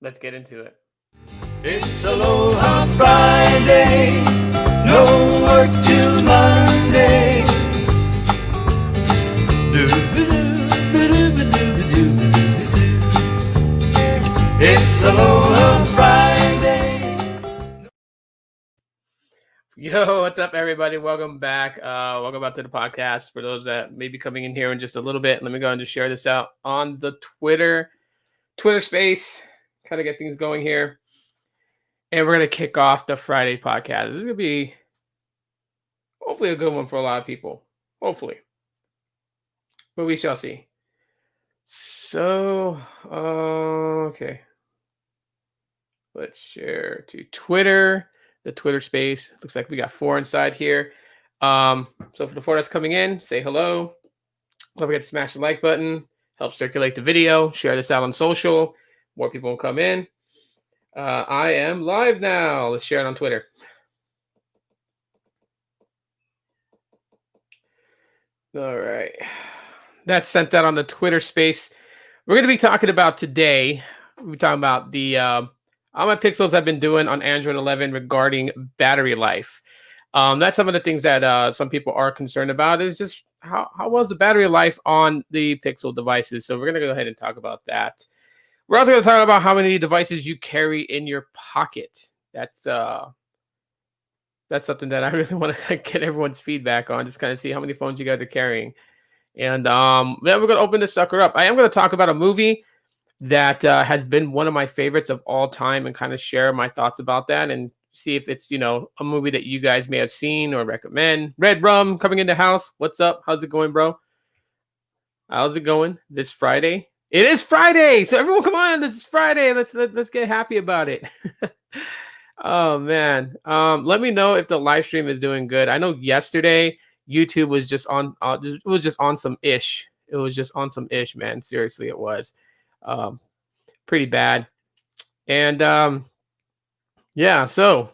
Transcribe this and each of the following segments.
let's get into it. It's Aloha Friday, no work till Monday. It's Aloha Friday. Yo, what's up, everybody? Welcome back. Welcome back to the podcast. For those that may be coming in here in just a little bit, let me go and just share this out on the Twitter space, kind of get things going here. And we're going to kick off the Friday podcast. This is going to be hopefully a good one for a lot of people. Hopefully. But we shall see. So, okay. Let's share to Twitter, the Twitter space. Looks like we got 4 inside here. So for the 4 that's coming in, say hello. Don't forget to smash the like button. Help circulate the video. Share this out on social. More people will come in. I am live now. Let's share it on Twitter. All right. That's sent out on the Twitter space. We're going to be talking about today. We're talking about the all my pixels I've been doing on Android 11 regarding battery life. That's some of the things that some people are concerned about is just how was the battery life on the Pixel devices. So we're going to go ahead and talk about that. We're also going to talk about how many devices you carry in your pocket. That's something that I really want to get everyone's feedback on, just kind of see how many phones you guys are carrying. And then we're going to open this sucker up. I am going to talk about a movie that has been one of my favorites of all time and kind of share my thoughts about that and see if it's, a movie that you guys may have seen or recommend. Red Rum coming in the house. What's up? How's it going, bro? How's it going this Friday? It is Friday. So everyone come on. This is Friday. Let's get happy about it. Oh, man. Let me know if the live stream is doing good. I know yesterday YouTube was just on it was just on some ish. It was just on some ish, man. Seriously, it was. Pretty bad. And yeah, so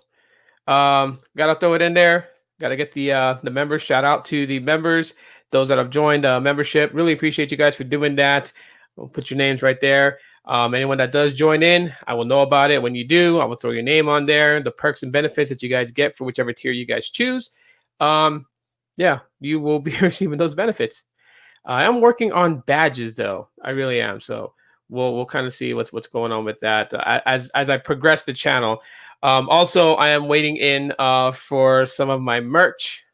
gotta throw it in there. Gotta get the members. Shout out to the members, those that have joined membership. Really appreciate you guys for doing that. We'll put your names right there. Anyone that does join in, I will know about it. When you do, I will throw your name on there, the perks and benefits that you guys get for whichever tier you guys choose. Yeah, you will be receiving those benefits. I am working on badges though. I really am. So we'll kind of see what's going on with that as I progress the channel. Also, I am waiting in for some of my merch.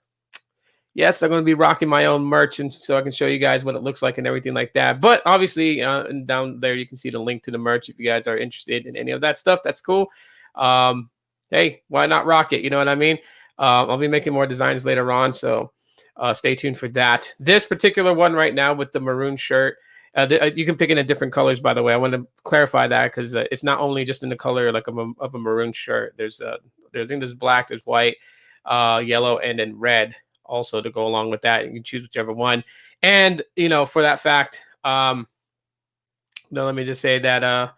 Yes, I'm going to be rocking my own merch, and so I can show you guys what it looks like and everything like that. But obviously, down there you can see the link to the merch if you guys are interested in any of that stuff. That's cool. Hey, why not rock it? You know what I mean? I'll be making more designs later on, so stay tuned for that. This particular one right now with the maroon shirt. You can pick in a different colors, by the way. I want to clarify that because it's not only just in the color like of a maroon shirt. There's black, there's white, yellow, and then red also to go along with that. You can choose whichever one. And for that fact, let me just say that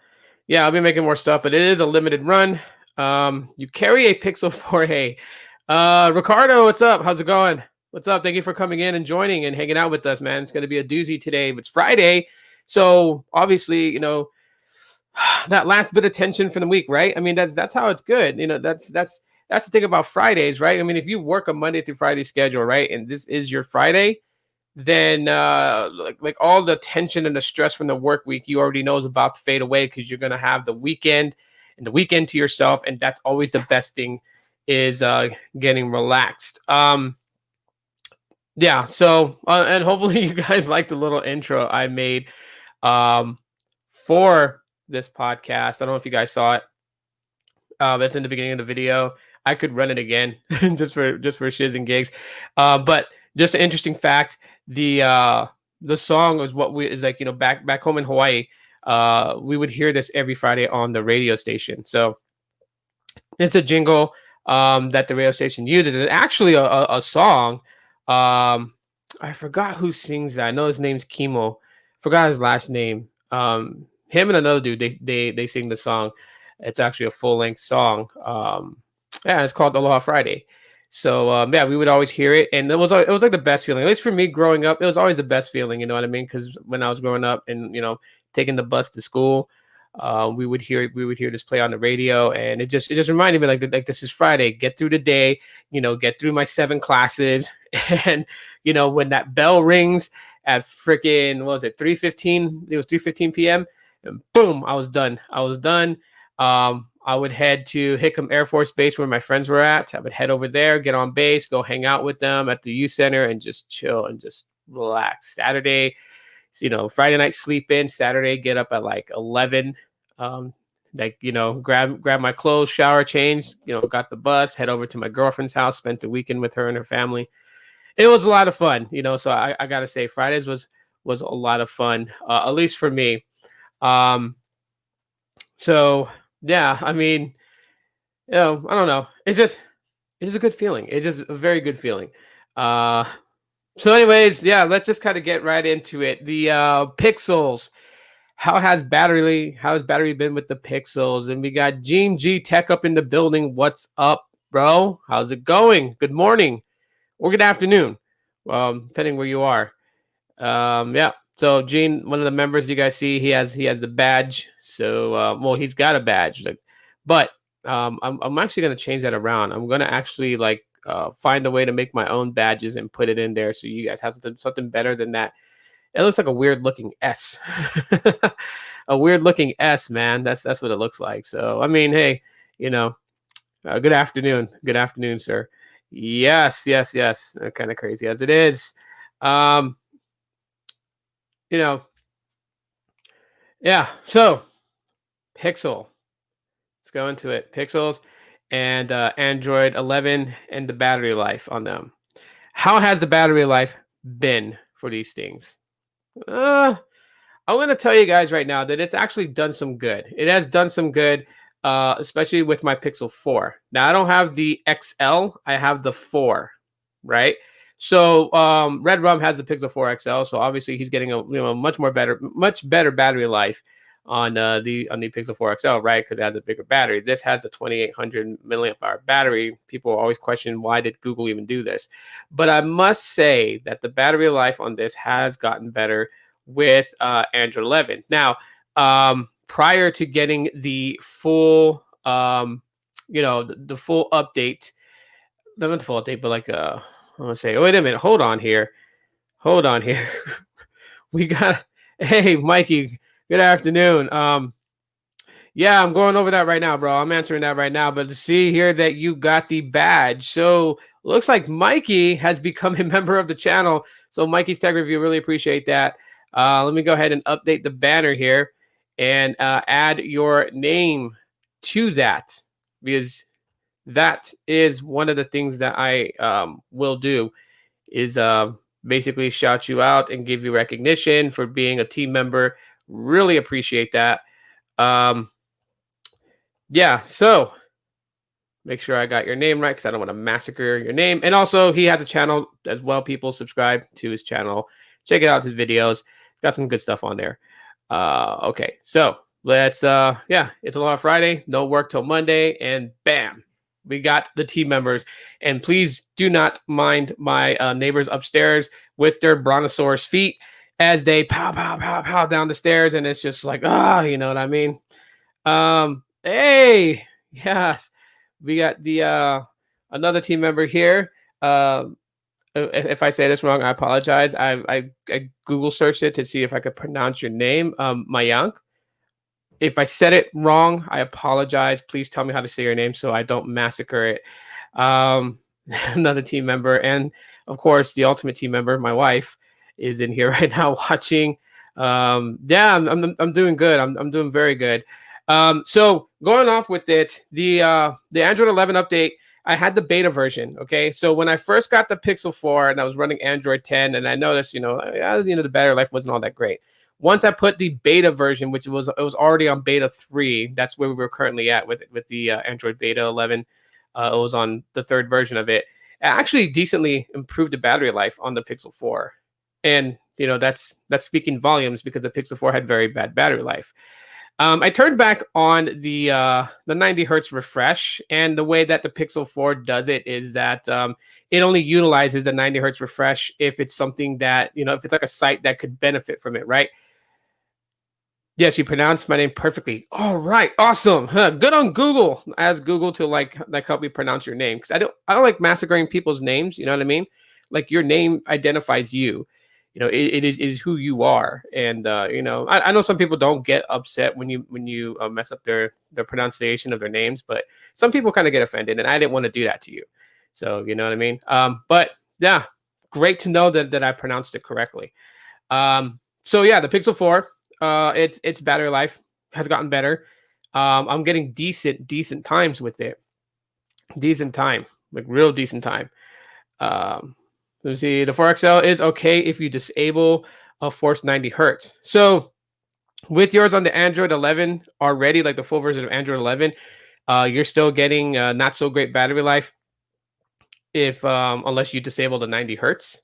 yeah, I'll be making more stuff, but it is a limited run. You carry a Pixel 4a. Ricardo, what's up? How's it going? What's up? Thank you for coming in and joining and hanging out with us, man. It's going to be a doozy today. It's Friday. So obviously, that last bit of tension from the week, right? I mean, that's how it's good. That's the thing about Fridays, right? I mean, if you work a Monday through Friday schedule, right, and this is your Friday, then like all the tension and the stress from the work week, you already know is about to fade away because you're going to have the weekend and the weekend to yourself. And that's always the best thing is getting relaxed. Yeah, so and hopefully you guys like the little intro I made for this podcast. I don't know if you guys saw it. That's in the beginning of the video. I could run it again just for shiz and gigs. But just an interesting fact, the song is what is like, back home in Hawaii, we would hear this every Friday on the radio station. So it's a jingle that the radio station uses. It's actually a song. I forgot who sings that. I know his name's Kimo. Forgot his last name. Him and another dude, they sing the song. It's actually a full-length song. Yeah, it's called Aloha Friday. So yeah, we would always hear it, and it was like the best feeling. At least for me growing up, it was always the best feeling. You know what I mean? Because when I was growing up and taking the bus to school, we would hear this play on the radio, and it just reminded me like this is Friday. Get through the day, get through my 7 classes, and when that bell rings at freaking what was it 3:15? It was 3:15 p.m. and boom, I was done. I was done. I would head to Hickam Air Force Base where my friends were at. I would head over there, get on base, go hang out with them at the youth center, and just chill and just relax. Saturday, Friday night sleep in. Saturday, get up at like 11. Grab my clothes, shower, change. Got the bus, head over to my girlfriend's house, spent the weekend with her and her family. It was a lot of fun. So I gotta say, Fridays was a lot of fun, at least for me. So yeah, I mean, I don't know. It's a good feeling. It's just a very good feeling. Uh, so anyways, yeah, let's just kind of get right into it. The Pixels. How has battery been with the Pixels? And we got Gene G Tech up in the building. What's up, bro? How's it going? Good morning or good afternoon, depending where you are. Yeah. So Gene, one of the members you guys see, he has the badge. So well, he's got a badge. But I'm actually gonna change that around. I'm gonna actually find a way to make my own badges and put it in there so you guys have something better than that. It looks like a weird looking S. A weird looking S, man. That's what it looks like. So I mean, hey, good afternoon. Good afternoon, sir. Yes. Kind of crazy as it is. Yeah. So Pixel. Let's go into it. Pixels and Android 11 and the battery life on them. How has the battery life been for these things? I'm going to tell you guys right now that it's actually done some good. It has done some good, especially with my Pixel 4. Now, I don't have the XL. I have the 4, right? So Red Rum has the Pixel 4 XL. So obviously he's getting a much better battery life on the Pixel 4 XL, right? Because it has a bigger battery. This has the 2800 milliamp hour battery. People always question, why did Google even do this? But I must say that the battery life on this has gotten better with Android 11. Now, prior to getting the full, the full update, not the full update, but I want to say, oh, wait a minute, hold on here. We got, hey, Mikey, good afternoon. Yeah, I'm going over that right now, bro. I'm answering that right now. But to see here that you got the badge. So looks like Mikey has become a member of the channel. So Mikey's Tech Review, really appreciate that. Let me go ahead and update the banner here and add your name to that, because that is one of the things that I will do is basically shout you out and give you recognition for being a team member. Really appreciate that. Yeah, so make sure I got your name right because I don't want to massacre your name. And also, he has a channel as well. People subscribe to his channel. Check it out, his videos. He's got some good stuff on there. Okay, so let's, yeah, it's Aloha Friday. No work till Monday. And bam, we got the team members. And please do not mind my neighbors upstairs with their brontosaurus feet as they pow, pow, pow, pow down the stairs. And it's just like, you know what I mean? Hey, yes, we got the another team member here. If I say this wrong, I apologize. I Google searched it to see if I could pronounce your name, Mayank. If I said it wrong, I apologize. Please tell me how to say your name so I don't massacre it. Another team member, and of course, the ultimate team member, my wife, is in here right now watching. Yeah, I'm doing good. I'm doing very good. So going off with it, the Android 11 update, I had the beta version. Okay. So when I first got the Pixel 4 and I was running Android 10 and I noticed, the battery life wasn't all that great. Once I put the beta version, which it was already on beta 3, that's where we were currently at with the Android beta 11. It was on the 3rd version of it. It actually decently improved the battery life on the Pixel 4. And, that's speaking volumes because the Pixel 4 had very bad battery life. I turned back on the 90 hertz refresh, and the way that the Pixel 4 does it is that it only utilizes the 90 hertz refresh if it's something that, if it's like a site that could benefit from it, right? Yes, you pronounced my name perfectly. All right, awesome. Huh, good on Google. Ask Google to like help me pronounce your name because I don't like massacring people's names. You know what I mean? Like your name identifies you. You know, it is who you are, and you know, I know some people don't get upset when you mess up their pronunciation of their names, but some people kind of get offended, and I didn't want to do that to you. So you know what I mean? But yeah, great to know that I pronounced it correctly. So yeah, the Pixel 4, its battery life has gotten better. I'm getting decent times with it. Decent time, like real decent time. Um, let's see, the 4XL is okay if you disable a force 90 hertz. So with yours on the Android 11 already, like the full version of Android 11, you're still getting not so great battery life if unless you disable the 90 hertz.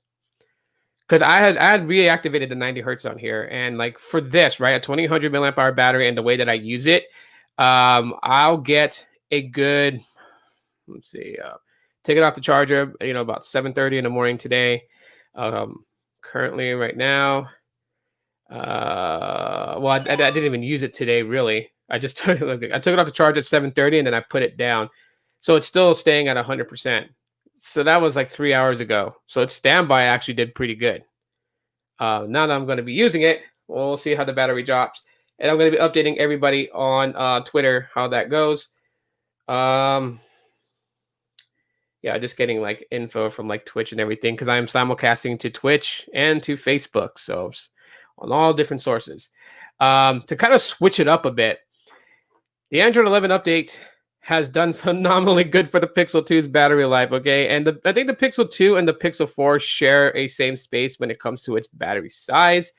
Because I had reactivated the 90 hertz on here, and like for this, right, a 2000 milliamp hour battery, and the way that I use it, I'll get a good. Let's see, take it off the charger. You know, about 7:30 in the morning today. Um, currently, right now, well, I didn't even use it today, really. I just I took it off the charge at 7:30, and then I put it down, so it's still staying at 100%. So that was like 3 hours ago. So its standby actually did pretty good. Now that I'm going to be using it, we'll see how the battery drops. And I'm going to be updating everybody on Twitter how that goes. Um, yeah, just getting like info from like Twitch and everything because I'm simulcasting to Twitch and to Facebook. So on all different sources. To kind of switch it up a bit, the Android 11 update has done phenomenally good for the Pixel 2's battery life. Okay, and I think the Pixel 2 and the Pixel 4 share a same space when it comes to its battery size,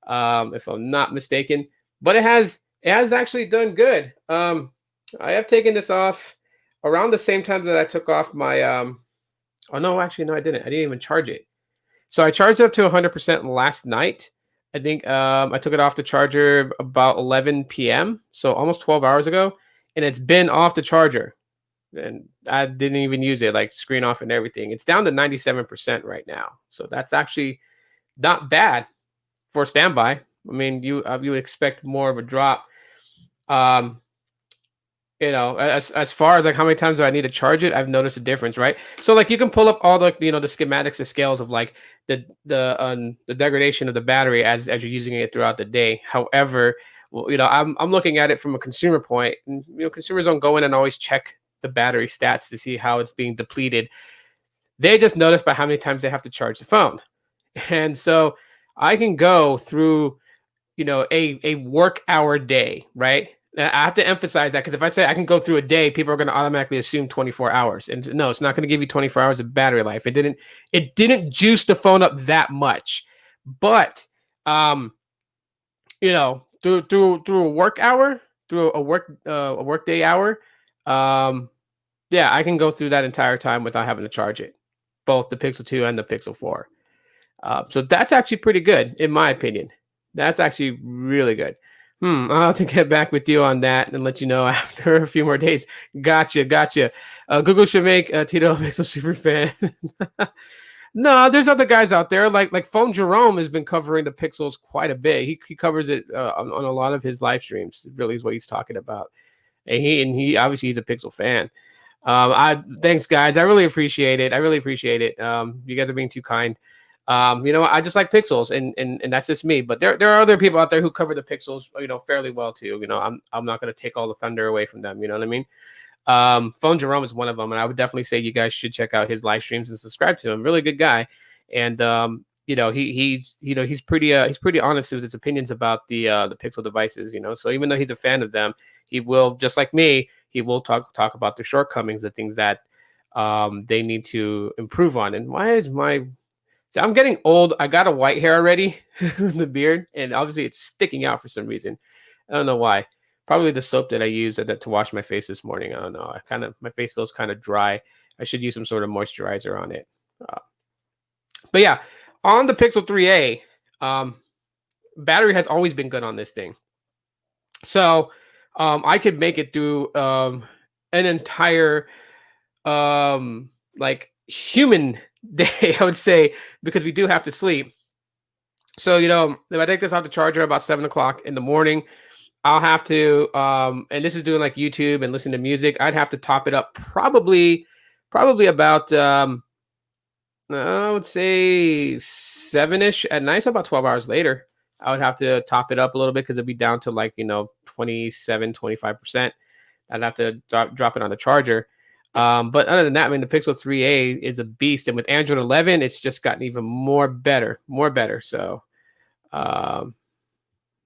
if I'm not mistaken. But it has actually done good. I have taken this off around the same time that I took off my. Oh no, actually no, I didn't. I didn't even charge it. So I charged it up to 100% last night. I think I took it off the charger about 11 p.m. So almost 12 hours ago, and it's been off the charger, and I didn't even use it, like screen off and everything. It's down to 97% right now, so that's actually not bad for standby. I mean, you expect more of a drop. Um, you know, as far as like how many times do I need to charge it, I've noticed a difference, right? So like you can pull up all the the schematics, the scales of like the degradation of the battery as you're using it throughout the day. However, well, I'm looking at it from a consumer point, and consumers don't go in and always check the battery stats to see how it's being depleted. They just notice by how many times they have to charge the phone, and so I can go through a work hour day, right? I have to emphasize that because if I say I can go through a day, people are going to automatically assume 24 hours. And no, it's not going to give you 24 hours of battery life. It didn't juice the phone up that much. But through a work hour, through a work day hour, um, yeah, I can go through that entire time without having to charge it, both the Pixel 2 and the Pixel 4. So that's actually pretty good, in my opinion. That's actually really good. I'll have to get back with you on that and let you know after a few more days. Gotcha. Google should make Tito a Pixel super fan. No, there's other guys out there like Phone Jerome has been covering the Pixels quite a bit. He covers it on a lot of his live streams. Really is what he's talking about, and he obviously he's a Pixel fan. I thanks guys. I really appreciate it. You guys are being too kind. I just like Pixels, and that's just me. But there are other people out there who cover the Pixels, fairly well too. I'm not going to take all the thunder away from them. You know what I mean? Phone Jerome is one of them, and I would definitely say you guys should check out his live streams and subscribe to him. Really good guy, and he's pretty honest with his opinions about the Pixel devices. So even though he's a fan of them, he will, just like me, he will talk about the shortcomings, the things that they need to improve on. And why is my so I'm getting old. I got a white hair already, the beard, and obviously it's sticking out for some reason. I don't know why. Probably the soap that I used to wash my face this morning. I don't know. My face feels kind of dry. I should use some sort of moisturizer on it. But yeah, on the Pixel 3a, battery has always been good on this thing. So I could make it through an entire like human day, I would say, because we do have to sleep. So, if I take this off the charger about 7 o'clock in the morning, I'll have to, and this is doing like YouTube and listening to music. I'd have to top it up probably about, I would say 7ish at night. So about 12 hours later, I would have to top it up a little bit because it'd be down to like, 27, 25%. I'd have to drop it on the charger. But other than that, I mean, the Pixel 3a is a beast. And with Android 11, it's just gotten even more better. So, um,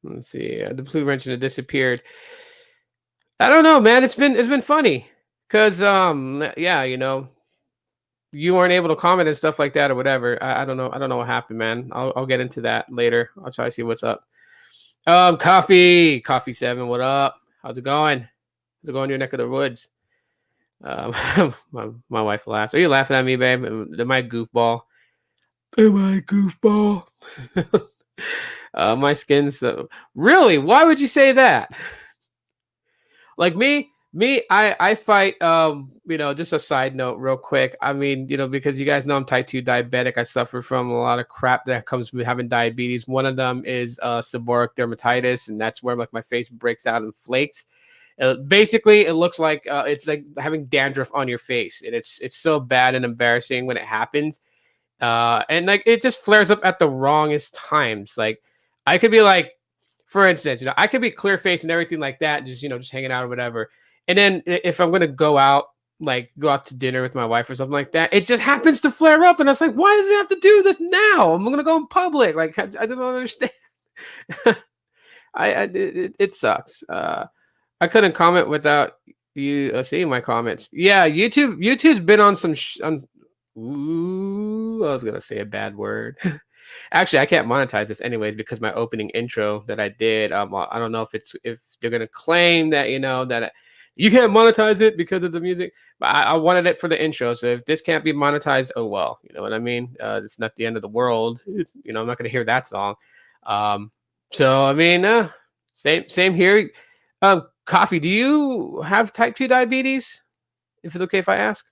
let's see. The blue mentioned it disappeared. I don't know, man. It's been funny because yeah, you weren't able to comment and stuff like that or whatever. I don't know. I don't know what happened, man. I'll get into that later. I'll try to see what's up. Coffee 7. What up? How's it going? How's it going in your neck of the woods? My wife laughs. Are you laughing at me, babe? Am I goofball? Am I goofball? My skin's so really. Why would you say that? Like me, I fight. Just a side note, real quick. I mean, because you guys know I'm type 2 diabetic. I suffer from a lot of crap that comes with having diabetes. One of them is seborrheic dermatitis, and that's where like my face breaks out in flakes. Basically, it looks like it's like having dandruff on your face, and it's so bad and embarrassing when it happens. And like it just flares up at the wrongest times. Like I could be like, for instance, I could be clear faced and everything like that, just hanging out or whatever. And then if I'm gonna go out, like go out to dinner with my wife or something like that, it just happens to flare up, and I was like, why does it have to do this now? I'm gonna go in public. Like I just don't understand. It sucks. I couldn't comment without you seeing my comments. Yeah, YouTube's been on some ooh, I was gonna say a bad word. Actually, I can't monetize this anyways because my opening intro that I did. I don't know if they're gonna claim that that you can't monetize it because of the music, but I wanted it for the intro. So if this can't be monetized, oh well, you know what I mean. It's not the end of the world. I'm not gonna hear that song. So I mean, same here. Coffee, do you have type 2 diabetes? If it's okay if I ask.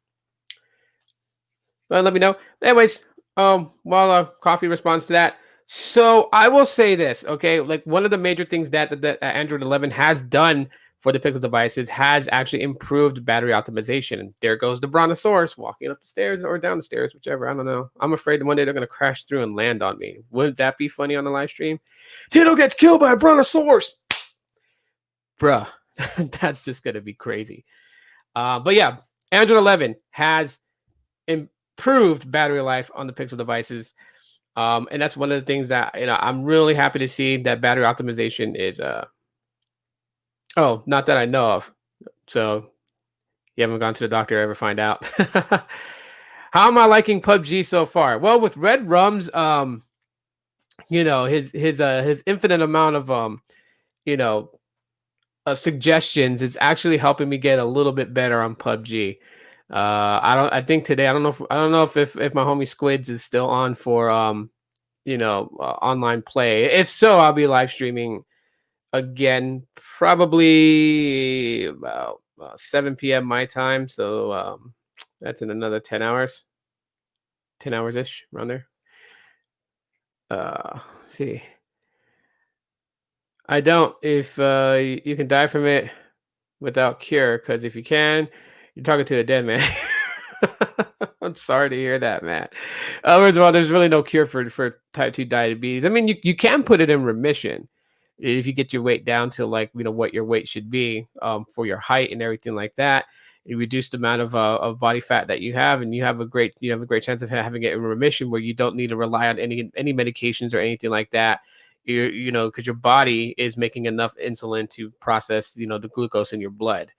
Let me know. Anyways, while Coffee responds to that, so I will say this, okay? Like one of the major things that Android 11 has done for the Pixel devices has actually improved battery optimization. And there goes the Brontosaurus walking up the stairs or down the stairs, whichever. I don't know. I'm afraid one day they're gonna crash through and land on me. Wouldn't that be funny on the live stream? Tito gets killed by a Brontosaurus, bruh. That's just gonna be crazy. But yeah, Android 11 has improved battery life on the Pixel devices. And that's one of the things that I'm really happy to see that battery optimization is not that I know of. So you haven't gone to the doctor to ever find out. How am I liking PUBG so far? Well, with Red Rum's his infinite amount of you know suggestions, it's actually helping me get a little bit better on PUBG. I think today I don't know if my homie Squids is still on for online play. If so, I'll be live streaming again probably about 7 p.m. my time. So that's in another 10 hours. 10 hours ish around there. See. I don't if you can die from it without cure, because if you can, you're talking to a dead man. I'm sorry to hear that, Matt. First of all, there's really no cure for type 2 diabetes. I mean, you can put it in remission if you get your weight down to like what your weight should be for your height and everything like that. You reduce the amount of body fat that you have, and you have a great chance of having it in remission where you don't need to rely on any medications or anything like that. Because your body is making enough insulin to process the glucose in your blood.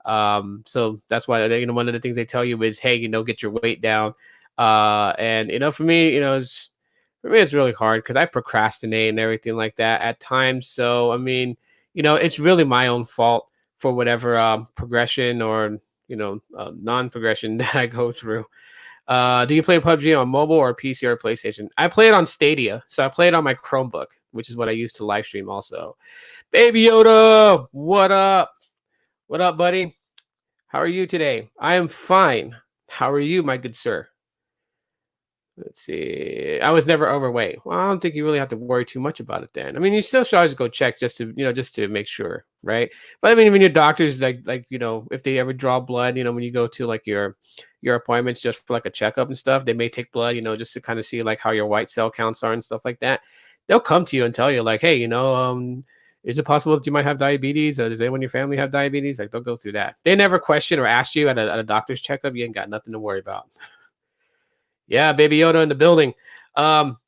So that's why one of the things they tell you is, hey, get your weight down. And for me, it's really hard because I procrastinate and everything like that at times. So I mean, it's really my own fault for whatever progression or non-progression that I go through. Do you play PUBG on mobile or PC or PlayStation? I play it on Stadia, so I play it on my Chromebook, which is what I use to live stream also. Baby Yoda, what up? What up, buddy? How are you today? I am fine. How are you, my good sir? Let's see. I was never overweight. Well, I don't think you really have to worry too much about it then. I mean, you still should always go check just to, just to make sure, right? But I mean, when your doctors like, if they ever draw blood, when you go to like your appointments just for like a checkup and stuff, they may take blood, just to kind of see like how your white cell counts are and stuff like that. They'll come to you and tell you like, hey, is it possible that you might have diabetes? Or does anyone in your family have diabetes? Like they'll go through that. They never question or ask you at a doctor's checkup. You ain't got nothing to worry about. Yeah, Baby Yoda in the building. Um,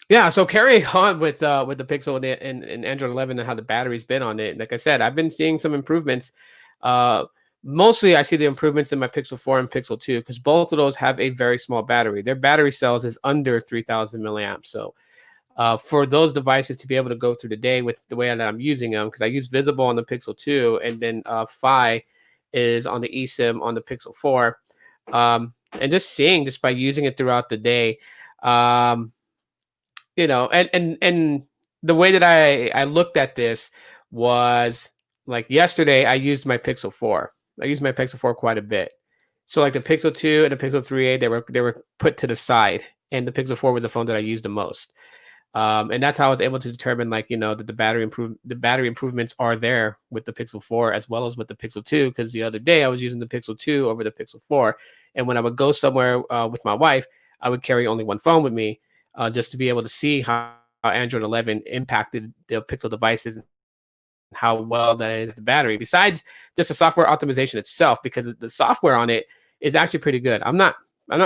yeah, so carrying on with the Pixel and Android 11 and how the battery's been on it. Like I said, I've been seeing some improvements. Uh, Mostly I see the improvements in my Pixel 4 and Pixel 2 because both of those have a very small battery. Their battery cells is under 3,000 milliamps. So for those devices to be able to go through the day with the way that I'm using them, because I use Visible on the Pixel 2 and then Fi is on the eSIM on the Pixel 4. And just seeing just by using it throughout the day, um, and the way that I looked at this was like yesterday I used my Pixel 4. I used my Pixel 4 quite a bit. So like the Pixel 2 and the Pixel 3a, they were put to the side, and the Pixel 4 was the phone that I used the most. And that's how I was able to determine like that the battery improvements are there with the Pixel 4 as well as with the Pixel 2, because the other day I was using the Pixel 2 over the Pixel 4, and when I would go somewhere with my wife, I would carry only one phone with me, just to be able to see how Android 11 impacted the Pixel devices, how well that is the battery, besides just the software optimization itself, because the software on it is actually pretty good. I'm not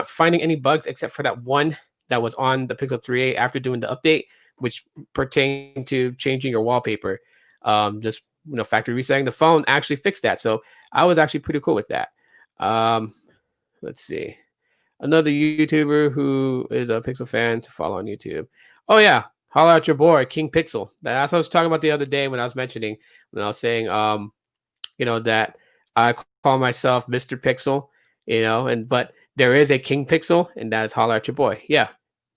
finding any bugs except for that one that was on the Pixel 3a after doing the update, which pertained to changing your wallpaper. Just factory resetting the phone actually fixed that. So I was actually pretty cool with that. Let's see. Another YouTuber who is a Pixel fan to follow on YouTube. Oh yeah, holler out your boy, King Pixel. That's what I was talking about the other day when I was saying, that I call myself Mr. Pixel, but there is a King Pixel, and that's holler at your boy. Yeah,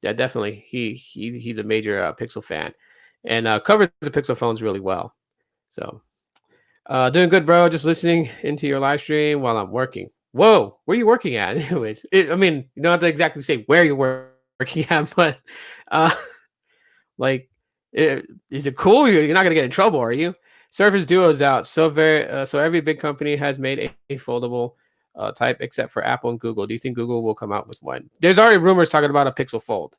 definitely. He's a major Pixel fan, and covers the Pixel phones really well. So, doing good, bro. Just listening into your live stream while I'm working. Whoa, where are you working at? Anyways, I mean, you don't have to exactly say where you're working at, but uh, like, is it cool? You're not gonna get in trouble, are you? Surface Duo is out. So every big company has made a foldable type except for Apple and Google. Do you think Google will come out with one? There's already rumors talking about a Pixel Fold,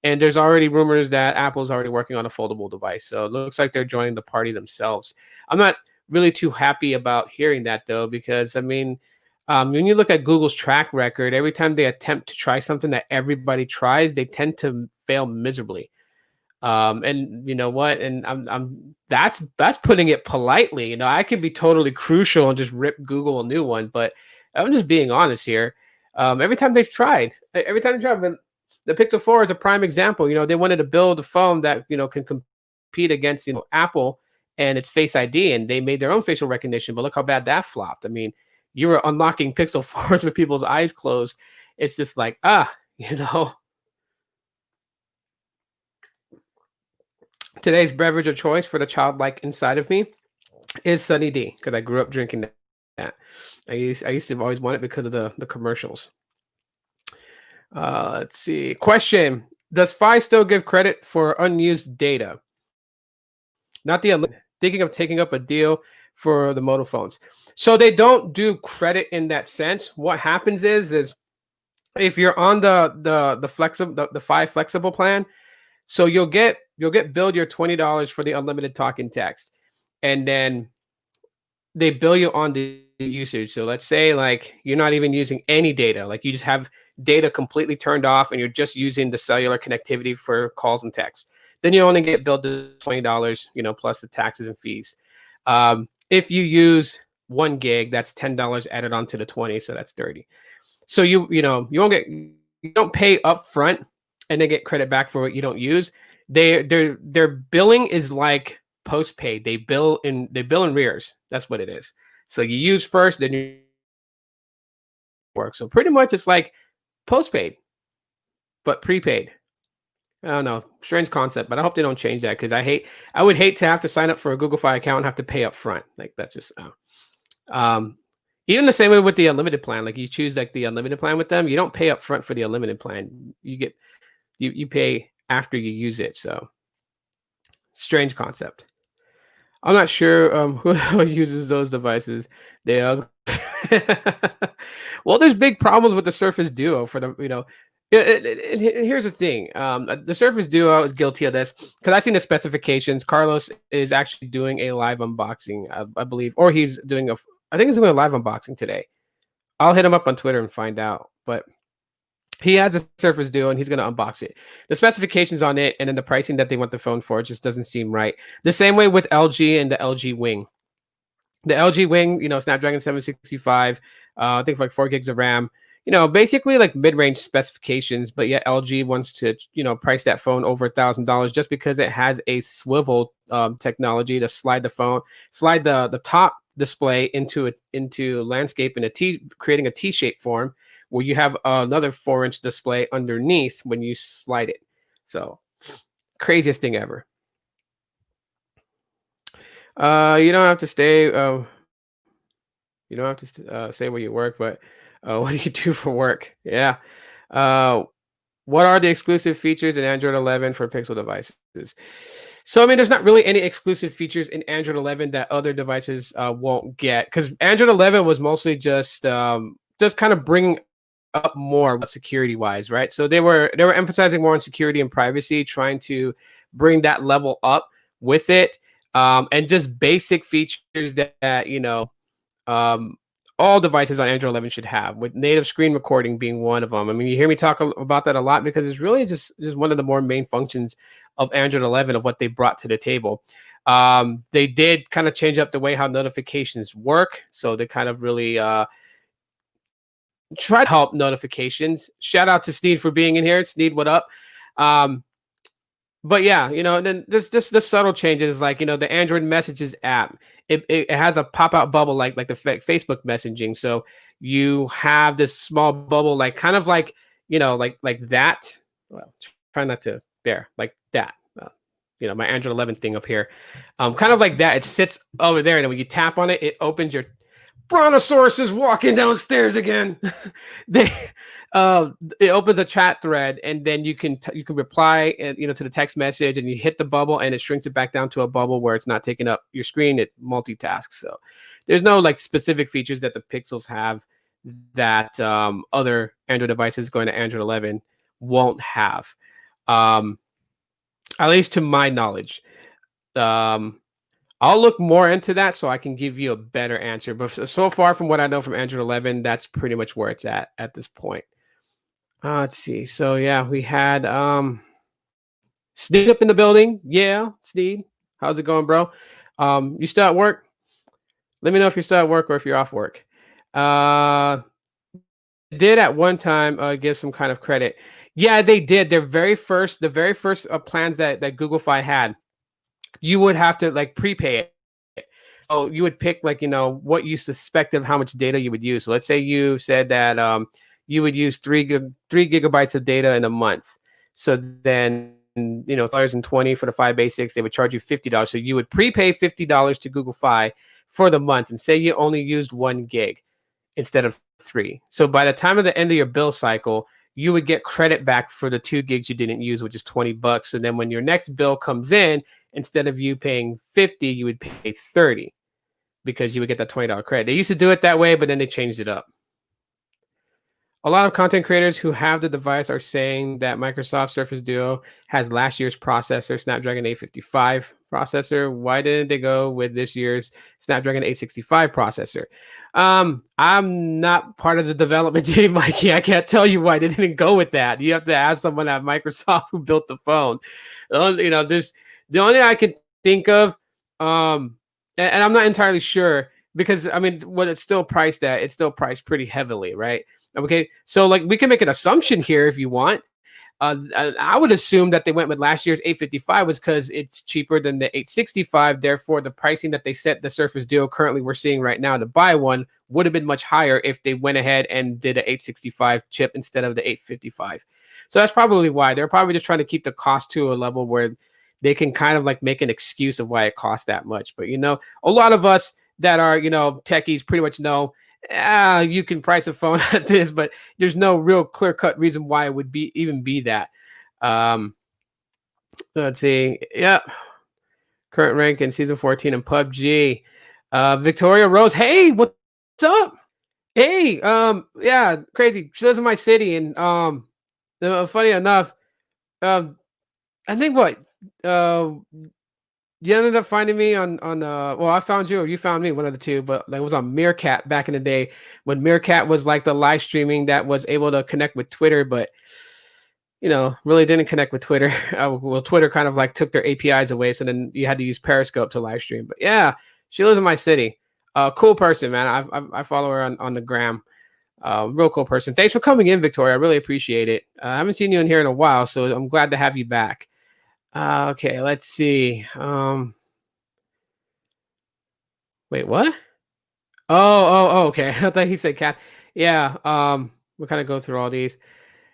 and there's already rumors that Apple's already working on a foldable device. So it looks like they're joining the party themselves. I'm not really too happy about hearing that though, because I mean, when you look at Google's track record, every time they attempt to try something that everybody tries, they tend to fail miserably. And you know what? And that's putting it politely. I could be totally crucial and just rip Google a new one, but I'm just being honest here. Every time they've tried, but the Pixel 4 is a prime example. They wanted to build a phone that can compete against Apple and its Face ID, and they made their own facial recognition. But look how bad that flopped. I mean, you were unlocking Pixel 4s with people's eyes closed. It's just like Today's beverage of choice for the childlike inside of me is Sunny D, because I grew up drinking that. I used to always want it because of the commercials. Let's see. Question: does Fi still give credit for unused data? Not the unlimited. Thinking of taking up a deal for the Moto phones. So they don't do credit in that sense. What happens is if you're on the flexible the Fi flexible plan, so you'll get billed your $20 for the unlimited talk and text, and then they bill you on the usage. So let's say like you're not even using any data, like you just have data completely turned off and you're just using the cellular connectivity for calls and texts. Then you only get billed the $20, plus the taxes and fees. If you use 1 gig, that's $10 added onto the 20, so that's 30. So you don't pay up front and then get credit back for what you don't use. Their billing is like postpaid. They bill in arrears. That's what it is. So you use first, then you work. So pretty much it's like postpaid, but prepaid. I don't know, strange concept, but I hope they don't change that, because I would hate to have to sign up for a Google Fi account and have to pay up front. Like that's just Even the same way with the unlimited plan. Like you choose like the unlimited plan with them, you don't pay up front for the unlimited plan. You pay after you use it. So strange concept. I'm not sure who uses those devices. They well, there's big problems with the Surface Duo for the here's the thing. The Surface Duo is guilty of this because I've seen the specifications. Carlos is actually doing a live unboxing, I believe, or he's doing I think he's doing a live unboxing today. I'll hit him up on Twitter and find out. But he has a Surface Duo and he's going to unbox it. The specifications on it and then the pricing that they want the phone for just doesn't seem right. The same way with LG and the LG Wing. The LG Wing, Snapdragon 765, I think like 4 gigs of RAM. Basically like mid-range specifications, but yet LG wants to, price that phone over $1,000 just because it has a swivel technology to slide the top display into landscape in creating a T-shaped form where you have another 4-inch display underneath when you slide it. So craziest thing ever. You don't have to stay. You don't have to say where you work, but what do you do for work? Yeah. Uh, what are the exclusive features in Android 11 for Pixel devices? So, I mean, there's not really any exclusive features in Android 11 that other devices won't get, because Android 11 was mostly just kind of bringing up more security wise, right? So they were emphasizing more on security and privacy, trying to bring that level up with it, and just basic features that all devices on Android 11 should have, with native screen recording being one of them. I mean, you hear me talk about that a lot because it's really just one of the more main functions of Android 11 of what they brought to the table. They did kind of change up the way how notifications work, so they kind of really try to help notifications. Shout out to Sneed for being in here. Sneed, what up? But yeah, then there's just the subtle changes, like the Android Messages app. It has a pop-out bubble like the Facebook messaging. So you have this small bubble, like kind of like like that. Well, try not to bear like that. My Android 11 thing up here, kind of like that. It sits over there, and then when you tap on it, it opens your. Brontosaurus is walking downstairs again. It opens a chat thread, and then you can reply to the text message, and you hit the bubble, and it shrinks it back down to a bubble where it's not taking up your screen. It multitasks. So there's no like specific features that the Pixels have that other Android devices going to Android 11 won't have, at least to my knowledge. I'll look more into that so I can give you a better answer. But so far from what I know from Android 11, that's pretty much where it's at this point. Let's see. So yeah, we had Sneed up in the building. Yeah, Sneed. How's it going, bro? You still at work? Let me know if you're still at work or if you're off work. Did at one time give some kind of credit. Yeah, they did. The very first plans that Google Fi had, you would have to like prepay it. Oh, you would pick like what you suspect of how much data you would use. So let's say you said that you would use 3 gigabytes of data in a month. So then $1.20 for the Fi Basics, they would charge you $50. So you would prepay $50 to Google Fi for the month, and say you only used 1 gig instead of 3. So by the time of the end of your bill cycle, you would get credit back for the 2 gigs you didn't use, which is $20. So then when your next bill comes in, instead of you paying $50, you would pay $30 because you would get that $20 credit. They used to do it that way, but then they changed it up. A lot of content creators who have the device are saying that Microsoft Surface Duo has last year's processor, Snapdragon 855 processor. Why didn't they go with this year's Snapdragon 865 processor? I'm not part of the development team, Mikey. I can't tell you why they didn't go with that. You have to ask someone at Microsoft who built the phone. There's the only thing I can think of, and I'm not entirely sure, because I mean, what it's still priced at, it's still priced pretty heavily, right? Okay, so like we can make an assumption here if you want. I would assume that they went with last year's 855 was because it's cheaper than the 865. Therefore, the pricing that they set the Surface Duo currently we're seeing right now to buy one would have been much higher if they went ahead and did an 865 chip instead of the 855. So that's probably why. They're probably just trying to keep the cost to a level where they can kind of like make an excuse of why it costs that much. But a lot of us that are techies pretty much know you can price a phone at this, but there's no real clear cut reason why it would be even be that. Um, let's see. Yeah, current rank in season 14 in PUBG. Victoria Rose. Hey, what's up? Hey, yeah, crazy. She lives in my city, and funny enough, um, I think what uh you ended up finding me on well, I found you or you found me, one of the two, but like it was on Meerkat back in the day when Meerkat was like the live streaming that was able to connect with Twitter, but really didn't connect with Twitter. Well, Twitter kind of like took their APIs away, so then you had to use Periscope to live stream. But yeah, she lives in my city. Cool person, man. I follow her on the gram. Real cool person. Thanks for coming in, Victoria. I really appreciate it. I haven't seen you in here in a while, so I'm glad to have you back. Okay, let's see. Wait, what? Oh, okay. I thought he said cat. Yeah. We'll kind of go through all these.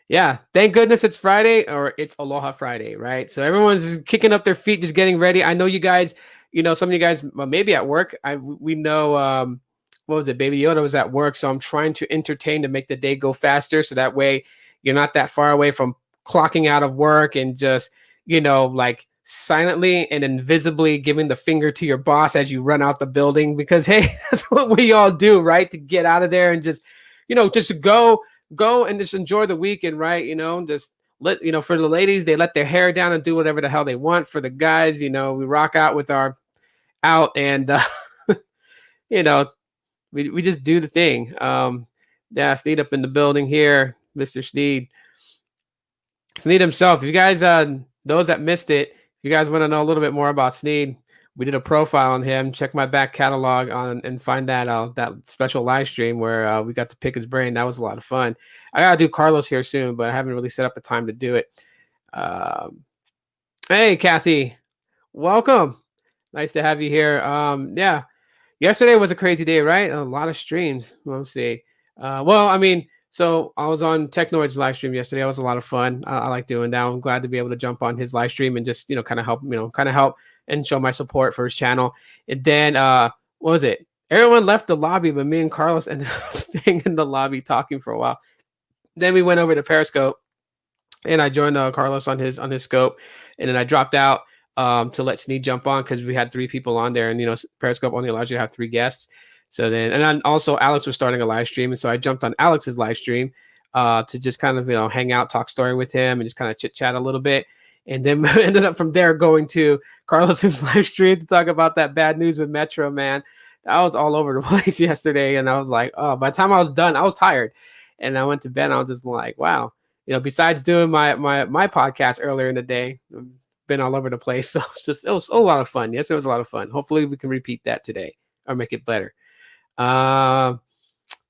Yeah, thank goodness it's Friday or it's Aloha Friday, right? So everyone's kicking up their feet, just getting ready. I know you guys, some of you guys maybe at work. We know what was it? Baby Yoda was at work, so I'm trying to entertain to make the day go faster, so that way you're not that far away from clocking out of work and just like silently and invisibly giving the finger to your boss as you run out the building because hey, that's what we all do, right? To get out of there and just go and just enjoy the weekend, right? Just let for the ladies, they let their hair down and do whatever the hell they want. For the guys, we rock out with our out and you know we just do the thing. Yeah, Sneed up in the building here, Mr. Sneed himself. If you guys those that missed it, if you guys want to know a little bit more about Sneed, we did a profile on him. Check my back catalog on and find that special live stream where we got to pick his brain. That was a lot of fun. I gotta do Carlos here soon, but I haven't really set up a time to do it. Hey, Kathy, welcome. Nice to have you here. Yeah, yesterday was a crazy day, right? A lot of streams. We'll see. Well, I mean, so I was on Technoid's live stream yesterday. It was a lot of fun. I like doing that. I'm glad to be able to jump on his live stream and just kind of help and show my support for his channel. And then what was it? Everyone left the lobby, but me and Carlos ended up staying in the lobby talking for a while. Then we went over to Periscope, and I joined Carlos on his scope, and then I dropped out to let Sneed jump on because we had 3 people on there, and Periscope only allows you to have 3 guests. So then, and then also Alex was starting a live stream, and so I jumped on Alex's live stream to just kind of hang out, talk story with him, and just kind of chit chat a little bit. And then ended up from there going to Carlos's live stream to talk about that bad news with Metro, man. I was all over the place yesterday, and I was like, oh, by the time I was done, I was tired, and I went to bed. And I was just like, wow, besides doing my podcast earlier in the day, I've been all over the place. So it was a lot of fun. Yes, it was a lot of fun. Hopefully, we can repeat that today or make it better.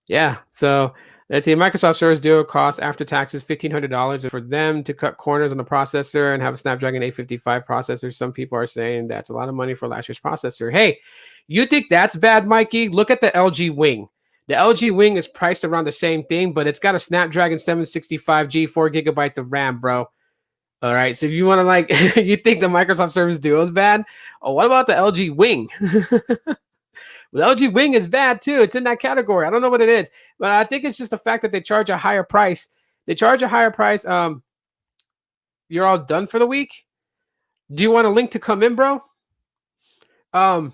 Yeah. So let's see. Microsoft Surface Duo costs after taxes $1,500 for them to cut corners on the processor and have a Snapdragon 855 processor. Some people are saying that's a lot of money for last year's processor. Hey, you think that's bad, Mikey? Look at the LG Wing. The LG Wing is priced around the same thing, but it's got a Snapdragon 765G, 4 gigabytes of RAM, bro. All right. So if you want to you think the Microsoft Surface Duo is bad? Oh, what about the LG Wing? Well, LG Wing is bad too. It's in that category. I don't know what it is, but I think it's just the fact that they charge a higher price. They charge a higher price. You're all done for the week. Do you want a link to come in, bro? But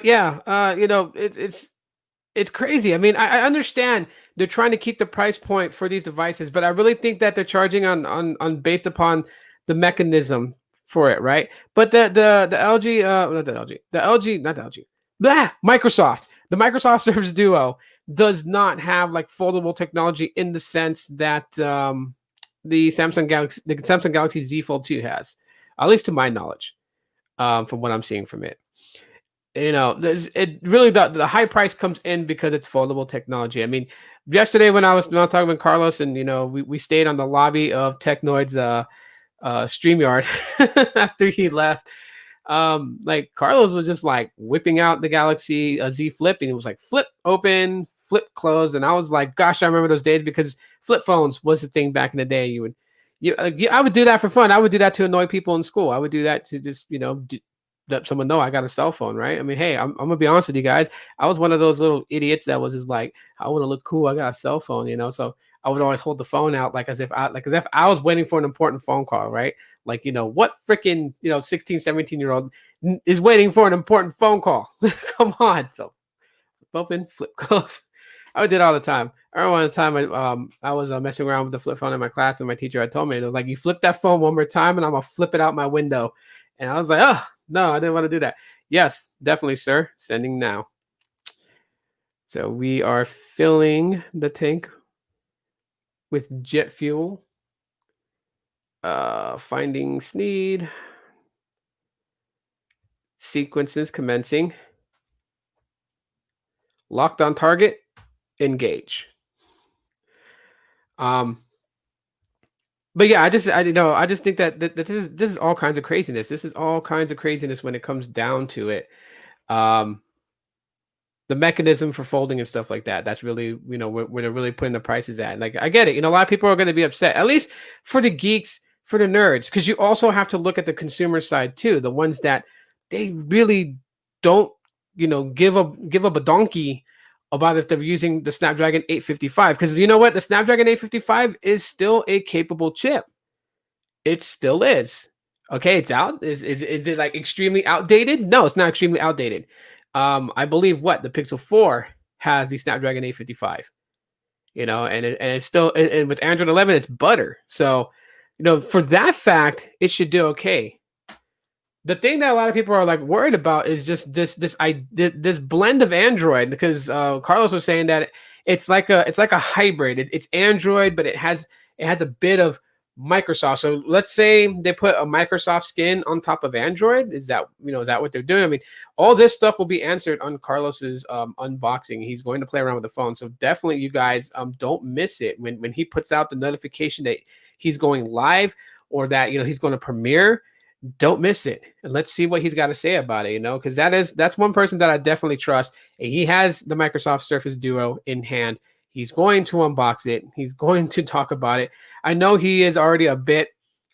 yeah, it's crazy. I mean, I understand they're trying to keep the price point for these devices, but I really think that they're charging on based upon the mechanism for it, right? But the LG, not the LG, Microsoft. The Microsoft Surface Duo does not have foldable technology in the sense that the Samsung Galaxy Z Fold 2 has, at least to my knowledge, from what I'm seeing from it. The high price comes in because it's foldable technology. I mean, yesterday when I was talking with Carlos, and we stayed on the lobby of Technoid's StreamYard after he left. Carlos was just whipping out the Galaxy Z Flip, and it was flip open, flip closed, and I was like, gosh, I remember those days because flip phones was the thing back in the day. I would do that for fun. I would do that to annoy people in school. I would do that to just let someone know I got a cell phone, right? I mean, hey, I'm gonna be honest with you guys. I was one of those little idiots that was just like, I want to look cool. I got a cell phone, So I would always hold the phone out like as if I was waiting for an important phone call, right? Like, what freaking, 16, 17-year-old is waiting for an important phone call? Come on. So open, flip close. I did all the time. I remember one time I was messing around with the flip phone in my class, and my teacher had told me, it was like, you flip that phone one more time, and I'm gonna flip it out my window. And I was like, oh no, I didn't want to do that. Yes, definitely, sir. Sending now. So we are filling the tank with jet fuel. Finding Sneed. Sequences commencing. Locked on target. Engage. But yeah, I just think that this is all kinds of craziness. This is all kinds of craziness when it comes down to it. Um, the mechanism for folding and stuff like that. That's really, where they're really putting the prices at. Like, I get it. A lot of people are going to be upset, at least for the geeks, for the nerds, because you also have to look at the consumer side too. The ones that they really don't, give up a donkey about if they're using the Snapdragon 855. Because you know what? The Snapdragon 855 is still a capable chip. It still is. Okay, it's out. Is it like extremely outdated? No, it's not extremely outdated. I believe the Pixel 4 has the Snapdragon 855. And it's still, and with Android 11, it's butter. So, for that fact, it should do okay. The thing that a lot of people are like worried about is just this blend of Android, because Carlos was saying that it's like a hybrid. It's Android, but it has a bit of Microsoft. So let's say they put a Microsoft skin on top of Android. Is that what they're doing? I mean, all this stuff will be answered on Carlos's unboxing. He's going to play around with the phone, so definitely you guys don't miss it when he puts out the notification that he's going live, or that he's going to premiere. Don't miss it, and let's see what he's got to say about it. Because that's one person that I definitely trust. And he has the Microsoft Surface Duo in hand. He's going to unbox it. He's going to talk about it. I know he is already a bit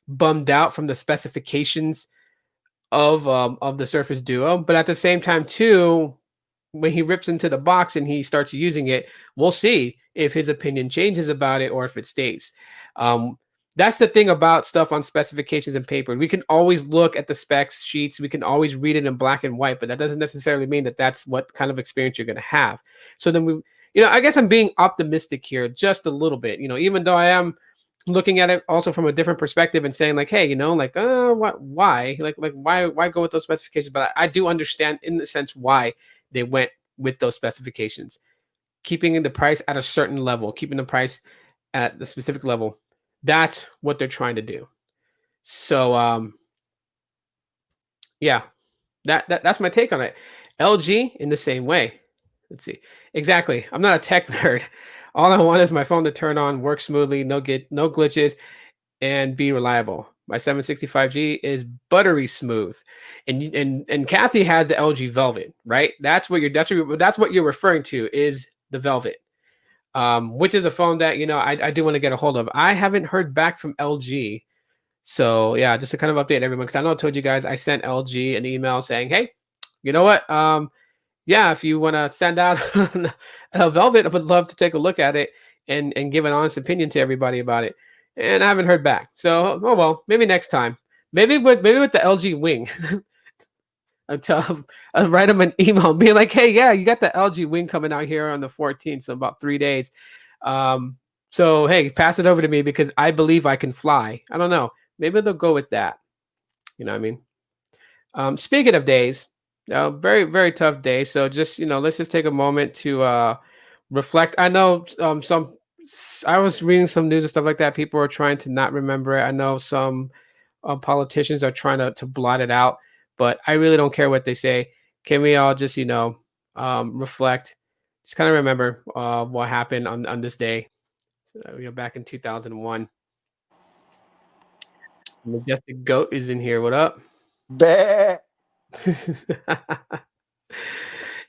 bummed out from the specifications of the Surface Duo, but at the same time too, when he rips into the box and he starts using it, we'll see if his opinion changes about it or if it stays. That's the thing about stuff on specifications and paper. We can always look at the specs sheets. We can always read it in black and white, but that doesn't necessarily mean that that's what kind of experience you're going to have. So then I guess I'm being optimistic here just a little bit, even though I am looking at it also from a different perspective and saying like, hey, why, why go with those specifications? But I do understand in the sense why they went with those specifications, keeping the price at a certain level, keeping the price at the specific level. That's what they're trying to do. So, yeah, that's my take on it. LG in the same way. Let's see. Exactly. I'm not a tech nerd. All I want is my phone to turn on, work smoothly, no glitches, and be reliable. My 765G is buttery smooth, and Kathy has the LG Velvet, right? That's what you're referring to, is the Velvet, which is a phone that I do want to get a hold of. I haven't heard back from LG, so yeah, just to kind of update everyone, because I know I told you guys I sent LG an email saying, hey, you know what? Yeah, if you want to send out a Velvet, I would love to take a look at it and give an honest opinion to everybody about it. And I haven't heard back. So, oh well, maybe next time. Maybe with the LG Wing. I'll write them an email, be like, hey, yeah, you got the LG Wing coming out here on the 14th, so about 3 days. So hey, pass it over to me because I believe I can fly. I don't know. Maybe they'll go with that. You know what I mean? Speaking of days, very, very tough day. So just, let's just take a moment to reflect. I know I was reading some news and stuff like that. People are trying to not remember it. I know some politicians are trying to blot it out, but I really don't care what they say. Can we all just, reflect, just kind of remember what happened on this day, back in 2001. Majestic Goat is in here. What up? Bah.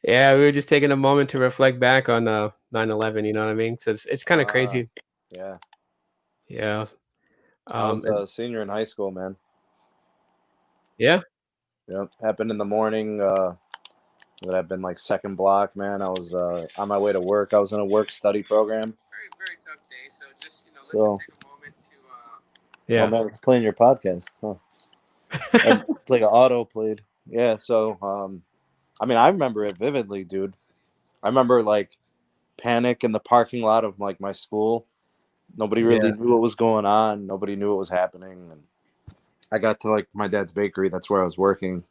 Yeah, we were just taking a moment to reflect back on 9/11. You know what I mean? So it's kind of crazy. Yeah. Yeah. I was a senior in high school, man. Yeah. Yep. Happened in the morning. That I've been like second block, man. I was on my way to work. I was in a work study program. Very, very tough day. So just let's just So, take a moment to. oh Yeah. man, it's playing your podcast. Huh. It's like an auto played. Yeah. So, I mean, I remember it vividly, dude. I remember like panic in the parking lot of like my school. Nobody Yeah. really knew what was going on. Nobody knew what was happening. And I got to like my dad's bakery. That's where I was working.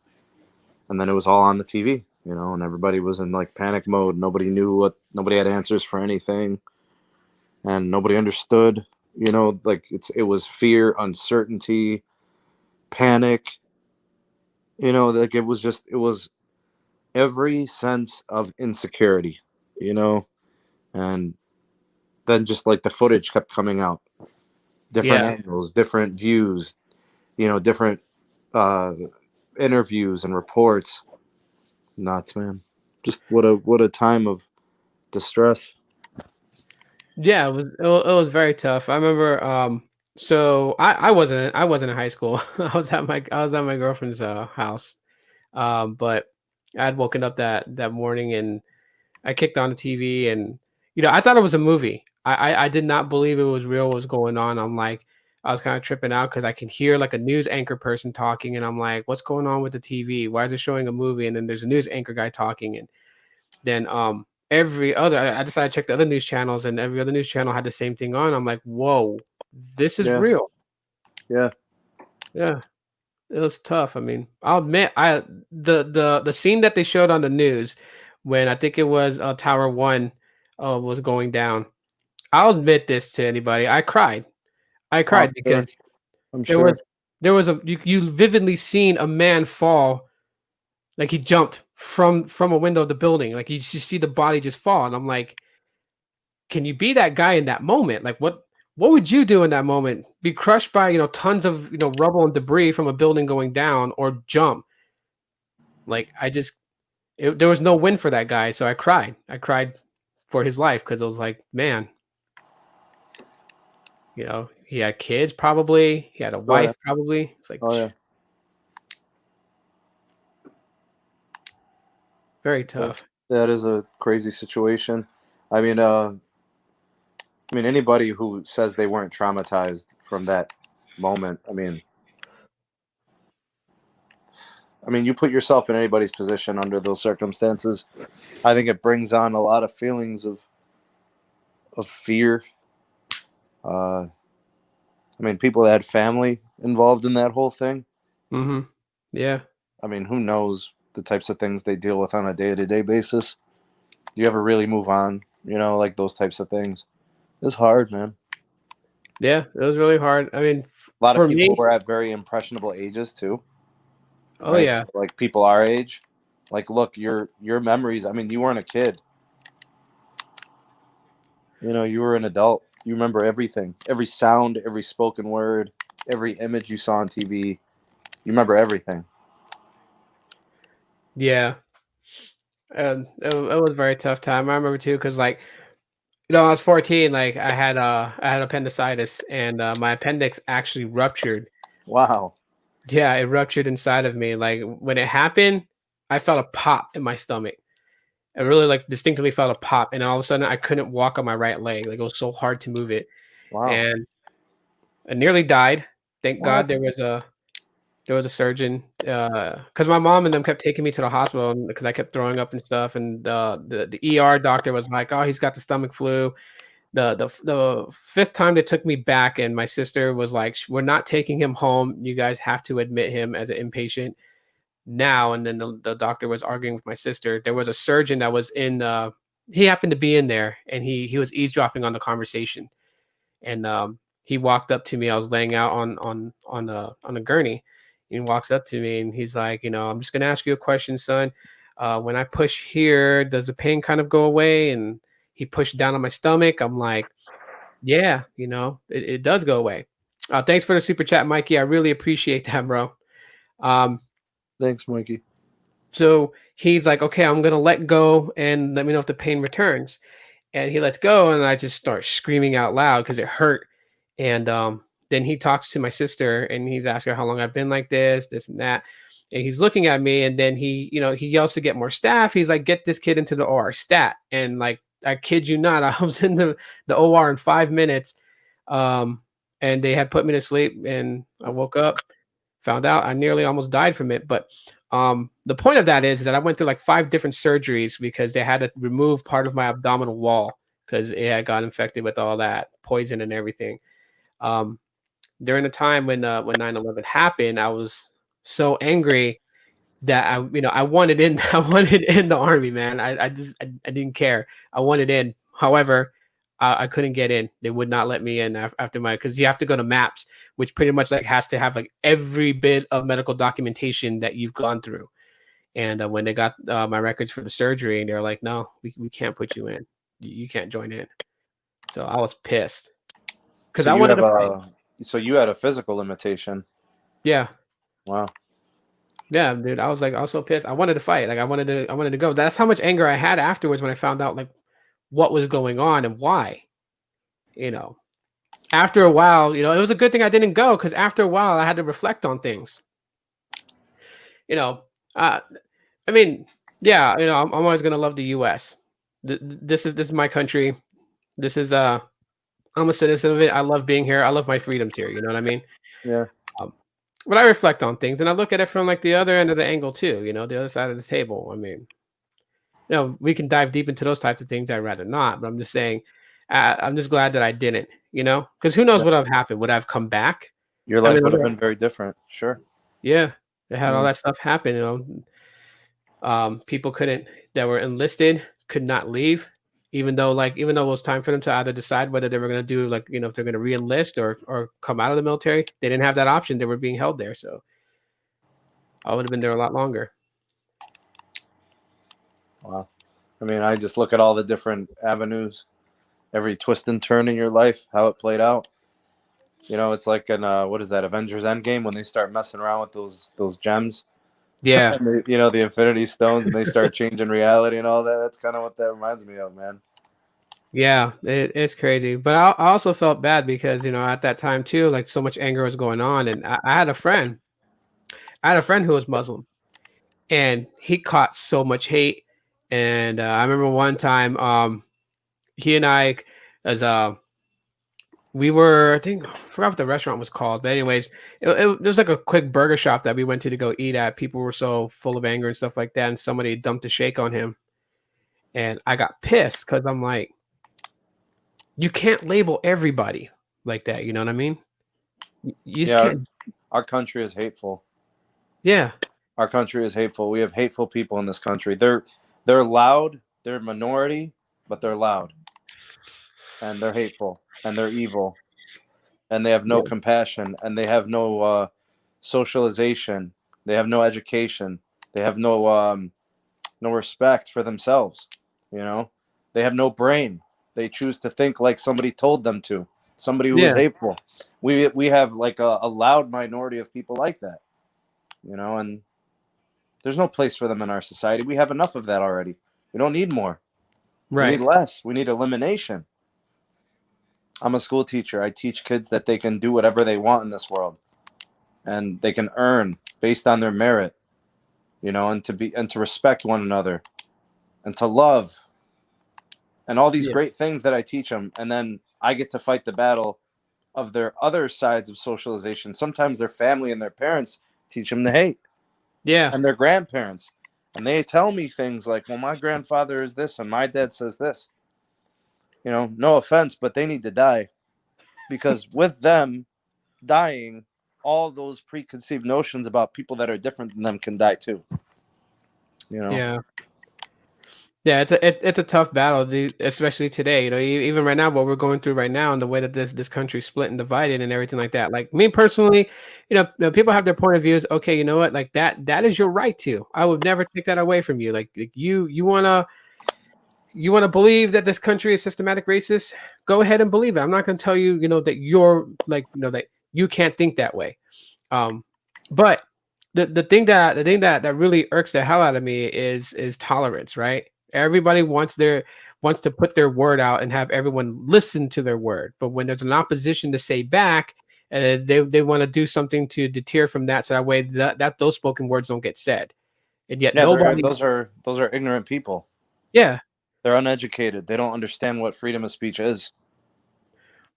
And then it was all on the TV, and everybody was in like panic mode. Nobody had answers for anything, and nobody understood. Like it was fear, uncertainty, panic. Like it was every sense of insecurity. You know, and then just like the footage kept coming out, different Yeah. angles, different views. Different uh, interviews and reports. Nuts, man. Just what a time of distress. Yeah, it was very tough. I remember so I wasn't in high school. I was at my girlfriend's house. But I'd woken up that morning and I kicked on the TV and I thought it was a movie. I did not believe it was real what was going on. I was kind of tripping out because I can hear like a news anchor person talking and I'm like, what's going on with the TV? Why is it showing a movie? And then there's a news anchor guy talking and then every other I decided to check the other news channels and every other news channel had the same thing on. I'm like, whoa, this is Yeah, real. yeah, Yeah. It was tough. I mean, I'll admit, the scene that they showed on the news when I think it was Tower One was going down. I'll admit this to anybody. I cried. I I'm cried sure. because I'm there was sure. there was a you vividly seen a man fall like he jumped from a window of the building. Like you just see the body just fall, and I'm like, can you be that guy in that moment? Like what would you do in that moment? Be crushed by tons of rubble and debris from a building going down, or jump? Like there was no win for that guy, so I cried. I cried for his life because I was like, man, he had kids probably, he had a Oh yeah. wife probably. It's like Oh yeah. very Yeah. tough. That is a crazy situation. I mean, anybody who says they weren't traumatized from that moment. I mean, you put yourself in anybody's position under those circumstances. I think it brings on a lot of feelings of fear. Uh, people that had family involved in that whole thing. Mhm. Yeah. Who knows the types of things they deal with on a day to day basis? Do you ever really move on? Like those types of things. It's hard, man. Yeah, it was really hard. I mean, A lot of for people me. were at very impressionable ages too, Oh, right? yeah. Like people our age. Like, look, your memories. You weren't a kid. You were an adult. You remember everything, every sound, every spoken word, every image you saw on TV. You remember everything. Yeah. It was a very tough time. I remember too, because like, when I was 14, like, I had appendicitis, and, my appendix actually ruptured. Wow. Yeah, it ruptured inside of me, like, when it happened, I felt a pop in my stomach. I really, like, distinctly felt a pop, and all of a sudden, I couldn't walk on my right leg, like, it was so hard to move it, Wow. and I nearly died. Thank God What? there was a surgeon, because my mom and them kept taking me to the hospital because I kept throwing up and stuff, and, the ER doctor was like, "Oh, he's got the stomach flu." The fifth time they took me back, and my sister was like, "We're not taking him home. You guys have to admit him as an inpatient now." And then the doctor was arguing with my sister. There was a surgeon that was in. He happened to be in there, and he was eavesdropping on the conversation. And he walked up to me. I was laying out on a gurney. He walks up to me and he's like, "I'm just gonna ask you a question, son. When I push here, does the pain kind of go away?" And he pushed down on my stomach. I'm like, yeah, it does go away. Thanks for the super chat, Mikey. I really appreciate that, bro. Um, Thanks, Mikey. so he's like, okay, I'm gonna let go and let me know if the pain returns. And he lets go, and I just start screaming out loud because it hurt. And then he talks to my sister, and he's asking her how long I've been like this and that. and he's looking at me, and then he yells to get more staff. He's like, get this kid into the OR stat. And like, I kid you not, I was in the OR in 5 minutes. Um, and they had put me to sleep, and I woke up, found out I nearly almost died from it. But the point of that is that I went through like 5 different surgeries because they had to remove part of my abdominal wall because it had got infected with all that poison and everything. Um, During the time when 9/11 happened, I was so angry that I wanted in I wanted in the army, man. I didn't care. I wanted in. However, I couldn't get in. They would not let me in after my because you have to go to MAPS, which pretty much like has to have like every bit of medical documentation that you've gone through. And when they got my records for the surgery, and they're like, "No, we can't put you in. You can't join in." So I was pissed because So I you wanted have to fight. you had a physical limitation. Yeah, Wow. yeah, dude. I was so pissed. I wanted to fight. Like I wanted to go. That's how much anger I had afterwards when I found out like what was going on and why. You know, after a while, it was a good thing I didn't go because after a while I had to reflect on things. You know, uh, I mean, yeah, I'm always gonna love the U.S. This is my country. This is I'm a citizen of it. I love being here. I love my freedoms here. You know what I mean? Yeah. Um, but I reflect on things and I look at it from like the other end of the angle too. The other side of the table. I mean, we can dive deep into those types of things. I'd rather not, but I'm just saying, I'm just glad that I didn't. Because who knows Yeah. what have happened? Would I have come back? Your I life mean, would have been very different. Sure. yeah, they had all Yeah. that stuff happen. People couldn't that were enlisted could not leave, even though it was time for them to either decide whether they were going to do like if they're going to re-enlist or come out of the military. They didn't have that option. They were being held there, so I would have been there a lot longer. Wow. I mean, I just look at all the different avenues, every twist and turn in your life, how it played out. It's like in what is that, Avengers Endgame, when they start messing around with those gems, Yeah, and the Infinity Stones, and they start changing reality and all that. That's kind of what that reminds me of, man. yeah, it's crazy. But I also felt bad because at that time too, like so much anger was going on, and I had a friend. I had a friend who was Muslim, and he caught so much hate. And I remember one time, he and I, as we were, I think, I forgot what the restaurant was called, but anyways, it was like a quick burger shop that we went to go eat at. People were so full of anger and stuff like that, and somebody dumped a shake on him, and I got pissed because I'm like, you can't label everybody like that. You know what I mean? You just Yeah, can't. our country is hateful. Yeah, Our country is hateful. We have hateful people in this country. They're loud. They're a minority, but they're loud, and they're hateful, and they're evil, and they have no yeah, compassion, and they have no socialization. They have no education. They have no respect for themselves. They have no brain. They choose to think like somebody told them to. Somebody who is yeah, hateful. We have like a loud minority of people like that. And there's no place for them in our society. We have enough of that already. We don't need more. We need right. less. We need elimination. I'm a school teacher. I teach kids that they can do whatever they want in this world, and they can earn based on their merit, and to respect one another, and to love, and all these Yeah, great things that I teach them. And then I get to fight the battle of their other sides of socialization. Sometimes their family and their parents teach them to hate, yeah, and their grandparents. And they tell me things like, well, my grandfather is this and my dad says this. No offense, but they need to die, because with them dying, all those preconceived notions about people that are different than them can die too. yeah. Yeah, it's a tough battle, dude, especially today. Even right now, what we're going through right now, and the way that this country's split and divided, and everything like that. Like me personally, people have their point of views. Okay, you know what? Like that is your right to. I would never take that away from you. Like you wanna believe that this country is systematic racist. Go ahead and believe it. I'm not gonna tell you, that you're like, that you can't think that way. Um, but the thing that really irks the hell out of me is tolerance, right? Everybody wants to put their word out and have everyone listen to their word. But when there's an opposition to say back, and they want to do something to deter from that, so that way that those spoken words don't get said, and yet Yeah, nobody. those are ignorant people. Yeah, They're uneducated. They don't understand what freedom of speech is.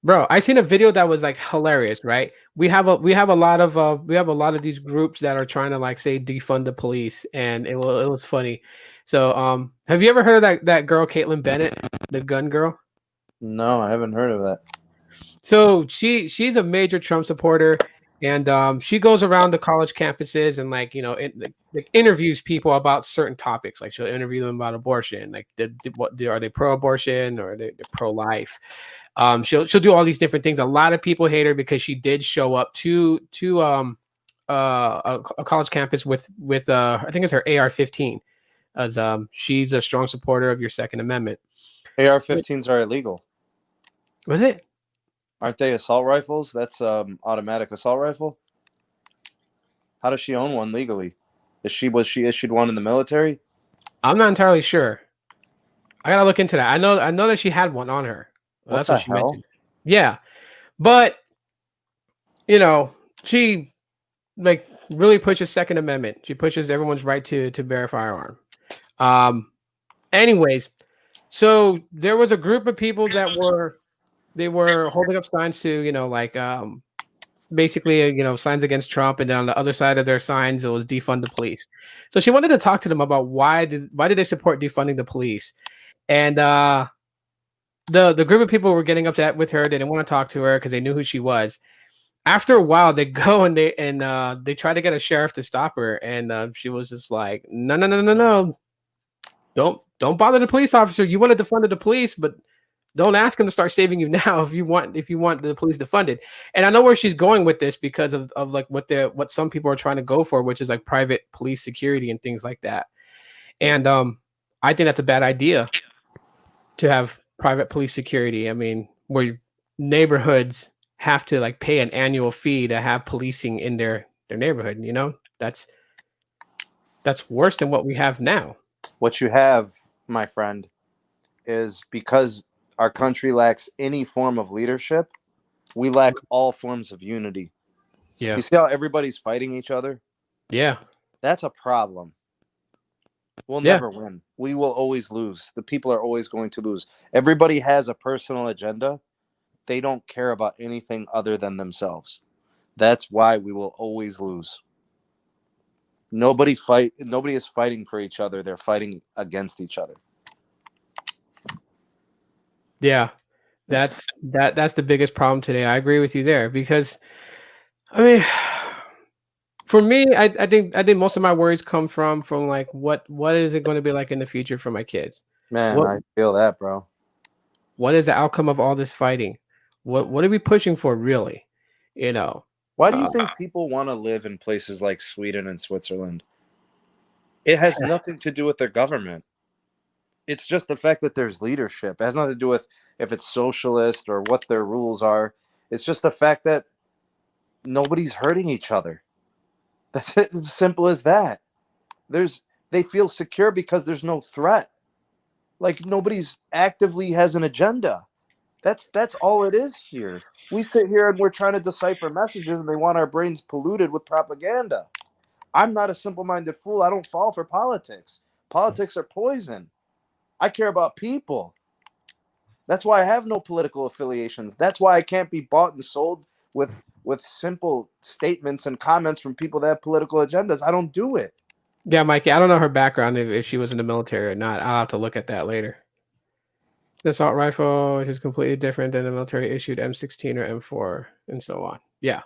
bro, I seen a video that was like hilarious, right? We have a lot of these groups that are trying to like say defund the police, and it was funny. So have you ever heard of that girl Caitlyn Bennett, the gun girl? No, I haven't heard of that. So she's a major Trump supporter, and she goes around the college campuses and like like interviews people about certain topics. Like she'll interview them about abortion, like are they pro-abortion or they're pro-life. She'll do all these different things. A lot of people hate her because she did show up to a college campus with I think it's her AR-15, as she's a strong supporter of your Second Amendment. AR-15s are illegal. Was it? Aren't they assault rifles? That's automatic assault rifle. How does she own one legally? Was she issued one in the military? I'm not entirely sure. I gotta look into that. I know that she had one on her. Well, What that's the what she hell? mentioned. Yeah, but she like really pushes Second Amendment. She pushes everyone's right to bear a firearm. Um, anyways, so there was a group of people that were holding up signs to like basically signs against Trump, and then on the other side of their signs it was defund the police. So she wanted to talk to them about why did they support defunding the police, and the group of people were getting upset with her. They didn't want to talk to her because they knew who she was. After a while, they go and they try to get a sheriff to stop her, and she was just like, no, no, no, no, no, don't bother the police officer. You want to defund the police, but don't ask him to start saving you now if you want the police defunded. And I know where she's going with this because of like what some people are trying to go for, which is like private police security and things like that. And I think that's a bad idea to have private police security. I mean, where neighborhoods have to like pay an annual fee to have policing in their neighborhood, that's worse than what we have now. What you have, my friend, is because our country lacks any form of leadership, we lack all forms of unity. Yeah. You see how everybody's fighting each other? Yeah. That's a problem. We'll Yeah. never win. We will always lose. The people are always going to lose. Everybody has a personal agenda. They don't care about anything other than themselves. That's why we will always lose. Nobody is fighting for each other. They're fighting against each other. Yeah. That's the biggest problem today. I agree with you there because I mean for me, I think most of my worries come from like what is it going to be like in the future for my kids? Man, What I feel that, bro. what is the outcome of all this fighting? What are we pushing for really? Why do you think people want to live in places like Sweden and Switzerland? It has nothing to do with their government. It's just the fact that there's leadership. It has nothing to do with if it's socialist or what their rules are. It's just the fact that nobody's hurting each other. That's it. It's as simple as that. They feel secure because there's no threat. Like nobody's actively has an agenda. That's all it is here. We sit here and we're trying to decipher messages and they want our brains polluted with propaganda. I'm not a simple-minded fool. I don't fall for politics. Politics are poison. I care about people. That's why I have no political affiliations. That's why I can't be bought and sold with simple statements and comments from people that have political agendas. I don't do it. Yeah, Mikey, I don't know her background if she was in the military or not. I'll have to look at that later. The assault rifle is completely different than the military issued M16 or M4 and so on. Yeah.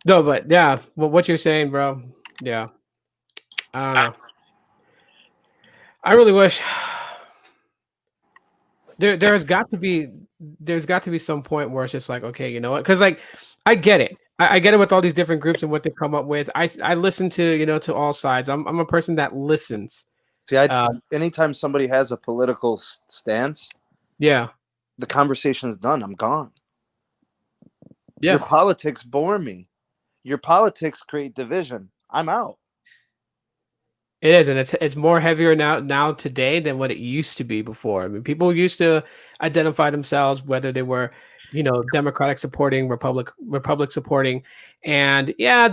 No, but yeah, well, what you're saying, bro. Yeah. I don't know. I really wish there's got to be some point where it's just like, okay, you know what? Because like I get it. I get it with all these different groups and what they come up with. I listen to to all sides. I'm a person that listens. See, anytime somebody has a political stance, Yeah. the conversation is done. I'm gone. Yeah. Your politics bore me. Your politics create division. I'm out. It is, and it's more heavier now today than what it used to be before. I mean, people used to identify themselves whether they were Democratic supporting, Republic supporting, and yeah,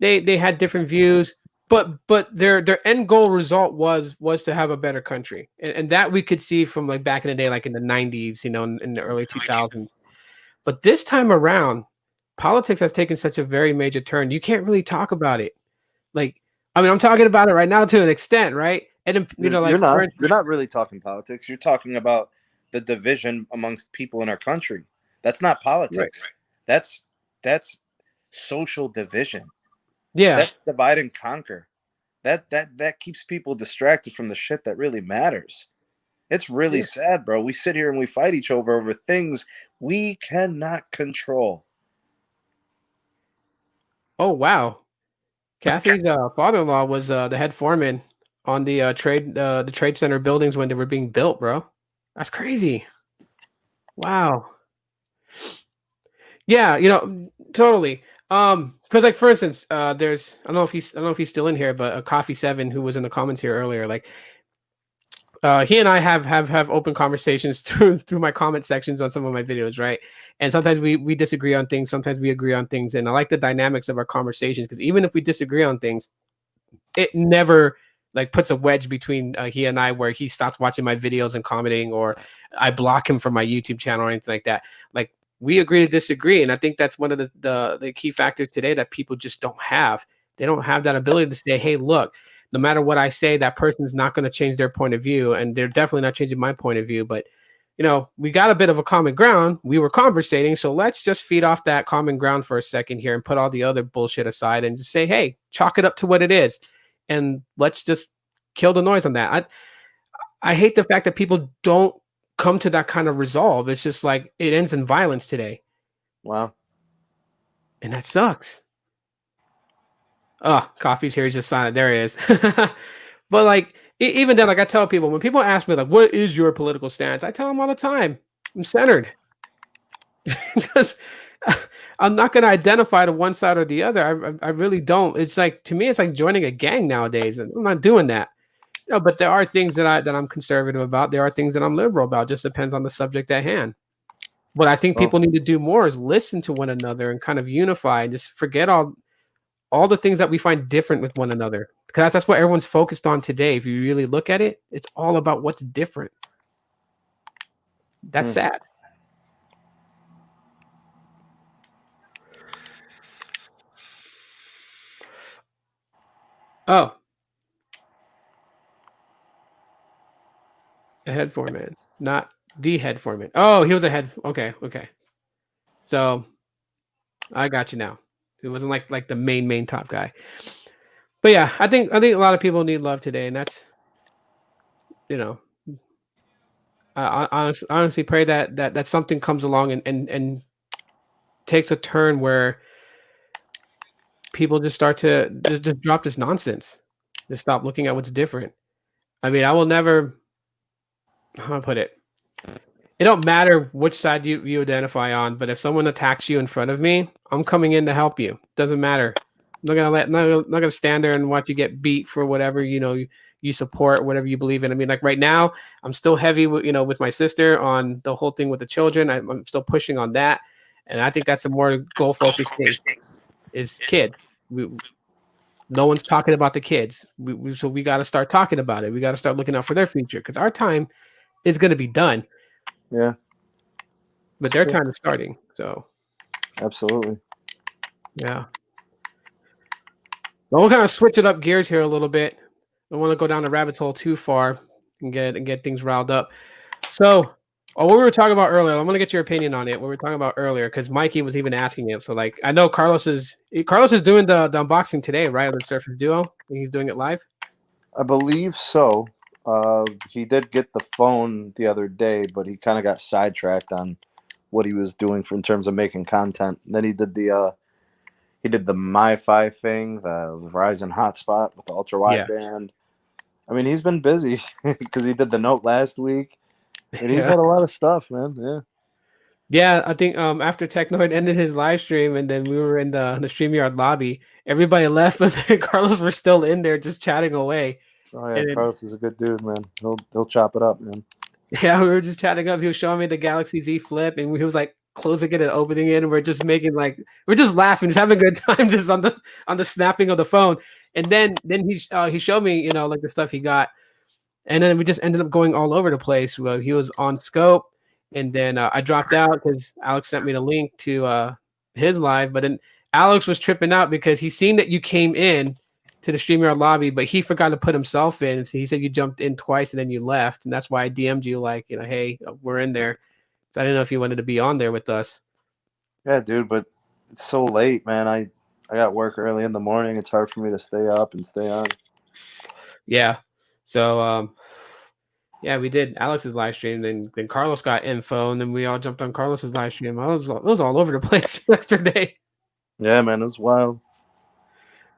they had different views, but their end goal result was to have a better country, and that we could see from like back in the day, like in the '90s, in the early 2000s. But this time around, politics has taken such a very major turn. You can't really talk about it. Like, I mean, I'm talking about it right now to an extent, right? And then, You're like for not. instance, You're not really talking politics. You're talking about the division amongst people in our country. That's not right? politics. That's that's social division. Yeah. That's divide and conquer. That keeps people distracted from the shit that really matters. It's really Yeah. sad, bro. We sit here and we fight each other over things we cannot control. Oh wow. Kathy's father-in-law was the head foreman on the trade center buildings when they were being built, bro. That's crazy. Wow. Yeah, totally. Because like for instance, there's I don't know if he's still in here, but Coffee Seven who was in the comments here earlier, like he and I have open conversations through my comment sections on some of my videos, right? And sometimes we disagree on things, sometimes we agree on things, and I like the dynamics of our conversations because even if we disagree on things, it never like puts a wedge between he and I where he stops watching my videos and commenting or I block him from my YouTube channel or anything like that. Like we agree to disagree, and I think that's one of the key factors today that people just don't have. They don't have that ability to say, "Hey, look, no matter what I say, that person's not going to change their point of view, and they're definitely not changing my point of view." But we got a bit of a common ground. We were conversating, so let's just feed off that common ground for a second here and put all the other bullshit aside and just say, "Hey, chalk it up to what it is." And let's just kill the noise on that. I hate the fact that people don't come to that kind of resolve. It's just like it ends in violence today, Wow. and that sucks. Oh, coffee's here. He's just silent. There he is. But like even then, like I tell people when people ask me like, "What is your political stance?" I tell them all the time, "I'm centered." Because I'm not going to identify to one side or the other. I really don't. It's like to me, it's like joining a gang nowadays, and I'm not doing that. But there are things that I'm conservative about. There are things that I'm liberal about. Just depends on the subject at hand. What I think Well, people need to do more is listen to one another and kind of unify and just forget all the things that we find different with one another. Because that's what everyone's focused on today. If you really look at it, it's all about what's different. That's sad. Oh, a head foreman, not the head foreman. Oh, he was a head. Okay, okay. So I got you now. It wasn't like the main top guy. But yeah, I think a lot of people need love today, and that's you know I honestly pray that something comes along and takes a turn where people just start to just drop this nonsense, just stop looking at what's different. I mean, I will never. How do I put it? It don't matter which side you identify on, but if someone attacks you in front of me, I'm coming in to help you. Doesn't matter. I'm not gonna stand there and watch you get beat for whatever you support, whatever you believe in. I mean, like right now, I'm still heavy with my sister on the whole thing with the children. I'm still pushing on that, and I think that's a more goal focused thing. Is kid. We, no one's talking about the kids. So we got to start talking about it. We got to start looking out for their future because our time is going to be done. Yeah. But their time is starting. So Absolutely. yeah. But we'll kind of switch it up gears here a little bit. I don't want to go down the rabbit hole too far and get things riled up. So what we were talking about earlier, I'm gonna get your opinion on it. What we were talking about earlier, because Mikey was even asking it. So like I know Carlos is doing the unboxing today, right? The Surface Duo. I think he's doing it live. I believe so. He did get the phone the other day, but he kind of got sidetracked on what he was doing in terms of making content. And then he did the MiFi thing, the Verizon hotspot with the ultra wideband. I mean, he's been busy because he did the Note last week, and he's had a lot of stuff, man. Yeah. Yeah, I think after Technoid ended his live stream and then we were in the StreamYard lobby, everybody left, but then Carlos was still in there just chatting away. Oh yeah, Carlos is a good dude, man. He'll chop it up, man. Yeah, we were just chatting up. He was showing me the Galaxy Z Flip, and he was like closing it and opening it, and we're just making like we're just laughing, just having a good time, just on the snapping of the phone. And then he showed me, like the stuff he got, and then we just ended up going all over the place. Well, he was on scope, and then I dropped out because Alex sent me the link to his live. But then Alex was tripping out because he seen that you came in to the StreamYard lobby, but he forgot to put himself in. So he said you jumped in twice and then you left, and that's why I DM'd you like, hey, we're in there. So I didn't know if you wanted to be on there with us. Yeah, dude, but it's so late, man. I got work early in the morning. It's hard for me to stay up and stay on. Yeah. So yeah, we did Alex's live stream, then Carlos got info, and then we all jumped on Carlos's live stream. It was all over the place yesterday. Yeah, man, it was wild.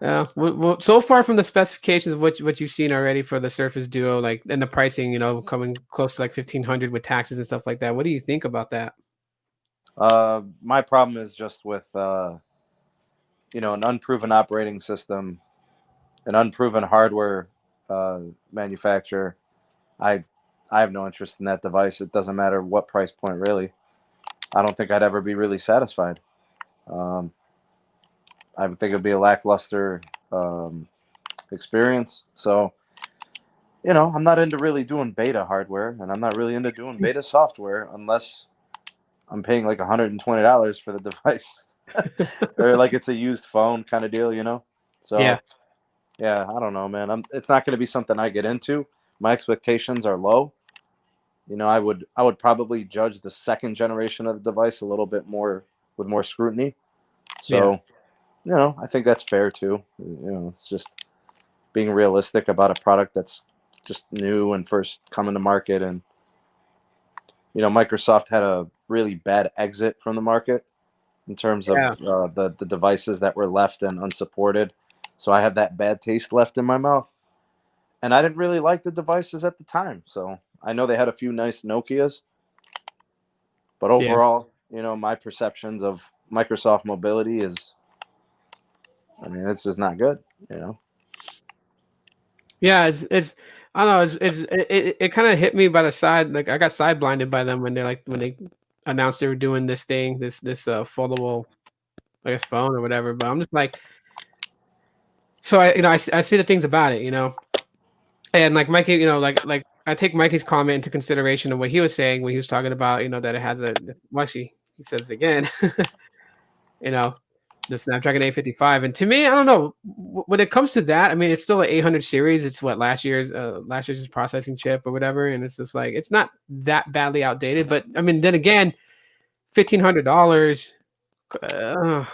Well, so far from the specifications of what you've seen already for the Surface Duo, like, and the pricing, coming close to like 1,500 with taxes and stuff like that. What do you think about that? My problem is just with an unproven operating system, an unproven hardware manufacturer. I have no interest in that device. It doesn't matter what price point, really. I don't think I'd ever be really satisfied. I would think it'd be a lackluster experience. So, I'm not into really doing beta hardware, and I'm not really into doing beta software unless I'm paying like $120 for the device, or like it's a used phone kind of deal. So, yeah, I don't know, man. It's not going to be something I get into. My expectations are low. I would probably judge the second generation of the device a little bit more with more scrutiny. So, I think that's fair too. It's just being realistic about a product that's just new and first coming to market. And, Microsoft had a really bad exit from the market in terms of the devices that were left and unsupported. So I have that bad taste left in my mouth. And I didn't really like the devices at the time. So I know they had a few nice Nokias. But overall, my perceptions of Microsoft mobility is, it's just not good, Yeah, it's I don't know, it kind of hit me by the side. Like I got side blinded by them when they announced they were doing this thing, this foldable, I guess, phone or whatever. But I'm just like, so I see the things about it, and like Mikey, like I take Mikey's comment into consideration of what he was saying when he was talking about, that it has a mushy. He says it again, you know, the Snapdragon 855. And to me, I don't know, when it comes to that, I mean, it's still an 800 series. It's what last year's processing chip or whatever, and it's just like it's not that badly outdated. But I mean, then again, $1,500. I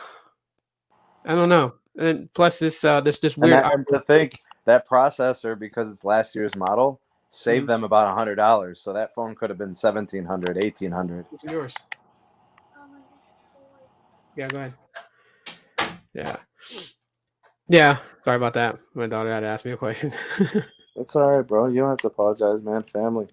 don't know. And plus this weird. And to think that processor, because it's last year's model, saved them about $100. So that phone could have been $1,700, $1,800. Which is yours? Yeah, go ahead. Yeah. Sorry about that. My daughter had to ask me a question. It's all right, bro. You don't have to apologize, man. Family.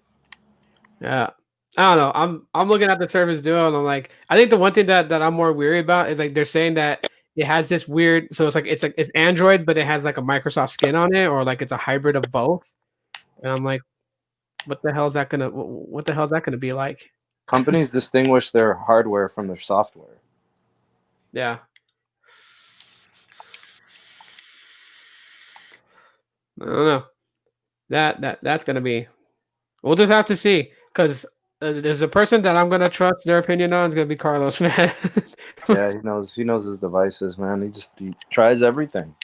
Yeah. I don't know. I'm looking at the Surface Duo and I'm like, I think the one thing that I'm more weary about is like they're saying that it has this weird, so it's Android, but it has like a Microsoft skin on it, or like it's a hybrid of both. And I'm like, what the hell is that gonna be like? Companies distinguish their hardware from their software. Yeah. I don't know. That's gonna be. We'll just have to see, because there's a person that I'm gonna trust their opinion on is gonna be Carlos, man. Yeah, he knows his devices, man. He tries everything.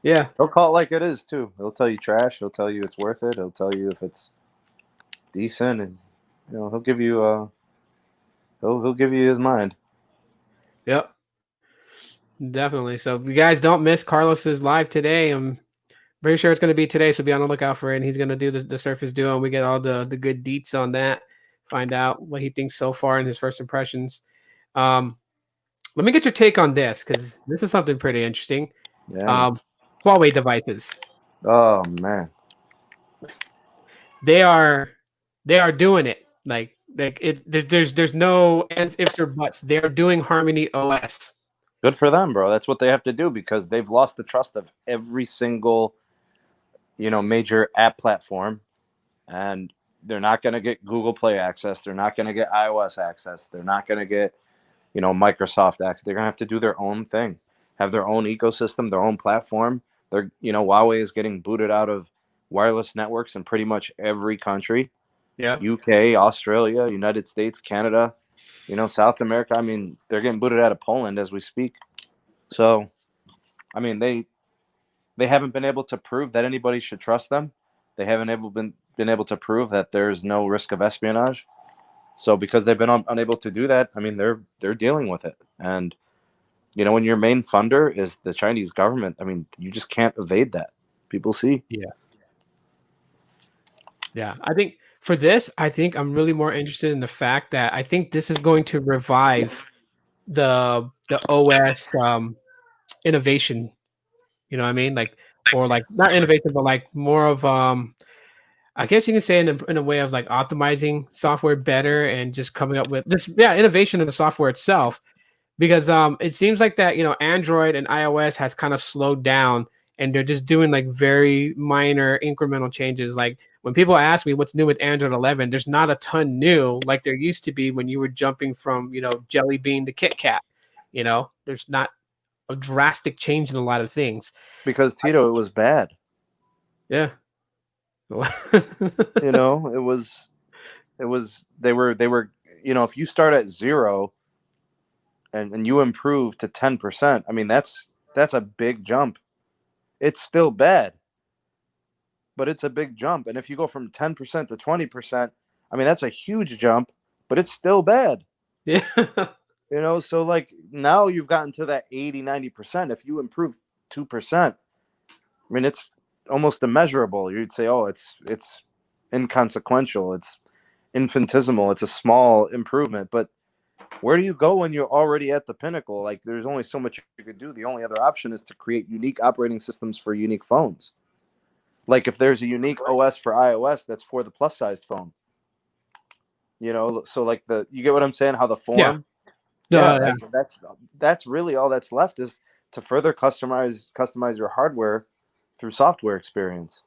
Yeah. He'll call it like it is too. He'll tell you trash. He'll tell you it's worth it. He'll tell you if it's decent, and he'll give you he'll give you his mind. Yep. Definitely. So if you guys don't miss Carlos's live today, I'm pretty sure it's going to be today, so be on the lookout for it. And he's going to do the Surface Duo, and we get all the good deets on that. Find out what he thinks so far in his first impressions. Let me get your take on this, because this is something pretty interesting. Yeah. Huawei devices. Oh man. They are doing it. Like there's no ands, ifs, or buts. They're doing Harmony OS. Good for them, bro. That's what they have to do, because they've lost the trust of every single, major app platform, and they're not going to get Google Play access. They're not going to get iOS access. They're not going to get Microsoft acts. They're gonna have to do their own thing, have their own ecosystem, their own platform. Huawei is getting booted out of wireless networks in pretty much every country. Yeah. UK, Australia, United States, Canada, South America. I mean, they're getting booted out of Poland as we speak. So, I mean, they haven't been able to prove that anybody should trust them. They haven't been able to prove that there's no risk of espionage. So, because they've been unable to do that, I mean, they're dealing with it. And when your main funder is the Chinese government, I mean, you just can't evade that. People see. Yeah. Yeah. I think for this, I think I'm really more interested in the fact that I think this is going to revive the OS innovation. You know what I mean? Like, or like not innovation, but like more of I guess you can say in a way of like optimizing software better and just coming up with this, yeah, innovation in the software itself. Because it seems like that, Android and iOS has kind of slowed down and they're just doing like very minor incremental changes. Like when people ask me what's new with Android 11, there's not a ton new like there used to be when you were jumping from, Jelly Bean to Kit Kat. There's not a drastic change in a lot of things. Because Tito, it was bad. Yeah. It was they were if you start at 0 and you improve to 10%, I mean that's a big jump. It's still bad, but it's a big jump. And if you go from 10% to 20%, I mean that's a huge jump, but it's still bad. Yeah. So like now you've gotten to that 80-90%. If you improve 2%, I mean it's almost immeasurable. You'd say, oh, it's inconsequential, it's infinitesimal, it's a small improvement. But where do you go when you're already at the pinnacle? Like there's only so much you could do. The only other option is to create unique operating systems for unique phones. Like if there's a unique OS for iOS that's for the plus sized phone. So like you get what I'm saying? How the form, No, like that's really all that's left is to further customize your hardware through software experience.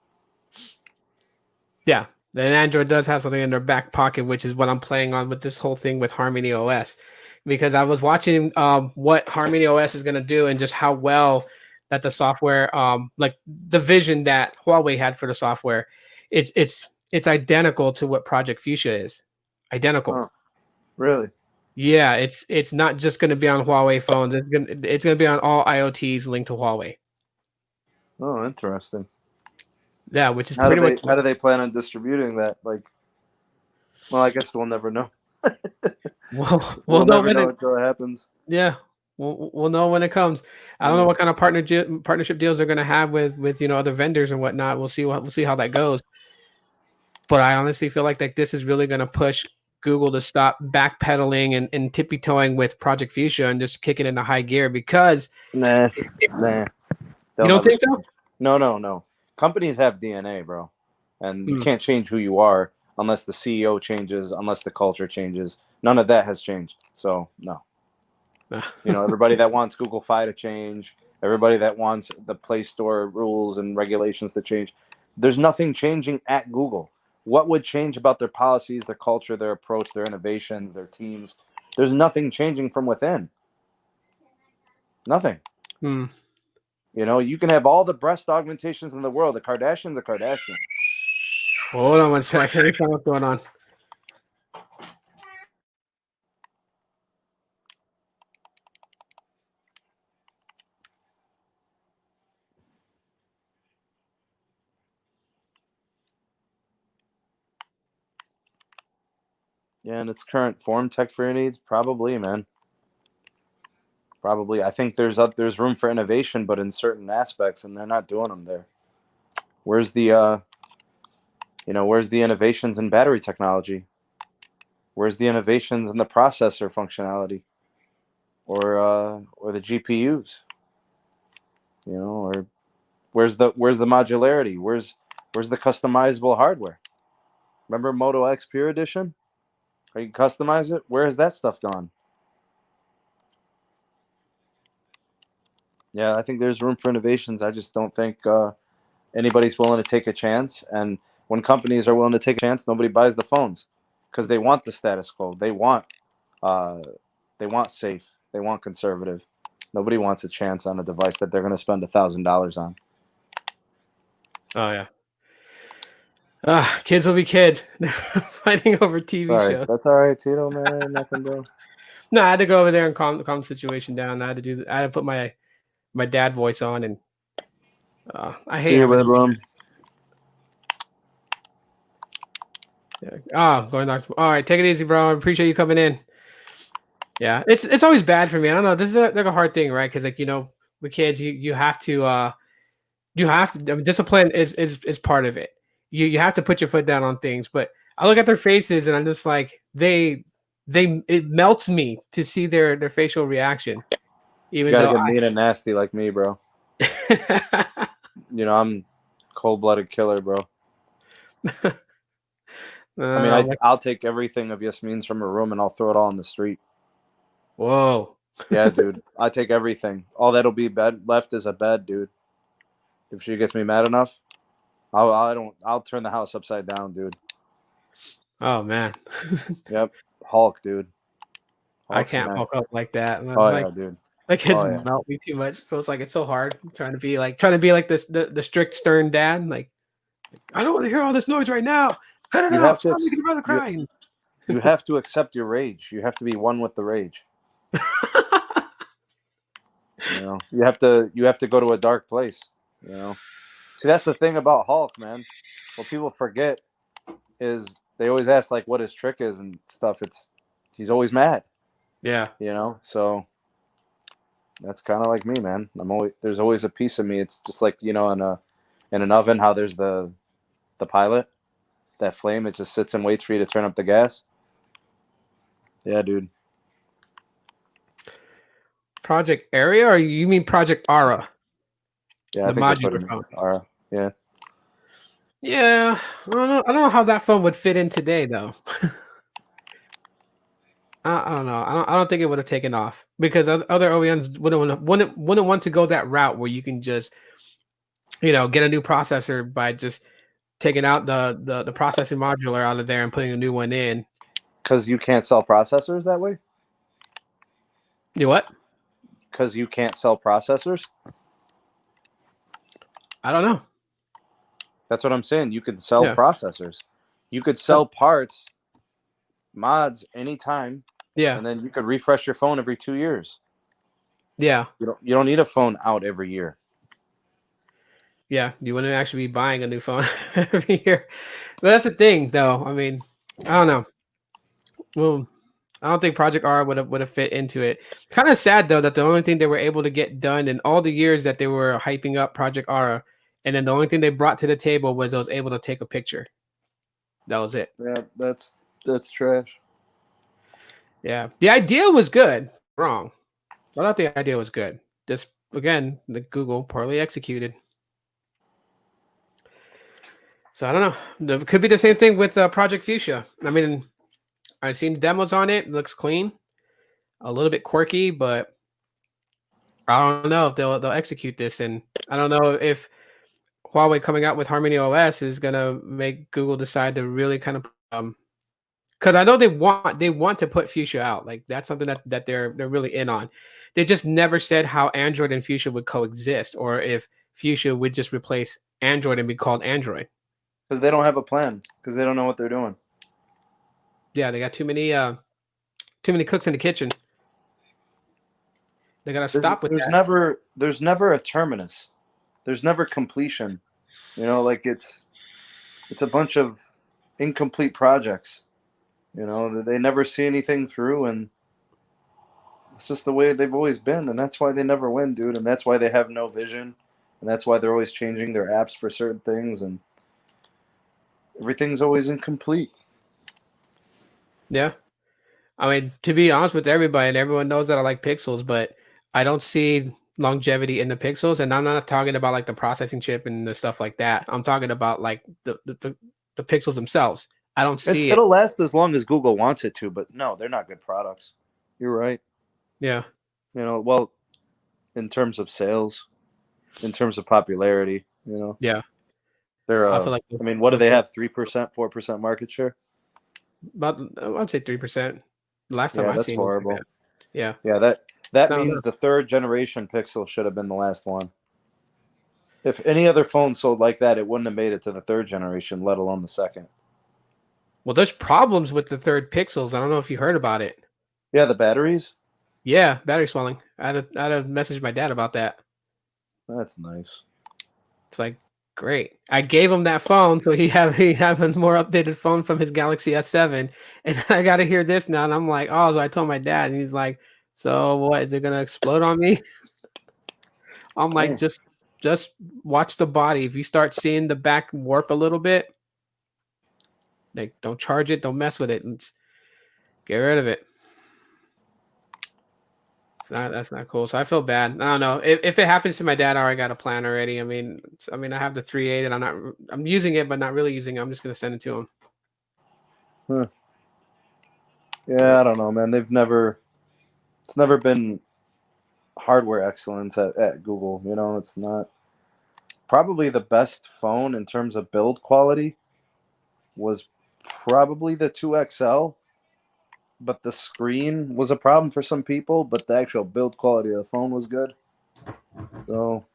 Yeah. And Android does have something in their back pocket, which is what I'm playing on with this whole thing with Harmony OS. Because I was watching what Harmony OS is going to do and just how well that the software, like the vision that Huawei had for the software, it's identical to what Project Fuchsia is. Identical. Oh, really? Yeah, it's not just going to be on Huawei phones. It's going to be on all IoTs linked to Huawei. Oh, interesting. Yeah, which is how pretty much. How do they plan on distributing that? Like, well, I guess we'll never know. We'll never know until it happens. Yeah, we'll know when it comes. I don't know what kind of partnership deals they're going to have with other vendors and whatnot. We'll see how that goes. But I honestly feel like this is really going to push Google to stop backpedaling and tippy-toeing with Project Fuchsia and just kick it into high gear because Nah. You don't think so? No. Companies have DNA, bro. And you can't change who you are unless the CEO changes, unless the culture changes. None of that has changed. So, no. Everybody that wants Google Fi to change, everybody that wants the Play Store rules and regulations to change, there's nothing changing at Google. What would change about their policies, their culture, their approach, their innovations, their teams? There's nothing changing from within. Nothing. You can have all the breast augmentations in the world. The Kardashians are Kardashian. Hold on one second. What's going on? Yeah, in its current form, tech for your needs, probably, man. Probably. I think there's room for innovation, but in certain aspects, and they're not doing them there. Where's the where's the innovations in battery technology? Where's the innovations in the processor functionality? Or the GPUs? Or where's the modularity? Where's the customizable hardware? Remember Moto X Pure Edition? Or you can customize it? Where has that stuff gone? Yeah, I think there's room for innovations. I just don't think anybody's willing to take a chance. And when companies are willing to take a chance, nobody buys the phones because they want the status quo. They want They want safe. They want conservative. Nobody wants a chance on a device that they're going to spend $1,000 on. Oh yeah. Kids will be kids. They're fighting over TV Sorry, shows. that's all right, Tito, man. Nothing, bro. No, I had to go over there and calm the situation down. I had to put my dad voice on, and I See hate you, having to do Bedlam. that. Oh, going back. All right, take it easy, bro. I appreciate you coming in. Yeah, it's always bad for me. I don't know. This is like a hard thing, right? Because like with kids, you have to I mean, discipline is part of it. You have to put your foot down on things. But I look at their faces and I'm just like it melts me to see their facial reaction. You Even gotta though get mean and nasty like me, bro. I I'm cold-blooded killer, bro. I mean, like, I'll take everything of Yasmin's from her room and I'll throw it all in the street. whoa. Yeah, dude. I take everything. All that'll be left is a bed, dude. If she gets me mad enough, I'll turn the house upside down, dude. Oh man. Yep. Hulk, dude. I Hulk's the can't man. woke up like that. And I'm Oh like yeah, dude. my kids Oh, yeah. melt me too much. So it's so hard trying to be like this the strict stern dad. Like I don't want to hear all this noise right now. Cut it You out. have to Stop making your brother crying. You have to accept your rage. You have to be one with the rage. You have to go to a dark place. See, that's the thing about Hulk, man. What people forget is they always ask like what his trick is and stuff. He's always mad. Yeah. So that's kind of like me, man. There's always a piece of me. It's just like in an oven, how there's the pilot, that flame. It just sits and waits for you to turn up the gas. Yeah, dude. Project Area, or you mean Project Ara? Yeah, I The think that's what modular it phone. means. Ara. Yeah. Yeah, I don't know how that phone would fit in today, though. I don't know. I don't think it would have taken off because other OEMs wouldn't want to go that route where you can just get a new processor by just taking out the processing modular out of there and putting a new one in. Because you can't sell processors that way? You what? Because you can't sell processors? I don't know. That's what I'm saying. You could sell Yeah. processors. You could sell parts, mods anytime, Yeah. and then you could refresh your phone every 2 years. Yeah. You don't need a phone out every year. Yeah. You wouldn't actually be buying a new phone every year. But that's the thing, though. I mean, I don't know. Well, I don't think Project R would have fit into it. Kind of sad though that the only thing they were able to get done in all the years that they were hyping up Project R, and then the only thing they brought to the table was I was able to take a picture. That was it. Yeah, that's trash. Yeah, the idea was good. Wrong. I thought the idea was good. Just again, the Google poorly executed. So I don't know. It could be the same thing with Project Fuchsia. I mean, I've seen demos on it. It looks clean, a little bit quirky, but I don't know if they'll execute this. And I don't know if Huawei coming out with Harmony OS is gonna make Google decide to really kind of because I know they want to put Fuchsia out. Like that's something that they're really in on. They just never said how Android and Fuchsia would coexist, or if Fuchsia would just replace Android and be called Android. Because they don't have a plan. Because they don't know what they're doing. Yeah, they got too many cooks in the kitchen. They gotta stop with that. There's never a terminus. There's never completion. Like it's a bunch of incomplete projects. They never see anything through, and it's just the way they've always been, and that's why they never win, dude. And that's why they have no vision, and that's why they're always changing their apps for certain things, and everything's always incomplete. Yeah. I mean, to be honest with everybody, and everyone knows that I like Pixels, but I don't see longevity in the Pixels, and I'm not talking about like the processing chip and the stuff like that. I'm talking about like the Pixels themselves. I don't see it. It'll last as long as Google wants it to, but no, they're not good products. You're right. Yeah. Well, in terms of sales, in terms of popularity, Yeah. they're. I feel like I mean, what do they have? 3%, 4% market share? about I'd say 3%. Last time Yeah, I that's seen horrible. It Yeah. Yeah, that I don't means know. the third generation Pixel should have been the last one. If any other phone sold like that, it wouldn't have made it to the third generation, let alone the second. Well, there's problems with the third Pixels. I don't know if you heard about it. Yeah, the batteries. Yeah, battery swelling. I had to message my dad about that. That's nice. It's like, great. I gave him that phone so he have a more updated phone from his Galaxy S7, and I got to hear this now, and I'm like, oh, so I told my dad, and he's like, so what? Is it gonna explode on me? I'm like, Damn. just watch the body. If you start seeing the back warp a little bit, like don't charge it, don't mess with it, and just get rid of it. That's not cool. So I feel bad. I don't know if it happens to my dad. I already got a plan already. I mean, I have the 3.8, and I'm using it, but not really using it. I'm just gonna send it to him. Huh. Yeah, I don't know, man. It's never been hardware excellence at Google. You know, it's not probably the best phone in terms of build quality was probably the 2XL, but the screen was a problem for some people, but the actual build quality of the phone was good. So,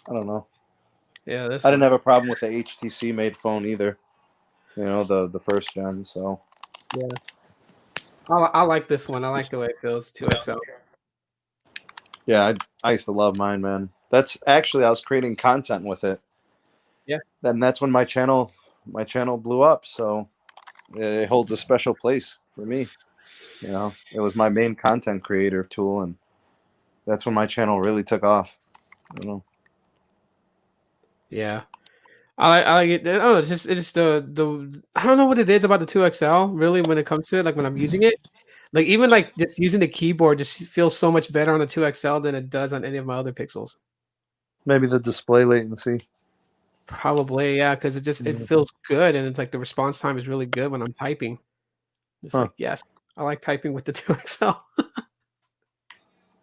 I don't know. Yeah, this I didn't one. have a problem with the HTC made phone either. You know, the first gen. So, Yeah, I like this one. I like the way it feels. 2XL. yeah, I used to love mine, man. That's actually I was creating content with it. Yeah, And that's when my channel blew up. So, it holds a special place for me. You know, it was my main content creator tool, and that's when my channel really took off. You know, yeah. I like it. Oh, it's just the I don't know what it is about the 2XL really when it comes to it. Like when I'm using it, like even like just using the keyboard just feels so much better on the 2XL than it does on any of my other Pixels. maybe the display latency. Probably, yeah, because it Mhm. feels good, and it's like the response time is really good when I'm typing. Just Huh? like, yes, I like typing with the 2XL.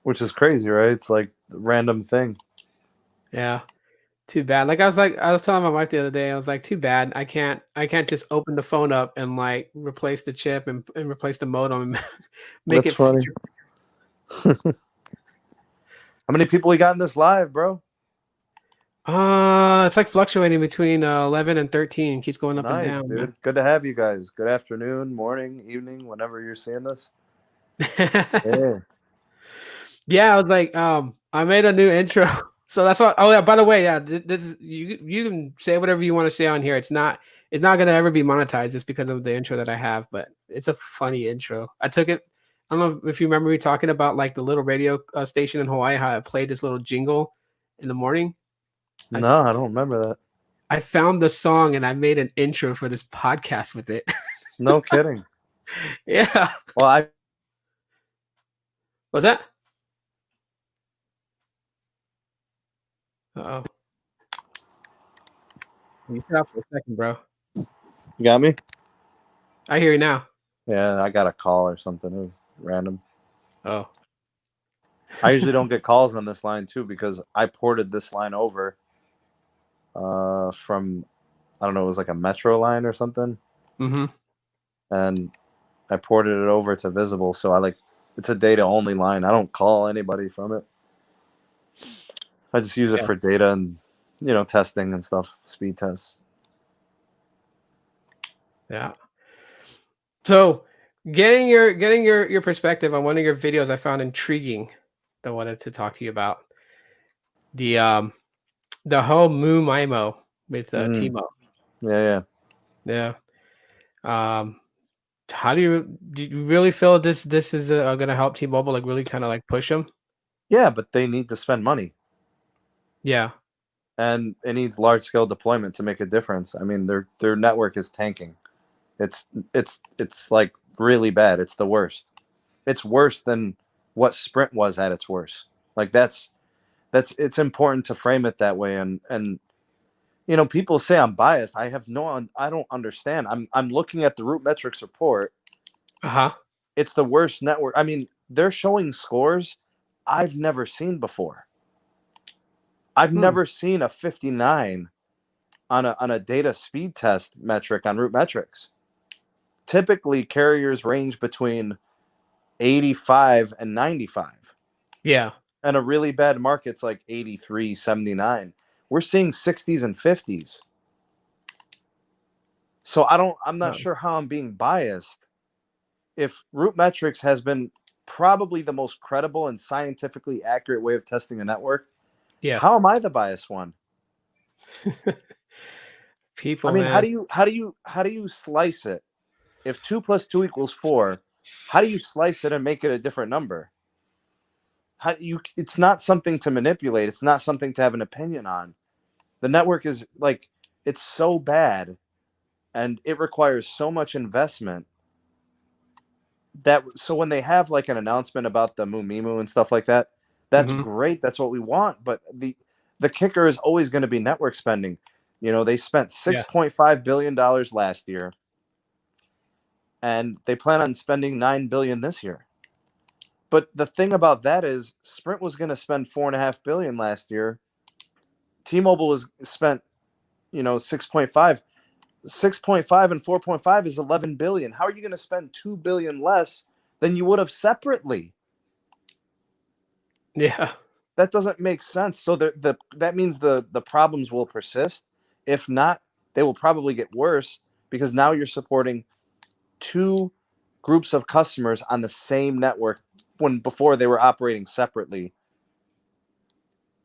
Which is crazy, right? It's like a random thing. Yeah, too bad. I was telling my wife the other day, I was like, too bad. I can't just open the phone up and like replace the chip and replace the modem and make That's it funny. feature. How many people we got in this live, bro? It's like fluctuating between 11 and 13. Keeps going up and Nice, down, man. dude. Good to have you guys. Good afternoon, morning, evening, whenever you're seeing this. Yeah. Yeah, I was like, I made a new intro. So that's what. Oh yeah, by the way, yeah, this is you can say whatever you want to say on here. It's not gonna ever be monetized just because of the intro that I have, but it's a funny intro. I took it. I don't know if you remember me talking about like the little radio station in Hawaii, how I played this little jingle in the morning. I No, I don't remember that. I found the song and I made an intro for this podcast with it. No kidding. Yeah. Well, I Was that? Uh-oh. You cut out for a second, bro. you got me. I hear you now. Yeah, I got a call or something. It was random. Oh. I usually don't get calls on this line too because I ported this line over from I don't know, it was like a metro line or something, Mm-hmm. and I ported it over to Visible. So it's a data only line. I don't call anybody from it. I just use it Yeah. for data and testing and stuff, speed tests. Yeah. So getting your perspective on one of your videos I found intriguing that I wanted to talk to you about. The whole Moo Mimo with Mm, Timo. yeah, yeah, Yeah. Um how do you really feel this is gonna help T-Mobile like really kind of like push them? yeah. But they need to spend money, Yeah. and it needs large scale deployment to make a difference. I mean, their network is tanking. It's like really bad. It's the worst. It's worse than what Sprint was at its worst. Like that's it's important to frame it that way. And people say I'm biased. I don't understand. I'm looking at the root metrics report. Uh-huh. It's the worst network. I mean, they're showing scores I've never seen before. I've Hmm. never seen a 59 on a data speed test metric on root metrics. Typically carriers range between 85 and 95. Yeah. And a really bad market's like 83, 79. We're seeing 60s and 50s. So I'm not No. sure how I'm being biased. If Root Metrics has been probably the most credible and scientifically accurate way of testing a network, Yeah. how am I the biased one? I People, mean, man. how do you slice it? If 2 plus 2 equals 4, how do you slice it and make it a different number? It's not something to manipulate. It's not something to have an opinion on. The network is like, it's so bad and it requires so much investment that, so when they have like an announcement about the Mumimu and stuff like that, that's Hmm. great. That's what we want. But the kicker is always going to be network spending. You know, they spent Yeah. $6.5 billion last year, and they plan on spending $9 billion this year. But the thing about that is, Sprint was going to spend $4.5 billion last year. T-Mobile was spent, 6.5. 6.5 and 4.5 is 11 billion. How are you going to spend 2 billion less than you would have separately? Yeah. That doesn't make sense. So that means the problems will persist. If not, they will probably get worse, because now you're supporting two groups of customers on the same network when before they were operating separately.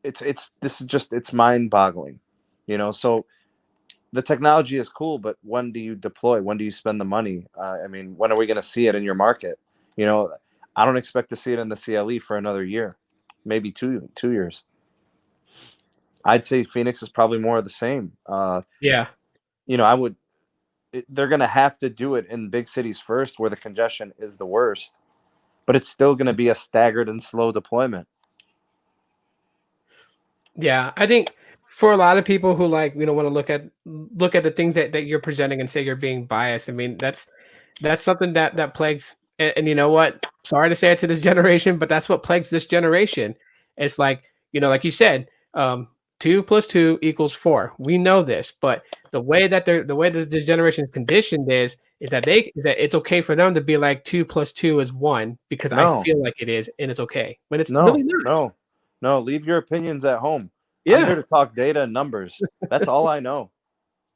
It's mind-boggling. So the technology is cool, but when do you deploy? When do you spend the money? I mean, when are we going to see it in your market? You know, I don't expect to see it in the CLE for another year, maybe two years. I'd say Phoenix is probably more of the same. Yeah. I would. They're going to have to do it in big cities first, where the congestion is the worst, but it's still going to be a staggered and slow deployment. Yeah, I think for a lot of people who like, want to look at the things that you're presenting and say you're being biased. I mean, that's something that plagues. And you know what? Sorry to say it to this generation, but that's what plagues this generation. It's like, like you said, 2 plus 2 equals 4. We know this, but the way that this generation is conditioned is that it's okay for them to be like 2 plus 2 is 1 because I No, feel like it is, and it's okay when it's really no, not. no, no. Leave your opinions at home. I'm here Yeah. to talk data and numbers. That's all I know.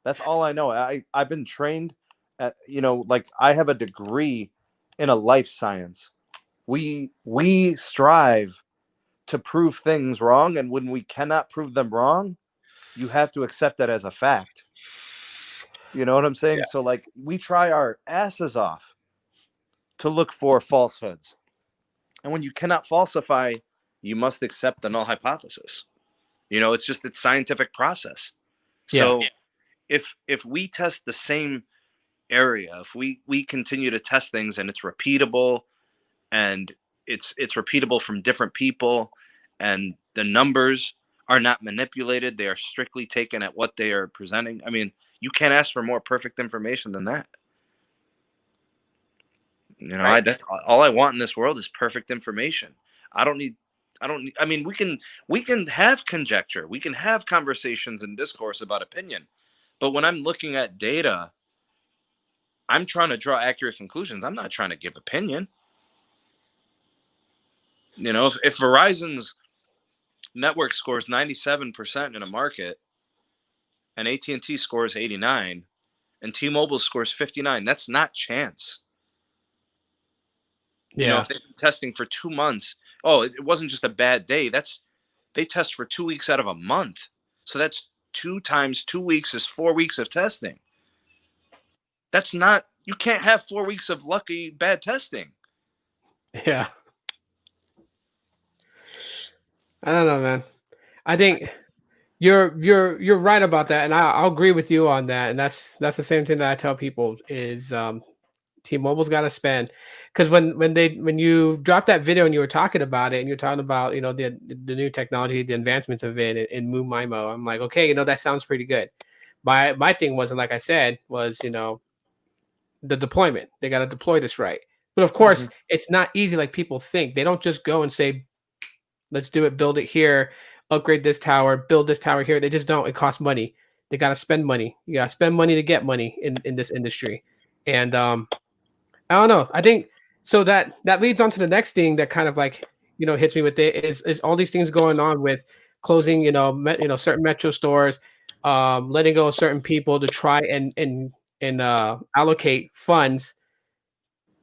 That's all I know. I've been trained at, like, I have a degree in a life science. We strive to prove things wrong, and when we cannot prove them wrong, you have to accept that as a fact. You know what I'm saying? So like, we try our asses off to look for falsehoods. And when you cannot falsify, you must accept the null hypothesis. It's scientific process. Yeah. So if we test the same area, if we continue to test things and it's repeatable, and it's repeatable from different people, and the numbers are not manipulated, they are strictly taken at what they are presenting. I mean, you can't ask for more perfect information than that. Right. That's all I want in this world, is perfect information. I don't need I don't need, I mean, we can have conjecture, we can have conversations and discourse about opinion, but when I'm looking at data, I'm trying to draw accurate conclusions. I'm not trying to give opinion. If Verizon's network scores 97% in a market, and AT&T scores 89, and T-Mobile scores 59, that's not chance. Yeah. If they've been testing for 2 months, oh, it wasn't just a bad day. They test for 2 weeks out of a month. So that's 2 times 2 weeks is 4 weeks of testing. That's not, you can't have 4 weeks of lucky bad testing. Yeah. I don't know, man. I think you're right about that, and I'll agree with you on that. And that's the same thing that I tell people is T-Mobile's got to spend, because when you dropped that video and you were talking about it and you're talking about the new technology, the advancements of it in MoonMimo, I'm like, okay, that sounds pretty good. My thing wasn't, like I said, was the deployment. They got to deploy this right, but of course Mhm. it's not easy like people think. They don't just go and say, let's do it, build it here, upgrade this tower, build this tower here. They just don't. It costs money. They got to spend money. You got to spend money to get money in this industry. And I don't know. I think So that leads on to the next thing that kind of like hits me with it is all these things going on with closing certain metro stores, letting go of certain people to try and allocate funds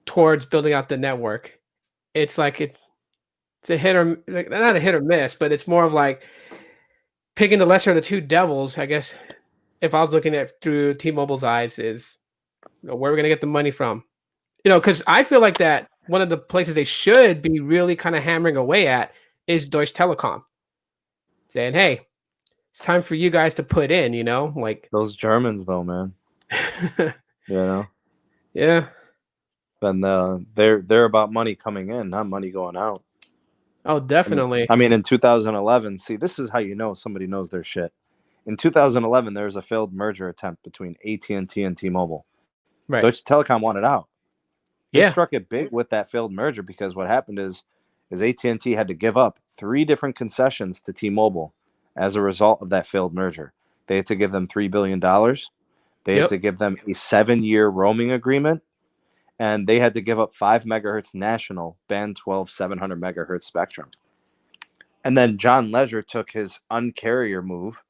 towards building out the network. It's like it's a hit or like not a hit or miss, but it's more of like picking the lesser of the two devils. I guess if I was looking at through T-Mobile's eyes, is where we're gonna get the money from. Because I feel like that one of the places they should be really kind of hammering away at is Deutsche Telekom, saying, "Hey, it's time for you guys to put in." Like Those Germans, though, man. You know, yeah. and they're about money coming in, not money going out. Oh, definitely. I mean, in 2011, see, this is how you know somebody knows their shit. In 2011, there was a failed merger attempt between AT&T and T-Mobile. Right. Deutsche Telekom wanted out. They Yeah. struck it big with that failed merger because what happened is AT&T had to give up 3 different concessions to T-Mobile as a result of that failed merger. They had to give them $3 billion. They had Yep. to give them a 7-year roaming agreement, and they had to give up 5 megahertz national band 12 700 megahertz spectrum. And then John Leisure took his uncarrier move,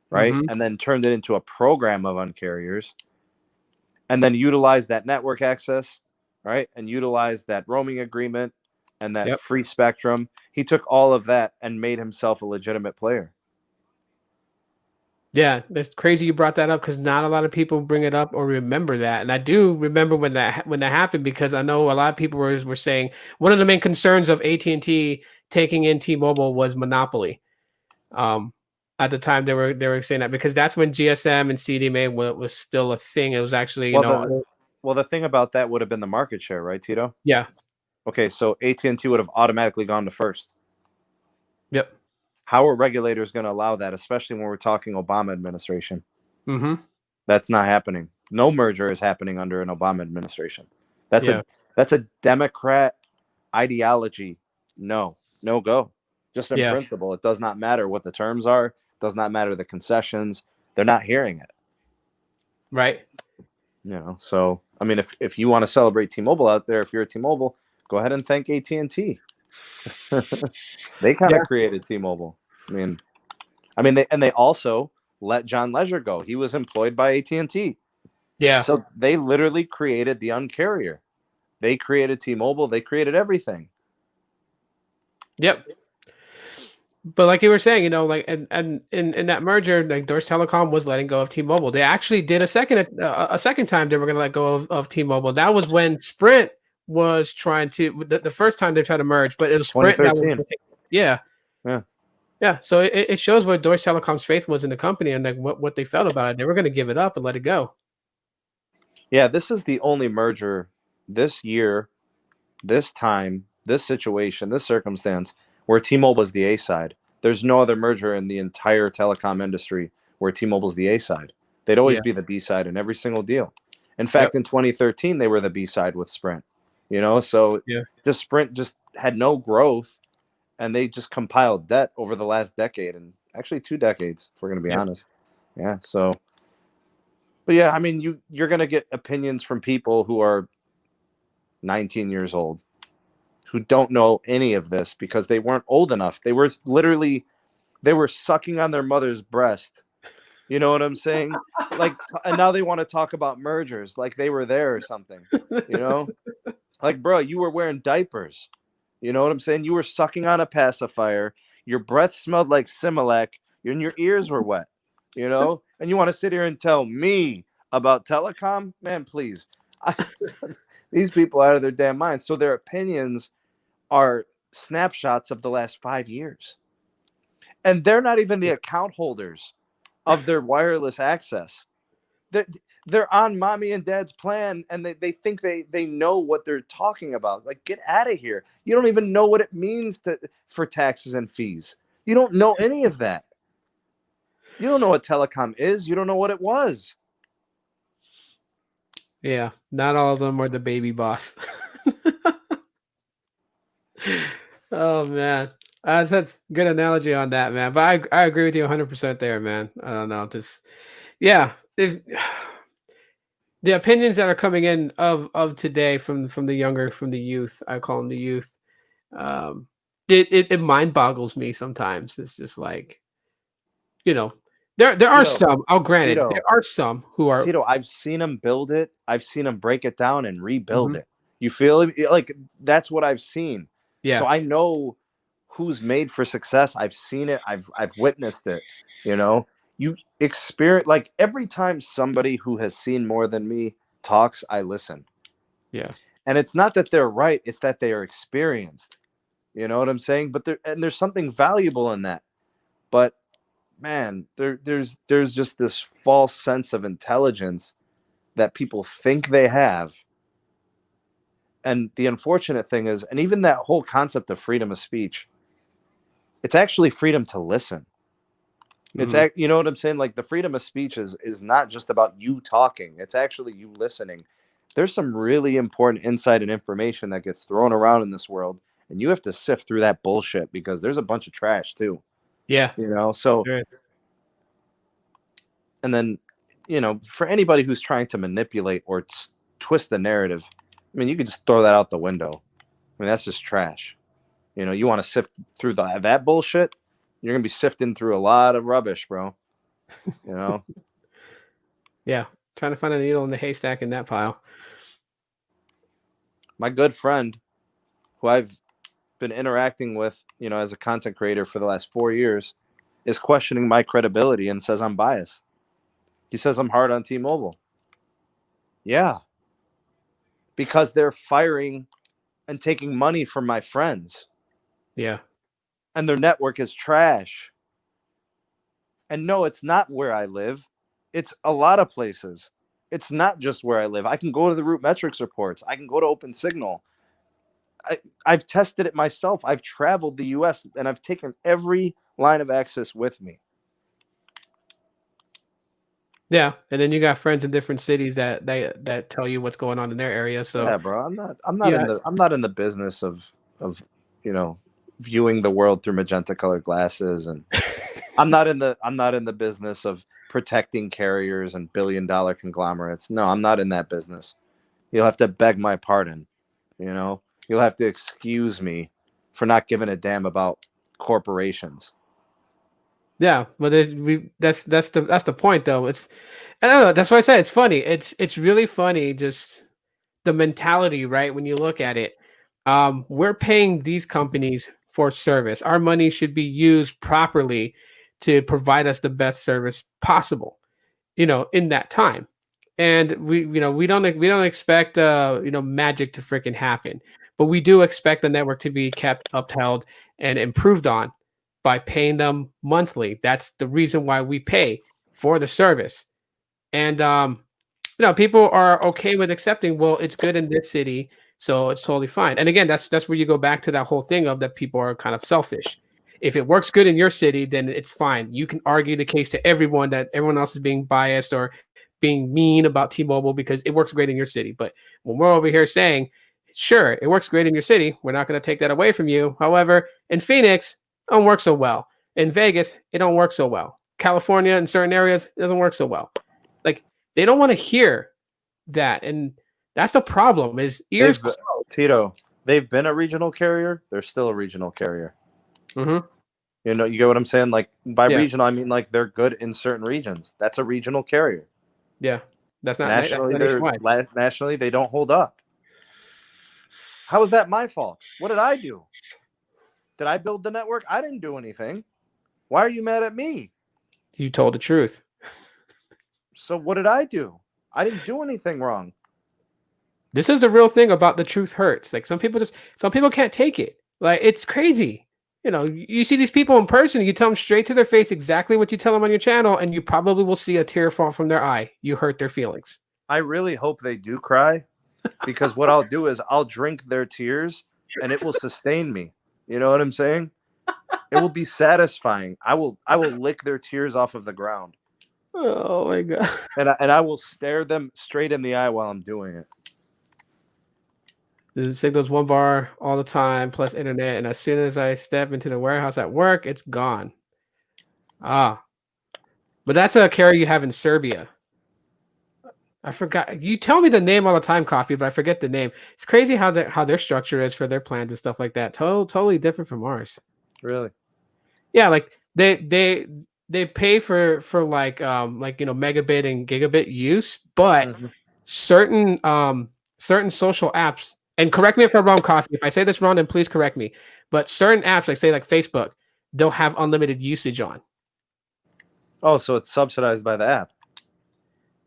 right, Mhm. and then turned it into a program of uncarriers, and then utilized that network access, right, and utilized that roaming agreement and that Yep. free spectrum. He took all of that and made himself a legitimate player. Yeah, that's crazy you brought that up because not a lot of people bring it up or remember that. And I do remember when that happened because I know a lot of people were saying one of the main concerns of AT&T taking in T-Mobile was monopoly. Um, at the time they were saying that because that's when GSM and CDMA was still a thing. It was actually, The thing about that would have been the market share, right, Tito? yeah. Okay, so AT&T would have automatically gone to first. Yep. How are regulators going to allow that, especially when we're talking Obama administration? Mhm. That's not happening. No merger is happening under an Obama administration. That's Yeah. a Democrat ideology. No go. Just in Yeah. principle, it does not matter what the terms are. It does not matter the concessions. They're not hearing it. Right. So I mean, if you want to celebrate T-Mobile out there, if you're a T-Mobile, go ahead and thank AT&T. They kind Yeah. of created T-Mobile. They also let John Leisure go. He was employed by AT&T. Yeah. So they literally created the uncarrier. They created T-Mobile. They created everything. Yep. But like you were saying, like and in that merger, like Deutsche Telekom was letting go of T-Mobile. They actually did a second time they were going to let go of T-Mobile. That was when Sprint was trying to the first time they tried to merge, but it was Sprint that was 2013. yeah. Yeah. Yeah. So it shows what Deutsche Telekom's faith was in the company and like what they felt about it. They were going to give it up and let it go. Yeah, this is the only merger this year, this time, this situation, this circumstance where T-Mobile is the A side. There's no other merger in the entire telecom industry where T-Mobile's the A side. They'd always Yeah. be the B side in every single deal. In Yep. fact, in 2013, they were the B side with Sprint. So Yeah. the Sprint just had no growth, and they just compiled debt over the last decade, and actually 2 decades, if we're going to be Yep. honest. Yeah. So, but yeah, I mean, you're going to get opinions from people who are 19 years old, who don't know any of this because they weren't old enough. They were sucking on their mother's breast. You know what I'm saying? Like, and now they want to talk about mergers like they were there or something. You know, like, bro, you were wearing diapers. You know what I'm saying? You were sucking on a pacifier. Your breath smelled like Similac, and your ears were wet. And you want to sit here and tell me about telecom? Man, please. These people are out of their damn minds. So their opinions are snapshots of the last 5 years. And they're not even the account holders of their wireless access. They're on mommy and dad's plan, and they think they know what they're talking about. Like, get out of here. You don't even know what it means for taxes and fees. You don't know any of that. You don't know what telecom is. You don't know what it was. Yeah. Not all of them were the baby boss. Oh man, that's good analogy on that, man. But I agree with you 100% there, man. I don't know, just yeah. If the opinions that are coming in of today from the younger, from the youth, I call them the youth. Um, it mind boggles me sometimes. It's just like, you know, there are Tito, some. I'll granted there Tito, are some who are. Tito, I've seen him build it. I've seen him break it down and rebuild Mhm. it. You feel it? Like that's what I've seen. So Yeah, I know who's made for success. I've seen it. I've witnessed it. You know, you experience like every time somebody who has seen more than me talks, I listen. yeah, And it's not that they're right; it's that they are experienced. You know what I'm saying? But there's something valuable in that. But man, there's just this false sense of intelligence that people think they have. And the unfortunate thing is, and even that whole concept of freedom of speech, it's actually freedom to listen. mhm, You know what I'm saying? Like the freedom of speech is not just about you talking. It's actually you listening. There's some really important insight and information that gets thrown around in this world, and you have to sift through that bullshit because there's a bunch of trash too. yeah. You know, so Sure. and then for anybody who's trying to manipulate or twist the narrative, I mean, you could just throw that out the window. I mean, that's just trash. You want to sift through that bullshit, you're gonna be sifting through a lot of rubbish, bro. You know, Yeah, trying to find a needle in the haystack in that pile. my good friend, who I've been interacting with, as a content creator for the last 4 years, is questioning my credibility and says I'm biased. He says I'm hard on T-Mobile. Yeah, because they're firing and taking money from my friends, Yeah, and their network is trash. And no, it's not where I live. It's a lot of places. It's not just where I live. I can go to the root metrics reports. I can go to Open Signal. I've tested it myself. I've traveled the US and I've taken every line of access with me. yeah, and then you got friends in different cities that tell you what's going on in their area. So Yeah, bro. yeah, I'm not in the business of you know viewing the world through magenta colored glasses, and I'm not in the business of protecting carriers and billion-dollar conglomerates. No, I'm not in that business. You'll have to beg my pardon. You know, you'll have to excuse me for not giving a damn about corporations. yeah, but that's the point though. I don't know. That's why I said it's funny. It's really funny. Just the mentality, right? When you look at it, we're paying these companies for service. Our money should be used properly to provide us the best service possible, in that time. And we don't expect magic to freaking happen, but we do expect the network to be kept upheld and improved on by paying them monthly. That's the reason why we pay for the service. And people are okay with accepting, well, it's good in this city, so it's totally fine. And again, that's where you go back to that whole thing of that people are kind of selfish. If it works good in your city, then it's fine. You can argue the case to everyone that everyone else is being biased or being mean about T-Mobile because it works great in your city. But when we're over here saying, sure, it works great in your city, we're not going to take that away from you. However, in Phoenix, it don't work so well. In Vegas, it don't work so well. California, in certain areas, it doesn't work so well. Like, they don't want to hear that, and that's the problem. Is ears They've closed. Tito, they've been a regional carrier. They're still a regional carrier. Hmm. You get what I'm saying? Like by Yeah, regional, I mean like they're good in certain regions. That's a regional carrier. yeah. That's not nationwide. Nationally they don't hold up. How is that my fault? What did I do? Did I build the network? I didn't do anything. Why are you mad at me? You told the truth. So what did I do? I didn't do anything wrong. This is the real thing about the truth hurts. Like some people can't take it. Like it's crazy. You see these people in person, you tell them straight to their face exactly what you tell them on your channel, and you probably will see a tear fall from their eye. You hurt their feelings. I really hope they do cry because what I'll do is I'll drink their tears and it will sustain me. You know what I'm saying? It will be satisfying. I will lick their tears off of the ground. Oh my god. And I will stare them straight in the eye while I'm doing it. The signal's 1 bar all the time, plus internet, and as soon as I step into the warehouse at work, it's gone. Ah, but that's a carrier you have in Serbia. I forgot. You tell me the name all the time, Coffee, but I forget the name. It's crazy how their structure is for their plans and stuff like that. Totally different from ours. Really? Yeah, like they pay for like megabit and gigabit use, but Mhm. certain social apps, and correct me if I'm wrong, Coffee. If I say this wrong, then please correct me. But certain apps, like say like Facebook, they'll have unlimited usage on. Oh, so it's subsidized by the app.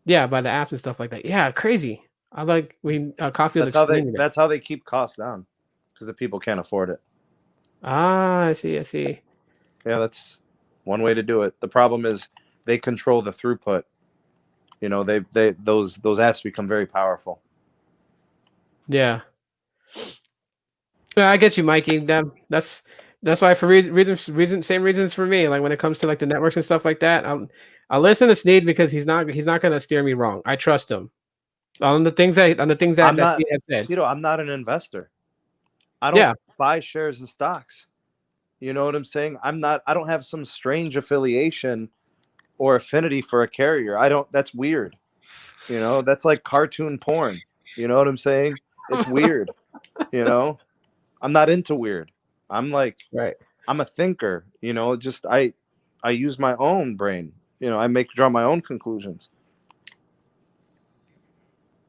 Yeah, by the apps and stuff like that. Yeah, crazy. I like when Coffee was explaining it. That's how they keep costs down, because the people can't afford it. Ah, I see, I see. Yeah, that's one way to do it. The problem is they control the throughput. You know, they those apps become very powerful. Yeah. Yeah, I get you, Mikey. That's why for same reasons for me. Like when it comes to like the networks and stuff like that, I'll listen to Sneed because he's not gonna steer me wrong. I trust him on the things I'm that not, Sneed has said. Tito, I'm not an investor. I don't Yeah, buy shares and stocks. You know what I'm saying? I don't have some strange affiliation or affinity for a carrier. I don't, that's weird. You know, that's like cartoon porn. You know what I'm saying? It's weird. You know, I'm not into weird. I'm like, right. I'm a thinker, you know, just I use my own brain. You know, draw my own conclusions.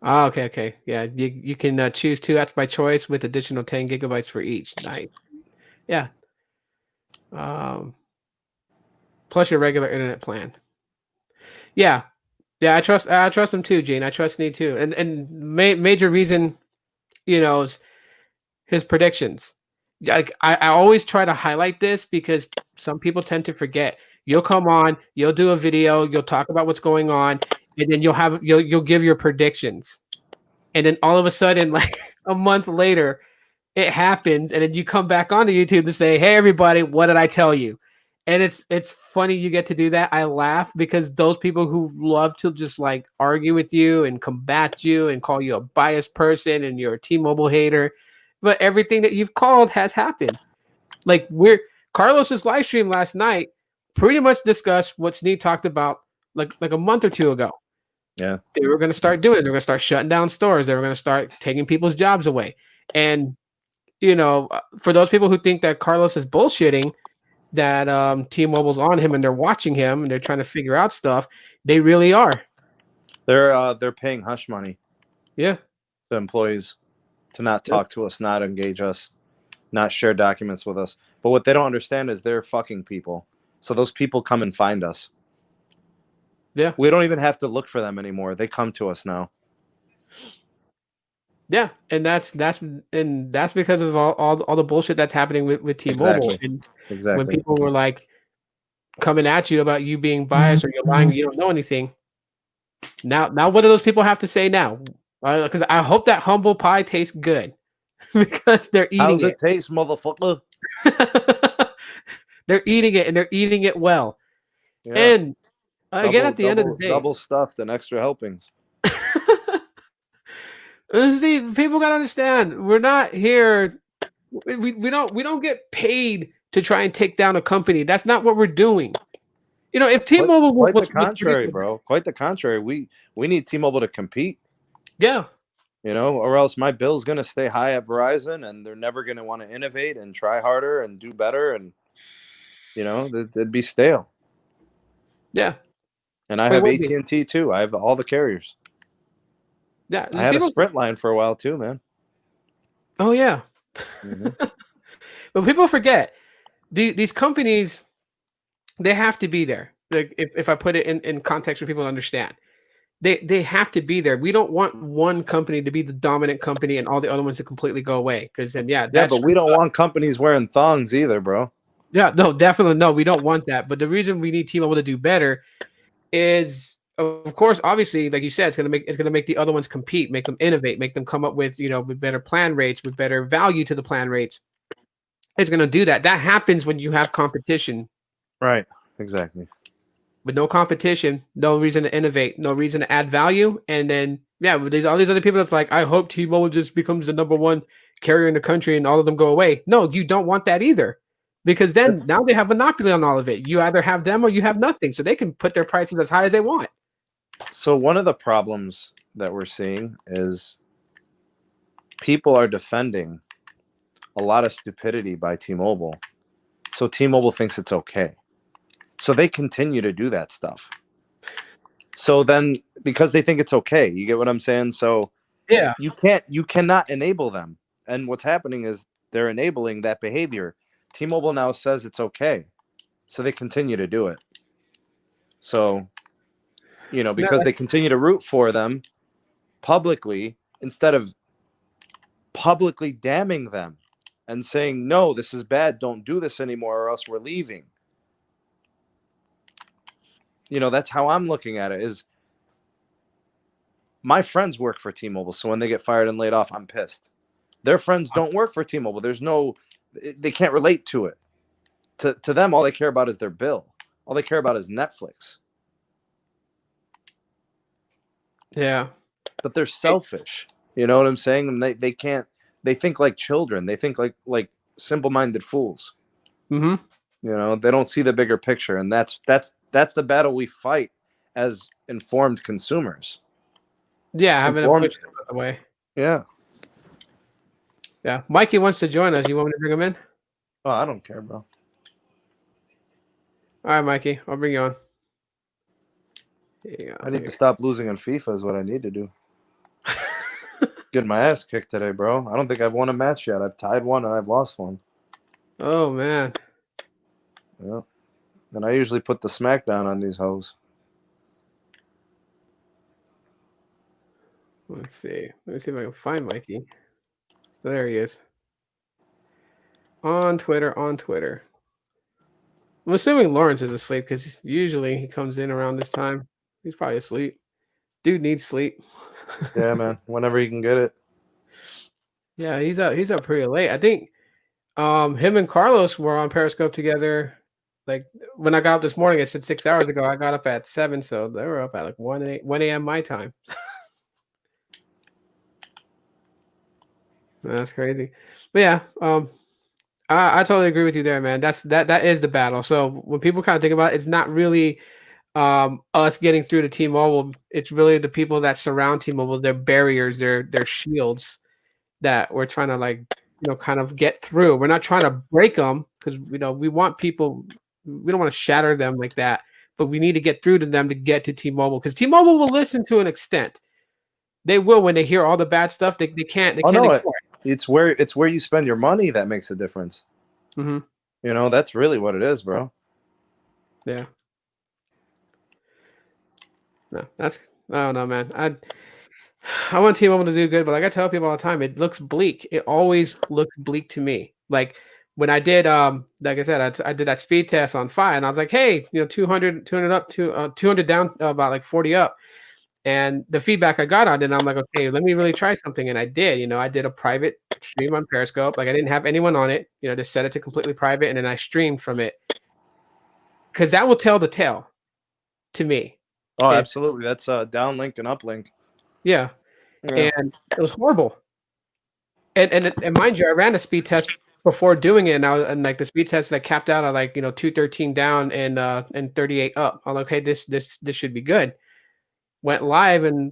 Ah, okay, okay. Yeah, you can choose two apps by choice with additional 10 gigabytes for each. Nice. Yeah. Um, plus your regular internet plan. Yeah, yeah. I trust him too, Gene. I trust Sneed too. And major reason, is his predictions. Like I always try to highlight this because some people tend to forget. You'll come on, you'll do a video, you'll talk about what's going on, and then you'll give your predictions. And then all of a sudden, like a month later, it happens, and then you come back onto YouTube to say, "Hey, everybody, what did I tell you?" And it's funny you get to do that. I laugh because those people who love to just like argue with you and combat you and call you a biased person and you're a T-Mobile hater, but everything that you've called has happened. Like Carlos's live stream last night pretty much discussed what Snead talked about like a month or two ago. Yeah. They were going to start doing it. They were going to start shutting down stores. They were going to start taking people's jobs away. And for those people who think that Carlos is bullshitting, that T-Mobile's on him and they're watching him and they're trying to figure out stuff, they really are. They're paying hush money Yeah. to employees to not talk to us, not engage us, not share documents with us. But what they don't understand is they're fucking people. So those people come and find us. Yeah. We don't even have to look for them anymore. They come to us now. Yeah, and that's because of all the bullshit that's happening with T-Mobile. Exactly. And Exactly. when people were like coming at you about you being biased or you're lying, you don't know anything. Now what do those people have to say now? Because I hope that humble pie tastes good because they're eating How's it taste, motherfucker? They're eating it and they're eating it well. Yeah. And again, at the end of the day, double stuffed and extra helpings. see, people gotta understand, we're not here. We don't get paid to try and take down a company. That's not what we're doing. If T-Mobile Quite was the contrary, bro. Quite the contrary. We need T-Mobile to compete. Yeah. Or else my bill's gonna stay high at Verizon, and they're never gonna want to innovate and try harder and do better, and it'd be stale. Yeah. And I have AT&T too. I have all the carriers. Yeah. I had a Sprint line for a while too, man. Oh yeah. Mm-hmm. But people forget these companies, they have to be there. Like if I put it in context for people to understand, they have to be there. We don't want one company to be the dominant company and all the other ones to completely go away. Because then but we don't want companies wearing thongs either, bro. Yeah, no, definitely no. We don't want that. But the reason we need T-Mobile to do better is, of course, obviously, like you said, it's gonna make the other ones compete, make them innovate, make them come up with with better plan rates, with better value to the plan rates. It's gonna do that. That happens when you have competition. Right. Exactly. With no competition, no reason to innovate, no reason to add value, and then there's all these other people that's like, I hope T-Mobile just becomes the number one carrier in the country and all of them go away. No, you don't want that either. Because then now they have monopoly on all of it. You either have them or you have nothing. So they can put their prices as high as they want. So one of the problems that we're seeing is people are defending a lot of stupidity by T-Mobile. So T-Mobile thinks it's okay. So they continue to do that stuff. So then because they think it's okay, you get what I'm saying? So Yeah. you cannot enable them. And what's happening is they're enabling that behavior. T-Mobile now says it's okay. So they continue to do it. So, No, because they continue to root for them publicly instead of publicly damning them and saying, no, this is bad. Don't do this anymore or else we're leaving. That's how I'm looking at it is my friends work for T-Mobile. So when they get fired and laid off, I'm pissed. Their friends don't work for T-Mobile. They can't relate to it. To them, all they care about is their bill. All they care about is Netflix. yeah. But they're selfish. You know what I'm saying? And they think like children. They think like simple-minded fools. Mm-hmm. They don't see the bigger picture. And that's the battle we fight as informed consumers. Yeah, having to Informed. push them out the way. Yeah. Yeah. Mikey wants to join us. You want me to bring him in? Oh, I don't care, bro. All right, Mikey. I'll bring you on. Yeah, I need to stop losing on FIFA is what I need to do. Get my ass kicked today, bro. I don't think I've won a match yet. I've tied one and I've lost one. Oh, man. Yeah. And I usually put the smackdown on these hoes. Let's see. Let me see if I can find Mikey. There he is. On Twitter. I'm assuming Lawrence is asleep because usually he comes in around this time. He's probably asleep. Dude needs sleep. Yeah, man. Whenever you can get it. Yeah, he's up pretty late. I think him and Carlos were on Periscope together. Like when I got up this morning, it said 6 hours ago. I got up at 7, so they were up at like 1 a.m. my time. That's crazy. But yeah, I totally agree with you there, man. That is the battle. So when people kind of think about it, it's not really us getting through to T-Mobile. It's really the people that surround T-Mobile, their barriers, their shields that we're trying to kind of get through. We're not trying to break them because we want people. We don't want to shatter them like that, but we need to get through to them to get to T-Mobile because T-Mobile will listen to an extent. They will when they hear all the bad stuff. They can't. They can't ignore it. It's where you spend your money that makes a difference. Mm-hmm. That's really what it is, bro. Yeah. No, I don't know, man. I want T-Mobile to do good, but like I tell people all the time, it looks bleak. It always looks bleak to me. Like when I did, like I said, I did that speed test on Fi, and I was like, hey, 200 up to 200 down, about like 40 up. And the feedback I got on it, and I'm like, okay, let me really try something. And I did, I did a private stream on Periscope. Like I didn't have anyone on it, just set it to completely private. And then I streamed from it. Cause that will tell the tale to me. Oh, absolutely. That's a downlink and uplink. Yeah. And it was horrible. And mind you, I ran a speed test before doing it, and like the speed test that capped out at like 213 down and 38 up. I'm like, okay, this should be good. Went live and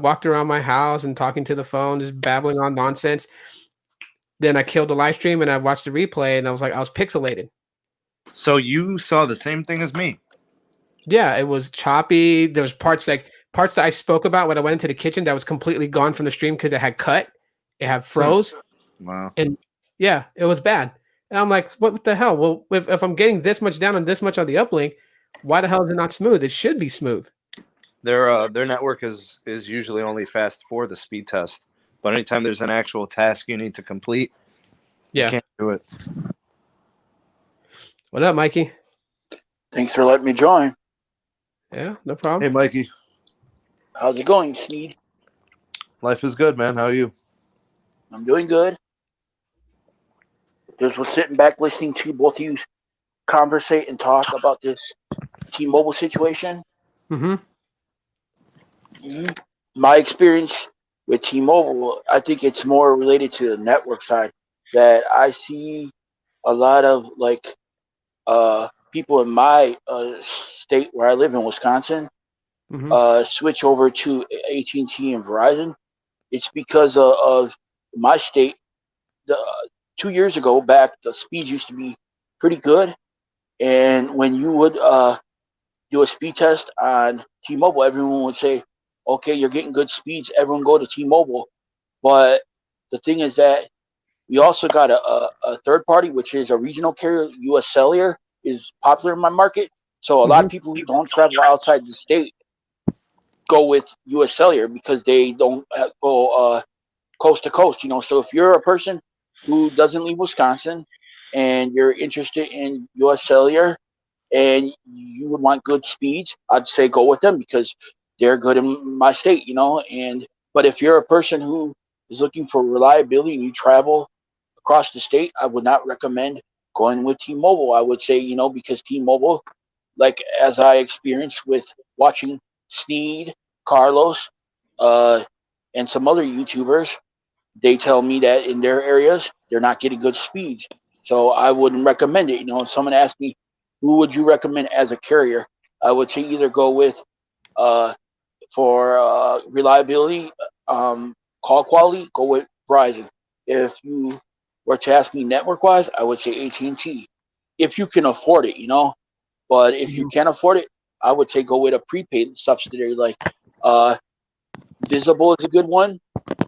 walked around my house and talking to the phone, just babbling on nonsense. Then I killed the live stream and I watched the replay and I was pixelated. So you saw the same thing as me? Yeah, it was choppy. There was parts that I spoke about when I went into the kitchen that was completely gone from the stream because it had cut. It had froze. Wow. And yeah, it was bad. And I'm like, what the hell? Well, if I'm getting this much down and this much on the uplink, why the hell is it not smooth? It should be smooth. Their network is usually only fast for the speed test, but anytime there's an actual task you need to complete, you can't do it. What up, Mikey? Thanks for letting me join. Yeah, no problem. Hey, Mikey. How's it going, Sneed? Life is good, man. How are you? I'm doing good. Just was sitting back listening to both of you conversate and talk about this T-Mobile situation. Mm-hmm. My experience with T-Mobile, I think it's more related to the network side. That I see a lot of people in my state where I live in, Wisconsin, Hmm. switch over to AT&T and Verizon, it's because of my state. The 2 years ago back, the speeds used to be pretty good, and when you would do a speed test on T-Mobile, everyone would say, "Okay, you're getting good speeds. Everyone go to T-Mobile." But the thing is that we also got a third party, which is a regional carrier. U.S. Cellular is popular in my market, so a lot Hmm. of people who don't travel outside the state go with U.S. Cellular because they don't go coast to coast. So if you're a person who doesn't leave Wisconsin and you're interested in U.S. Cellular and you would want good speeds, I'd say go with them because they're good in my state. And but if you're a person who is looking for reliability and you travel across the state, I would not recommend going with T-Mobile. I would say, because T-Mobile, like as I experienced with watching Sneed, Carlos, uh, and some other YouTubers, they tell me that in their areas they're not getting good speeds. So I wouldn't recommend it. If someone asked me, who would you recommend as a carrier? I would say either go with uh, for reliability, call quality, go with Verizon. If you were to ask me network wise, I would say AT&T. If you can afford it. But if you Hmm. can't afford it, I would say go with a prepaid subsidiary like uh, Visible is a good one.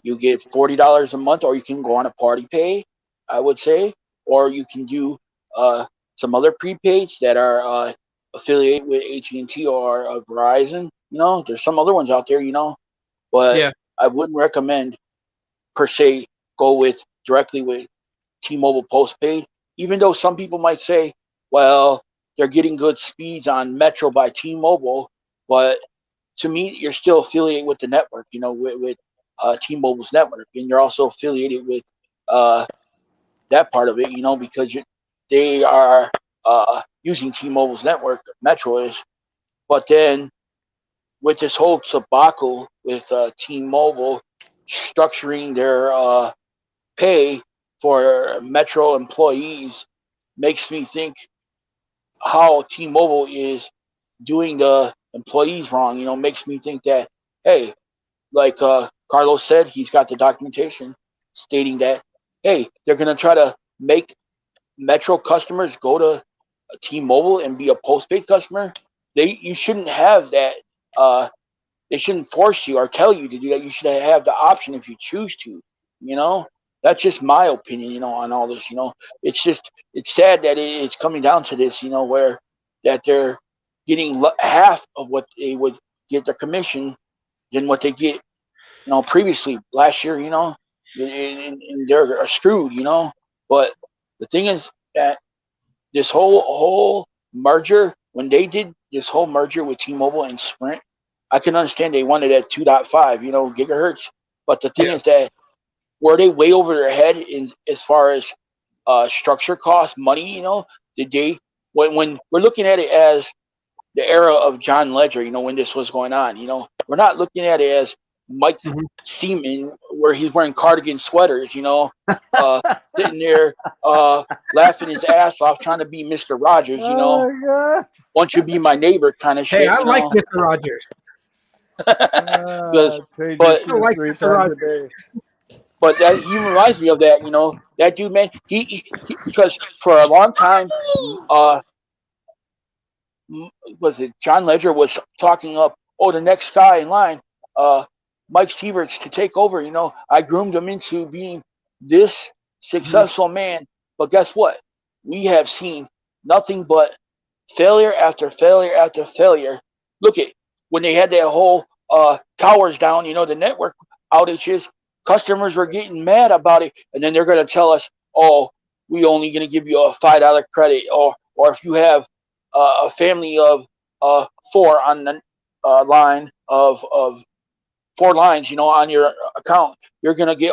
You get $40 a month, or you can go on a party pay, I would say, or you can do uh, some other prepaids that are affiliated with AT&T or Verizon. There's some other ones out there. But Yeah. I wouldn't recommend per se go with directly with T-Mobile postpaid. Even though some people might say, well, they're getting good speeds on Metro by T-Mobile, but to me, you're still affiliated with the network, with T-Mobile's network, and you're also affiliated with uh, that part of it, because they are using T-Mobile's network, Metro is. But then with this whole tobacco with T-Mobile structuring their pay for Metro employees makes me think how T-Mobile is doing the employees wrong. Makes me think that, hey, like Carlos said, he's got the documentation stating that, hey, they're going to try to make Metro customers go to T-Mobile and be a postpaid customer. You shouldn't have that. Uh, they shouldn't force you or tell you to do that. You should have the option if you choose to. You know, that's just my opinion. On all this. It's sad that it's coming down to this. Where that they're getting half of what they would get their commission than what they get previously last year, and they're screwed. But the thing is that this whole merger, when they did this whole merger with T-Mobile and Sprint, I can understand they wanted at 2.5, gigahertz. But the thing Yeah. is that were they way over their head in as far as structure cost, money? Did they when we're looking at it as the era of John Ledger, when this was going on. We're not looking at it as Mike Hmm. Seaman, where he's wearing cardigan sweaters, uh, sitting there laughing his ass off, trying to be Mr. Rogers, Oh my god. won't you be my neighbor kind of Hey, shit, I like Mr. Rogers. because, Change your but I shoes like three Mr. times a Rogers. day. that he reminds me of that, that dude, man. Because for a long time, uh, was it John Ledger was talking up, the next guy in line, uh, Mike Sieverts to take over. I groomed him into being this Mhm. successful man. But guess what? We have seen nothing but failure after failure after failure. Look at when they had that whole towers down, the network outages, customers were getting mad about it, and then they're going to tell us, oh, we only going to give you a $5 credit, or if you have a family of four on the line of four lines, on your account, you're going to get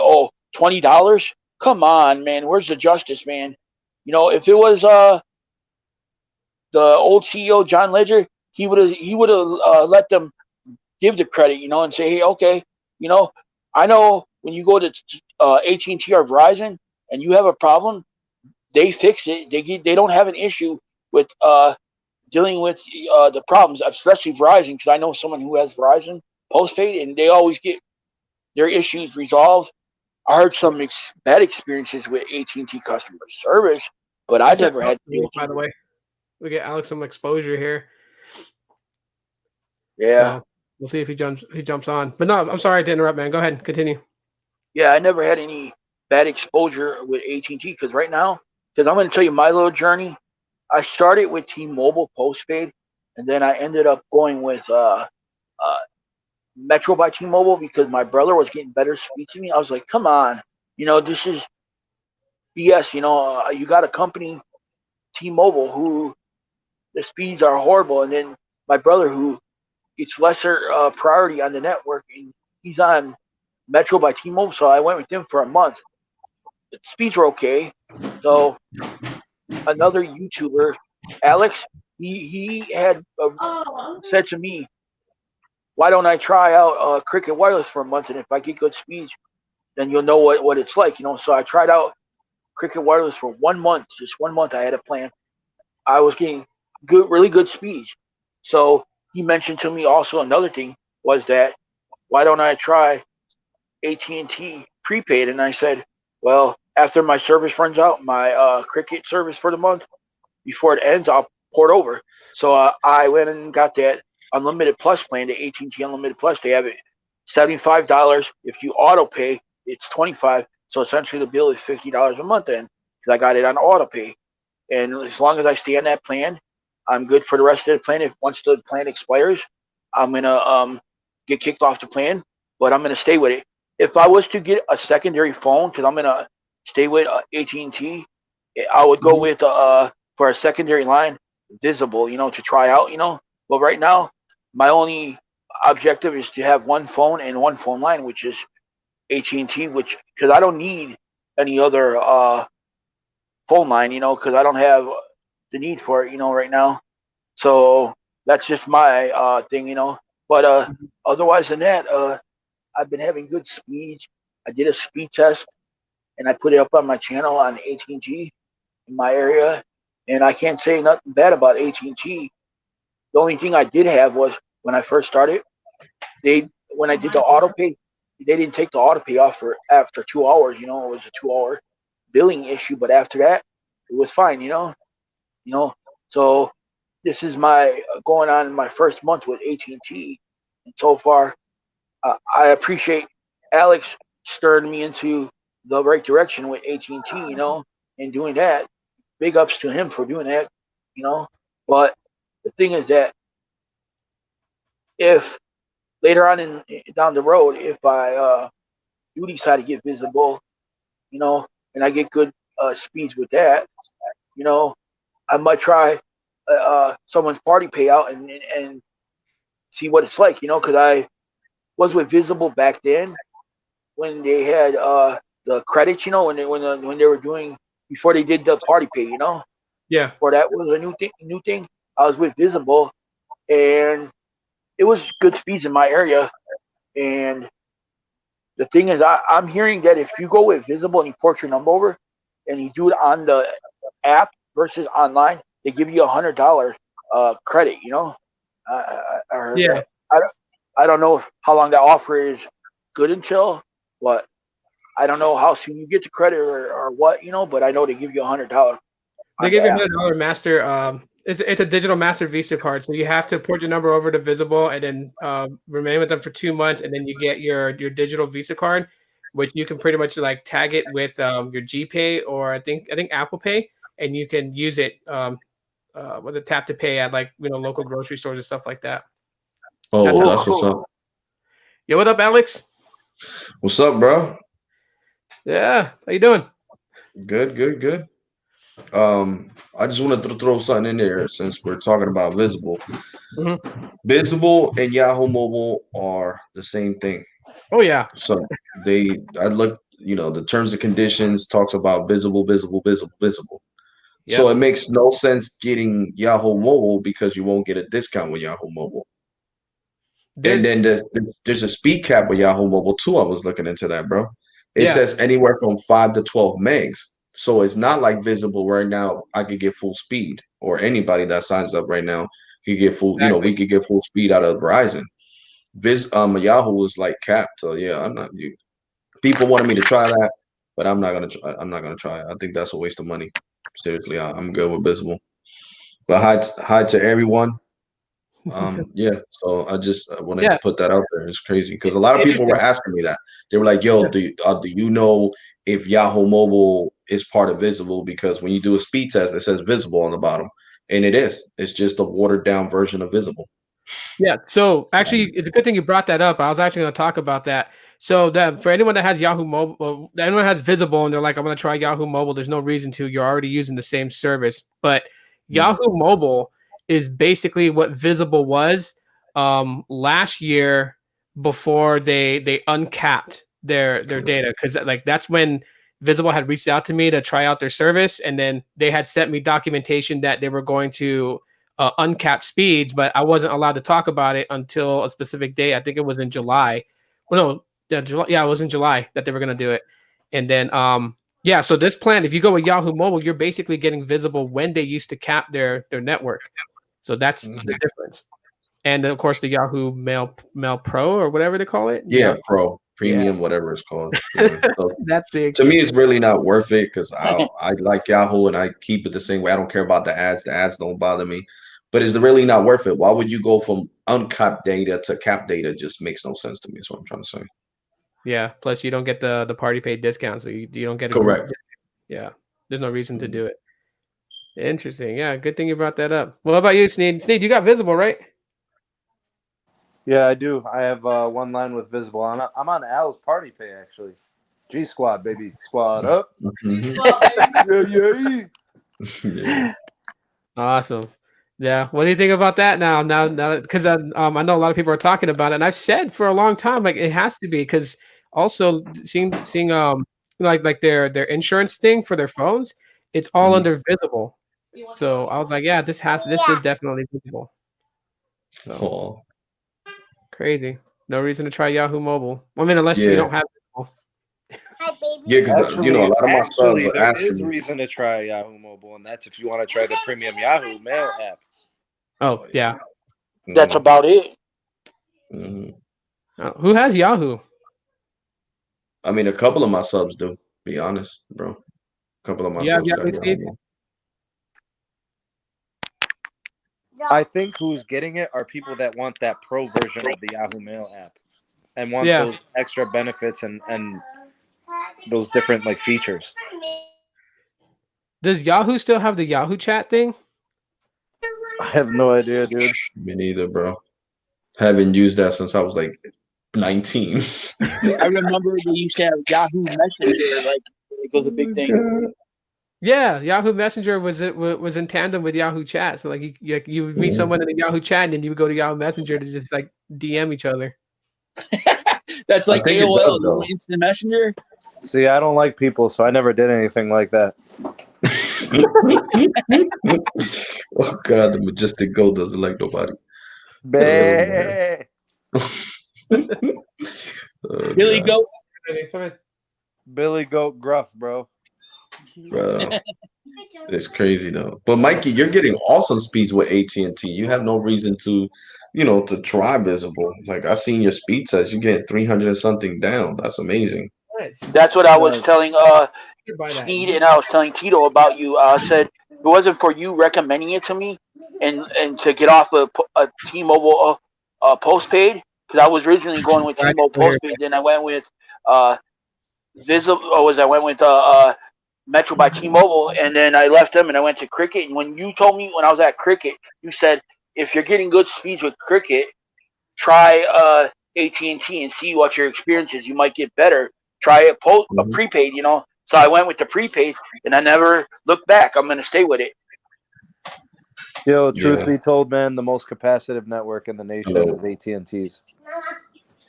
$20. Come on, man, where's the justice, man? If it was the old CEO John Ledger, he would have let them give the credit, and say, hey, okay, you know, I know when you go to AT&T or Verizon and you have a problem, they fix it. They don't have an issue with dealing with the problems, especially Verizon, because I know someone who has Verizon postpaid, and they always get their issues resolved. I heard some bad experiences with AT&T customer service, but I Let's set never Alex had to deal with by the it. way. We get Alex some exposure here. Yeah, So we'll see if he jumps on. But no, I'm sorry to interrupt, man. Go ahead and continue. yeah, I never had any bad exposure with AT&T because right now, because I'm going to tell you my little journey. I started with T-Mobile postpaid, and then I ended up going with Metro by T-Mobile because my brother was getting better speed to me. I was like, come on, this is BS. You got a company, T-Mobile, who the speeds are horrible, and then my brother who gets lesser priority on the network, and he's on Metro by T-Mobile. So I went with him for a month. The speeds were okay. So another YouTuber, Alex, he had said to me, why don't I try out Cricket Wireless for a month, and if I get good speeds, then you'll know what it's like. So I tried out Cricket Wireless for 1 month. Just 1 month, I had a plan. I was getting really good speeds. So he mentioned to me also another thing was that why don't I try AT&T prepaid? And I said, well, after my service runs out, my Cricket service for the month, before it ends, I'll port over. So I went and got that Unlimited Plus plan, the AT&T Unlimited Plus. They have it $75. If you auto pay, it's $25. So essentially, the bill is $50 a month then, because I got it on auto pay. And as long as I stay on that plan, I'm good for the rest of the plan. If once the plan expires, I'm gonna get kicked off the plan, but I'm gonna stay with it. If I was to get a secondary phone, because I'm gonna stay with AT&T, I would go Mhm. with for a secondary line, Visible, to try out, But right now, my only objective is to have one phone and one phone line, which is AT&T, which because I don't need any other phone line, because I don't have the need for it, right now. So that's just my thing. But otherwise than that, I've been having good speeds. I did a speed test and I put it up on my channel on AT&T in my area, and I can't say nothing bad about AT&T. The only thing I did have was when I first started, when I did the auto pay, they didn't take the auto pay off for after 2 hours. It was a 2 hour billing issue, but after that, it was fine. You know. So this is my going on my first month with AT&T, and so far, I appreciate Alex stirring me into the right direction with AT&T. And doing that. Big ups to him for doing that. You know, but the thing is that if later on in down the road, if I do decide to get Visible, and I get good speeds with that, you know, I might try someone's party payout and see what it's like, because I was with Visible back then when they had the credits, when they were doing before they did the party pay, Yeah. before that was a new thing. I was with Visible and it was good speeds in my area. And the thing is, I'm hearing that if you go with Visible and you port your number over and you do it on the app versus online, they give you $100 credit. I heard Yeah. that. I don't know how long that offer is good until, but I don't know how soon you get the credit or what, but I know they give you $100 They on give the you app. $100 master. It's a digital master Visa card, so you have to port your number over to Visible and then remain with them for 2 months, and then you get your digital Visa card, which you can pretty much like tag it with your GPay or I think Apple Pay, and you can use it with a tap to pay at like local grocery stores and stuff like that. That's Oh, how. Oh, that's what's cool. up. Yo, what up, Alex? What's up, bro? Yeah, how you doing? Good, good, good. I just wanted to throw something in there since we're talking about Visible. Mhm. Visible and Yahoo Mobile are the same thing. Oh yeah, So I look, the terms and conditions talks about visible, visible, visible, visible. So yep. it makes no sense getting Yahoo Mobile because you won't get a discount with Yahoo Mobile. And There's then there's a speed cap with Yahoo Mobile too. I was looking into that, bro. It yeah. says anywhere from 5 to 12 megs. So it's not like Visible right now. I could get full speed. or anybody that signs up right now could get full. You know, Exactly. we could get full speed out of Verizon. Yahoo was like capped. So yeah, I'm not. People wanted me to try that, but I'm not gonna try. I'm not gonna try it. I think that's a waste of money. Seriously, I'm good with Visible. But hi to everyone. Yeah. So I wanted Yeah, to put that out there. It's crazy because a lot of people were interesting. asking me that. They were like, "Yo, do you know if Yahoo Mobile is part of Visible?" Because when you do a speed test, it says Visible on the bottom, and it is. It's just a watered down version of Visible. Yeah. So actually, Um, it's a good thing you brought that up. I was actually going to talk about that. So that for anyone that has Yahoo Mobile, anyone has Visible, and they're like, "I'm going to try Yahoo Mobile." There's no reason to. You're already using the same service. But Yahoo Mobile is basically what Visible was last year before they uncapped their data, because like that's when Visible had reached out to me to try out their service, and then they had sent me documentation that they were going to uncapped speeds, but I wasn't allowed to talk about it until a specific day. I think it was in July. Well, no, yeah, July, yeah, it was in July that they were gonna do it. And then yeah, so this plan, if you go with Yahoo Mobile, you're basically getting Visible when they used to cap their network. So that's the difference. And then, of course, the Yahoo Mail Pro or whatever they call it. yeah, Yeah, Pro, yeah, Premium, whatever it's called. Yeah. So that big. to me, it's really not worth it because I like Yahoo and I keep it the same way. I don't care about the ads. The ads don't bother me. But it's really not worth it. Why would you go from uncapped data to cap data? Just makes no sense to me. Is what I'm trying to say. Yeah. Plus, you don't get the party paid discount, so you don't get a group. Correct. Yeah, there's no reason to do it. Interesting. Yeah, good thing you brought that up. Well, how about you, Sneed? Sneed, you got Visible, right? Yeah, I do. I have one line with Visible. I'm on Al's Party Pay actually. G Squad, baby, squad up. Mhm. Yeah. Yeah. Awesome. Yeah. What do you think about that now? Now, because I know a lot of people are talking about it, and I've said for a long time, like it has to be, because also seeing like their insurance thing for their phones, it's all Mhm. under Visible. So I was like, yeah, this is definitely Visible. So Oh, crazy. No reason to try Yahoo Mobile. I mean, unless you yeah. don't have Visible. Yeah, because a lot of my subs are There asking is me. reason to try Yahoo Mobile, and that's if you want to try the premium Yahoo Mail app. Oh yeah. That's Mhm. about it. Mhm. Who has Yahoo? I mean, a couple of my subs do. Be honest, bro. A couple of my You have subs got Yahoo, Steve? Yahoo. I think who's getting it are people that want that pro version of the Yahoo Mail app and want Yeah. those extra benefits and those different like features. Does Yahoo still have the Yahoo chat thing? I have no idea, dude. Me neither, bro. Haven't used that since I was like 19. I remember they used to have Yahoo Messenger, like it was a big thing. God. Yeah, Yahoo Messenger was in tandem with Yahoo Chat. So like you would meet someone in the Yahoo Chat, and then you would go to Yahoo Messenger to just like DM each other. That's I like think it AOL, does you though. know, Instant Messenger. See, I don't like people, so I never did anything like that. Oh God, the majestic goat doesn't like nobody. Bah. Oh Billy God, Goat. Billy Goat Gruff, bro. bro, it's crazy though. But Mikey, you're getting awesome speeds with AT&T. You have no reason to, to try Visible. Like I seen your speed test, you get 300 and something down. That's amazing. Nice. That's what I was telling You could buy that. Sneed, and I was telling Tito about you. I said if it wasn't for you recommending it to me, and to get off a T-Mobile postpaid, because I was originally going with Right T-Mobile here. postpaid, then I went with Visible, I went with Metro by T-Mobile, and then I left them and I went to Cricket. And when you told me when I was at Cricket, you said if you're getting good speeds with Cricket, try AT&T and see what your experience is. You might get better. Try a Mhm. prepaid, you know. So I went with the prepaid, and I never looked back. I'm gonna stay with it. Yo, truth Yeah. be told, man, the most capacitive network in the nation Hello. is AT&T's.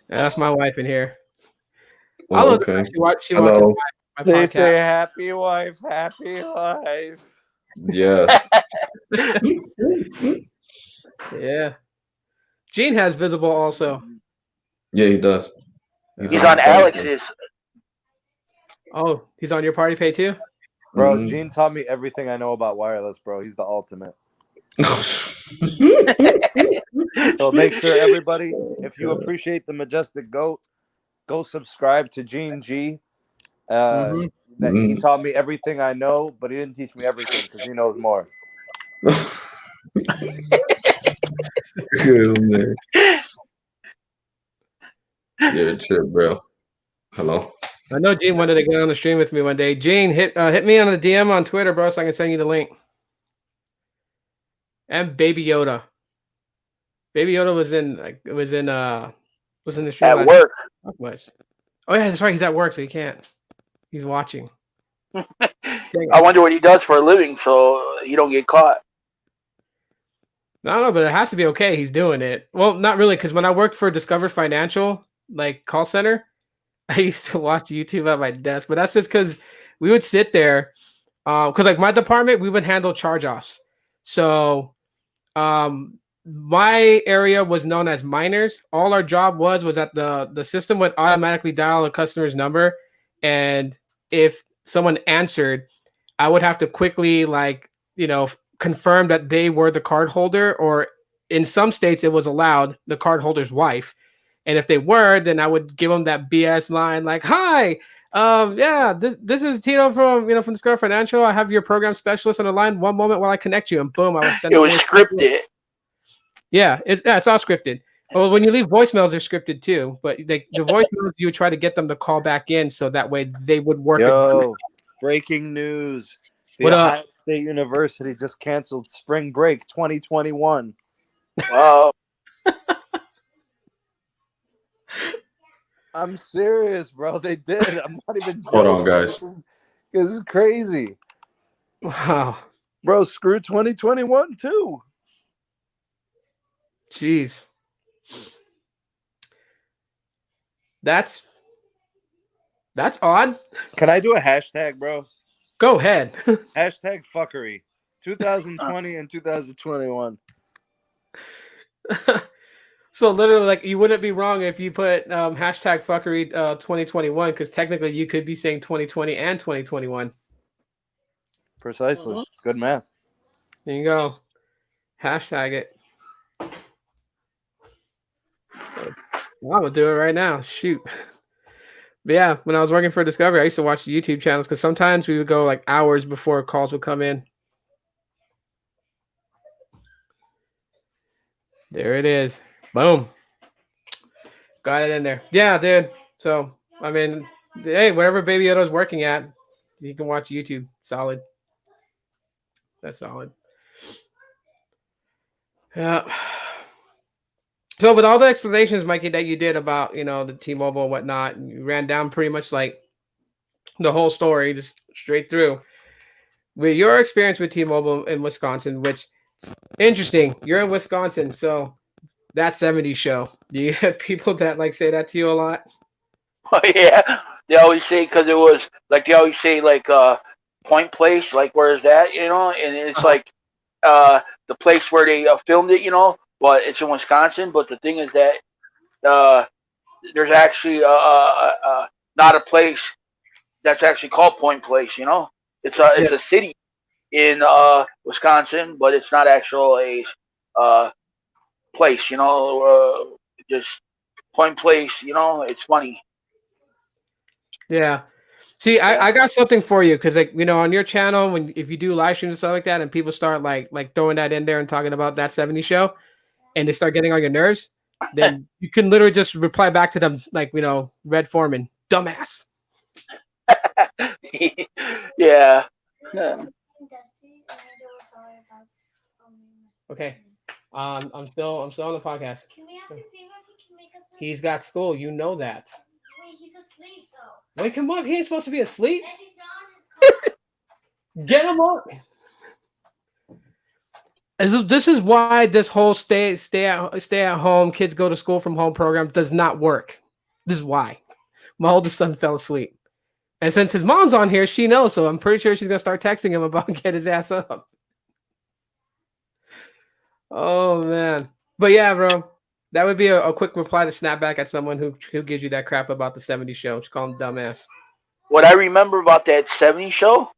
That's my wife in here. Oh, Hello, okay. she watches Hello. my They podcast. say happy wife, happy life. Yes. Yeah. Gene has Visible also. Yeah, he does. He's on Alex's. Oh, he's on your party pay too? Bro, Mhm. Gene taught me everything I know about wireless, bro. He's the ultimate. So make sure everybody, if you appreciate the Majestic Goat, go subscribe to Gene G. Mm-hmm. That he Mhm. taught me everything I know, but he didn't teach me everything because he knows more. Good man. You're a trip, bro. Hello. I know Gene wanted to get on the stream with me one day. Gene, hit me on the DM on Twitter, bro, so I can send you the link. And Baby Yoda. Baby Yoda was in the stream At last work. much. Oh yeah, that's right. He's at work, so he can't. He's watching. Dang I it. wonder what he does for a living, so he don't get caught. I don't know, but it has to be okay. He's doing it. Well, not really, because when I worked for Discover Financial, like call center, I used to watch YouTube at my desk. But that's just because we would sit there, because like my department, we would handle charge offs. So my area was known as miners. All our job was that the system would automatically dial a customer's number, and if someone answered, I would have to quickly confirm that they were the card holder, or in some states it was allowed the card holder's wife. And if they were, then I would give them that BS line like, "Hi, yeah, this is Tito from Discover Financial. I have your program specialist on the line. One moment while I connect you," and boom, I would send It a was voice. scripted. Yeah, it's all scripted. Well, when you leave voicemails, they're scripted too. But the voicemails, you would try to get them to call back in, so that way they would work. Yo, breaking news. The What up? Ohio State University just canceled spring break 2021. Wow. I'm serious, bro. They did. I'm not even Hold on, joking. guys. This is crazy. Wow, Bro, screw 2021 too. jeez, that's odd. Can I do a hashtag, bro? Go ahead. Hashtag fuckery. 2020 and 2021. So literally, like, you wouldn't be wrong if you put hashtag fuckery 2021, because technically you could be saying 2020 and 2021. Precisely. Good math. There you go. Hashtag it. Well, I'm gonna do it right now. Shoot. But yeah, when I was working for Discovery, I used to watch the YouTube channels because sometimes we would go like hours before calls would come in. There it is. Boom. Got it in there. Yeah, dude. So, I mean, hey, wherever Baby Yoda's working at, you can watch YouTube. Solid. That's solid. Yeah. So with all the explanations, Mikey, that you did about, the T-Mobile and whatnot, you ran down pretty much like the whole story, just straight through. With your experience with T-Mobile in Wisconsin, which interesting, you're in Wisconsin, so that 70s show. Do you have people that like say that to you a lot? Oh yeah, they always say because it was like they always say like Point Place, like where is that? And it's like the place where they filmed it, but it's in Wisconsin. But the thing is that uh, there's actually not a place that's actually called Point Place. Yeah. It's a city in Wisconsin, but it's not actual a place. Just Point Place. It's funny. Yeah. See, I got something for you because, like, on your channel, if you do live streams and stuff like that, and people start like throwing that in there and talking about that 70 show, and they start getting on your nerves, then you can literally just reply back to them like, Red Foreman, dumbass. Yeah. Okay. I'm still on the podcast. Can we ask Xavier if he can make us? He's got school. You know that. Wait, he's asleep though. Wake him up. He ain't supposed to be asleep. And he's not on his call. Get him up. This is why this whole stay at home, kids go to school from home program does not work. This is why. My oldest son fell asleep. And since his mom's on here, she knows, so I'm pretty sure she's gonna start texting him about get his ass up. Oh man. But yeah, bro. That would be a quick reply to snap back at someone who gives you that crap about the 70s show. Just call him dumbass. What I remember about that 70s show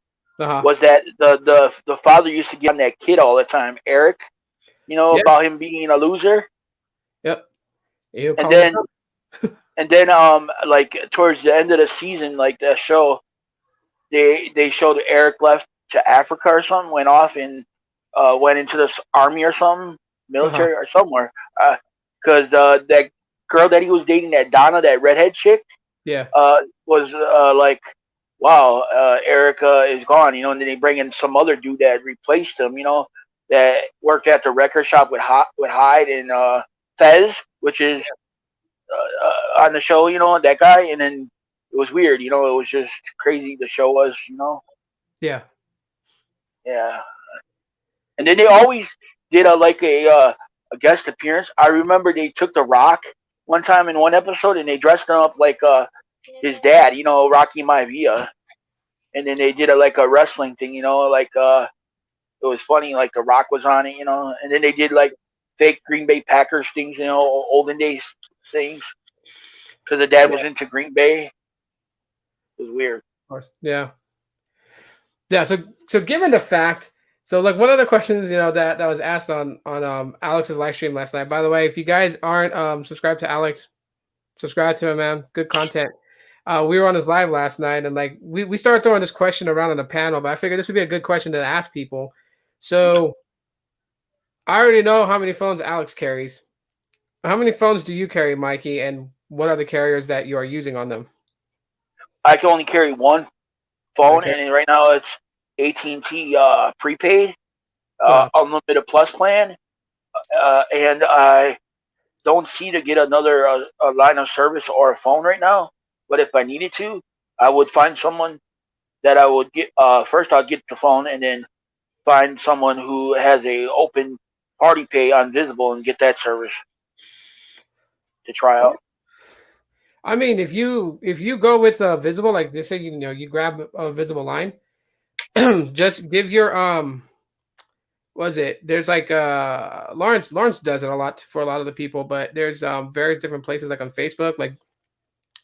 Uh-huh. was that the father used to get on that kid all the time, Eric. Yeah. About him being a loser, Yep. He'll and call him then out. like towards the end of the season, like that show, they showed Eric left to Africa or something, went off and went into the army or something, Uh-huh. military or somewhere, because that girl that he was dating, that Donna, that redhead chick, Yeah. was like, wow, Erica is gone, and then they bring in some other dude that replaced him, that worked at the record shop with Hyde and Fez, which is on the show, that guy, and then it was weird, it was just crazy. The show was, Yeah. yeah, and then they always did a guest appearance. I remember they took The Rock one time in one episode, and they dressed him up like his dad, Rocky Maivia, and then they did like a wrestling thing, like it was funny, like The Rock was on it, and then they did like fake Green Bay Packers things, olden days things, because the dad Yeah. was into Green Bay. It was weird. Of course. Yeah. Yeah. So given the fact, so like one of the questions, that was asked on Alex's live stream last night. By the way, if you guys aren't subscribed to Alex, subscribe to him, man. Good content. We were on his live last night, and like we started throwing this question around on the panel, but I figured this would be a good question to ask people. So I already know how many phones Alex carries. How many phones do you carry, Mikey, and what are the carriers that you are using on them? I can only carry one phone, Okay. and right now it's AT&T prepaid, Uh, unlimited plus plan, and I don't see to get another a line of service or a phone right now. But if I needed to, I would find someone that I would get. First, I'll get the phone, and then find someone who has a open party pay on Visible and get that service to try out. I mean, if you go with Visible, like they say, you grab a Visible line, just give your was it? There's like Lawrence does it a lot for a lot of the people, but there's various different places like on Facebook, like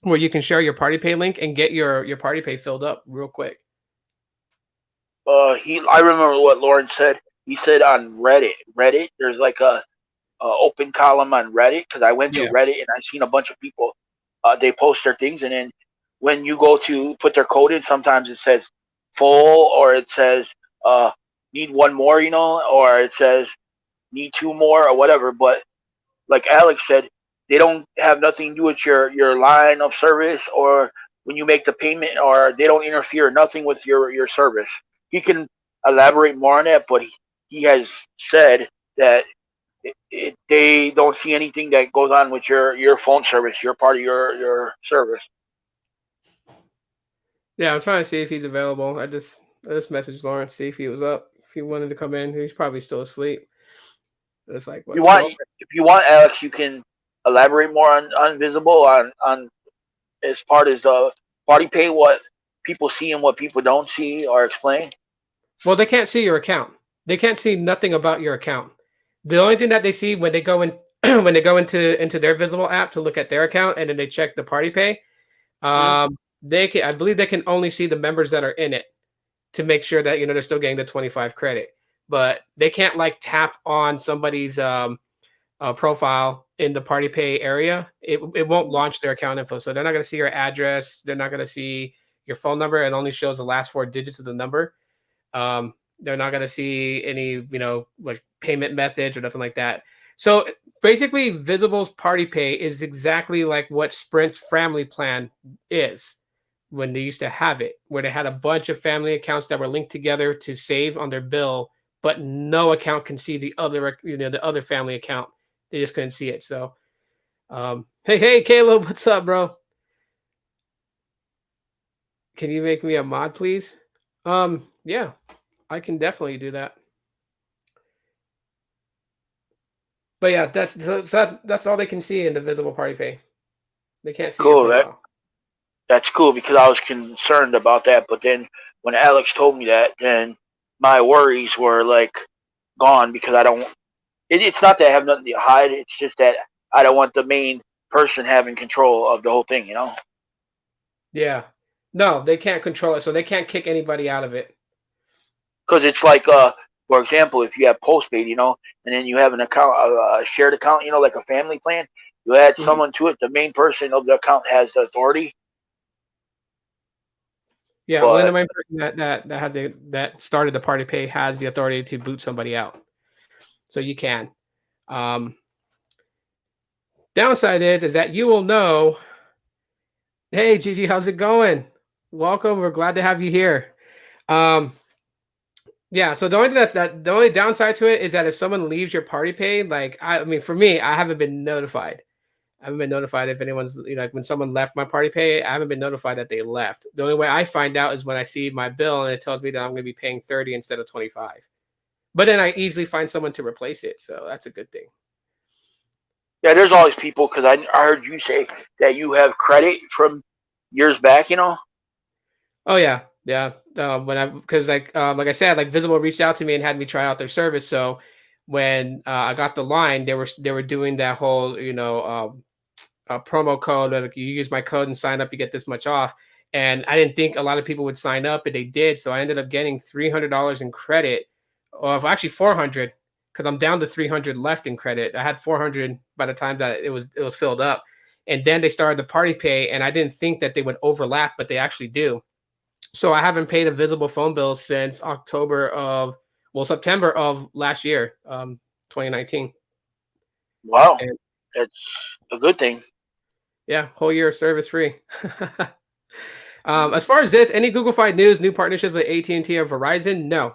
where you can share your party pay link and get your party pay filled up real quick. I remember what Lauren said. He said on Reddit, there's like a open column on Reddit, because I went to Yeah. Reddit and I seen a bunch of people. They post their things, and then when you go to put their code in, sometimes it says full, or it says need one more, or it says need two more, or whatever. But like Alex said, they don't have nothing to do with your line of service, or when you make the payment, or they don't interfere nothing with your service. He can elaborate more on that, but he has said that they don't see anything that goes on with your phone service, your part of your service. Yeah, I'm trying to see if he's available. I just messaged Lawrence, see if he was up, if he wanted to come in. He's probably still asleep. It's like If you what, want, 12? if you want, Alex, you can elaborate more on Visible, on as part as party pay, what people see and what people don't see, or explain. Well, they can't see your account. They can't see nothing about your account. The only thing that they see when they go in when they go into their Visible app to look at their account and then they check the party pay, Hmm. I believe they can only see the members that are in it to make sure that they're still getting the 25 credit. But they can't like tap on somebody's profile in the party pay area. It won't launch their account info, so they're not going to see your address. They're not going to see your phone number. It only shows the last four digits of the number. They're not going to see any, like payment methods or nothing like that. So basically, Visible's party pay is exactly like what Sprint's family plan is when they used to have it, where they had a bunch of family accounts that were linked together to save on their bill, but no account can see the other family account. They just couldn't see it. So, hey, Caleb, what's up, bro? Can you make me a mod, please? Yeah, I can definitely do that. But yeah, that's all they can see in the visible party pay. They can't see your Cool. profile. That's cool, because I was concerned about that. But then when Alex told me that, then my worries were like gone, because I don't. It's not that I have nothing to hide. It's just that I don't want the main person having control of the whole thing. Yeah. No, they can't control it, so they can't kick anybody out of it. Because it's like, for example, if you have postpaid, and then you have an account, a shared account, like a family plan, you add Mhm. someone to it. The main person of the account has the authority, Yeah, only the but main person that has that started the party pay has the authority to boot somebody out. So you can. Um, Downside is that you will know, hey Gigi, how's it going? Welcome. We're glad to have you here. Um, yeah, so the only thing the only downside to it is that if someone leaves your party pay, like I mean, for me, I haven't been notified. I haven't been notified if anyone's like when someone left my party pay, I haven't been notified that they left. The only way I find out is when I see my bill and it tells me that I'm going to be paying 30 instead of 25. But then I easily find someone to replace it, so that's a good thing. yeah, there's always people. Because I heard you say that you have credit from years back. Oh yeah, yeah. When I because like I said, like Visible reached out to me and had me try out their service. So when I got the line, they were doing that whole promo code. Like you use my code and sign up, you get this much off. And I didn't think a lot of people would sign up, but they did. So I ended up getting $300 in credit, or actually 400, because I'm down to 300 left in credit. I had 400 by the time that it was filled up. And then they started the party pay, and I didn't think that they would overlap, but they actually do. So I haven't paid a visible phone bill since September of last year, 2019. Wow, And that's a good thing. yeah, whole year of service free. As far as this, any Google-fied news, new partnerships with AT&T or Verizon? No,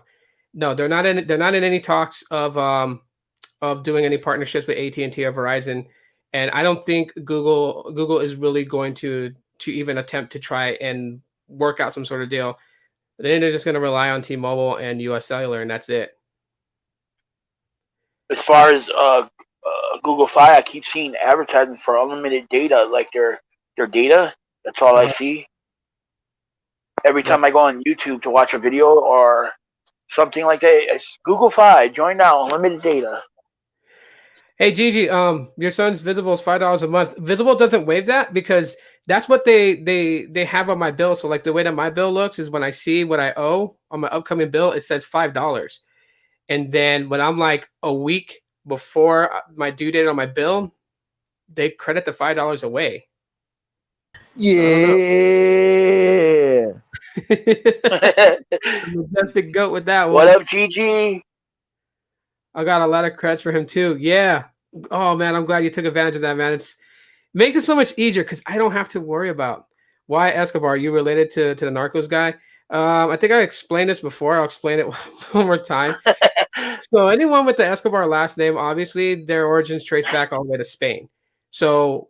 no, they're not in. They're not in any talks of doing any partnerships with AT&T or Verizon, and I don't think Google is really going to even attempt to try and work out some sort of deal. Then they're just going to rely on T-Mobile and US Cellular, and that's it. As far as Google Fi, I keep seeing advertising for unlimited data, like their data. That's all I Uh, see. Every yeah. time I go on YouTube to watch a video or something like that, it's Google Fi. Join now, unlimited data. Hey Gigi, your son's Visible is $5 a month. Visible doesn't waive that because that's what they have on my bill. So like the way that my bill looks is when I see what I owe on my upcoming bill, it says $5. And then when I'm like a week before my due date on my bill, they credit the $5 away. So I don't know. Yeah. The majestic goat with that What one. up, Gigi? I got a lot of credits for him too. Yeah. Oh man, I'm glad you took advantage of that, man. It makes it so much easier because I don't have to worry about why Escobar. Are you related to the Narcos guy? I think I explained this before. I'll explain it one more time. So anyone with the Escobar last name, obviously their origins trace back all the way to Spain. So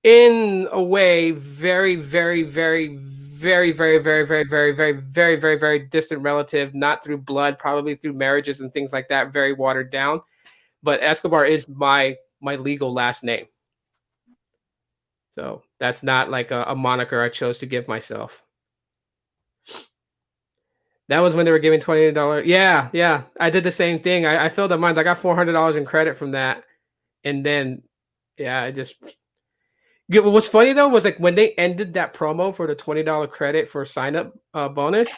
in a way, very, very, very, very, very, very, very, very, very, very, very, very distant relative, not through blood, probably through marriages and things like that, very watered down. But Escobar is my legal last name. So that's not like a moniker I chose to give myself. That was when they were giving $20. Yeah, yeah. I did the same thing. I filled up mine. I got $400 in credit from that. And then yeah, I just what's funny though was like when they ended that promo for the $20 credit for sign up bonus,